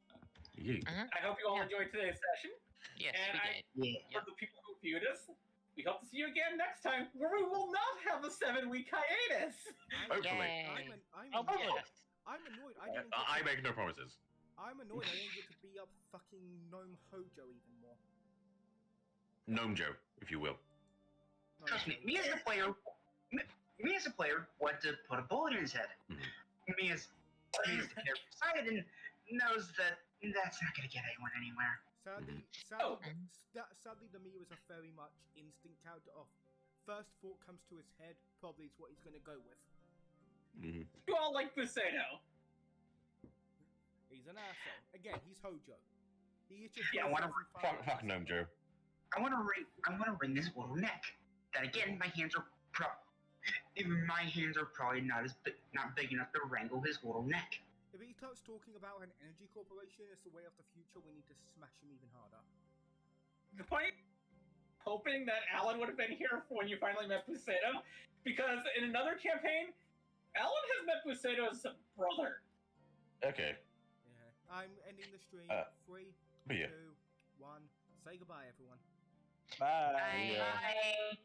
day, I hope you all enjoyed today's session. Yes, and we did. For the people who viewed us, we hope to see you again next time, where we will not have a 7-week hiatus. Hopefully. I'm annoyed. I make no promises. I'm annoyed I didn't get to be up fucking Gnome Hojo even more. Gnome Joe, if you will. Trust me, me as a player want to put a bullet in his head. Me as the player Poseidon knows that that's not going to get anyone anywhere. Sadly, Demeter is a very much instinct character off. First thought comes to his head, probably is what he's going to go with. You all like Buseido. He's an asshole. Again, he's Hojo. He is just fuck Gnome Joe. I want to wring his little neck. Then again, my hands are probably not big enough to wrangle his little neck. If he starts talking about an energy corporation as the way of the future, we need to smash him even harder. The point, hoping that Alan would have been here for when you finally met Buseido, because in another campaign, Alan has met Buseido's brother. Okay. Yeah. I'm ending the stream. 3, 2, 1. Say goodbye, everyone. Bye. Bye.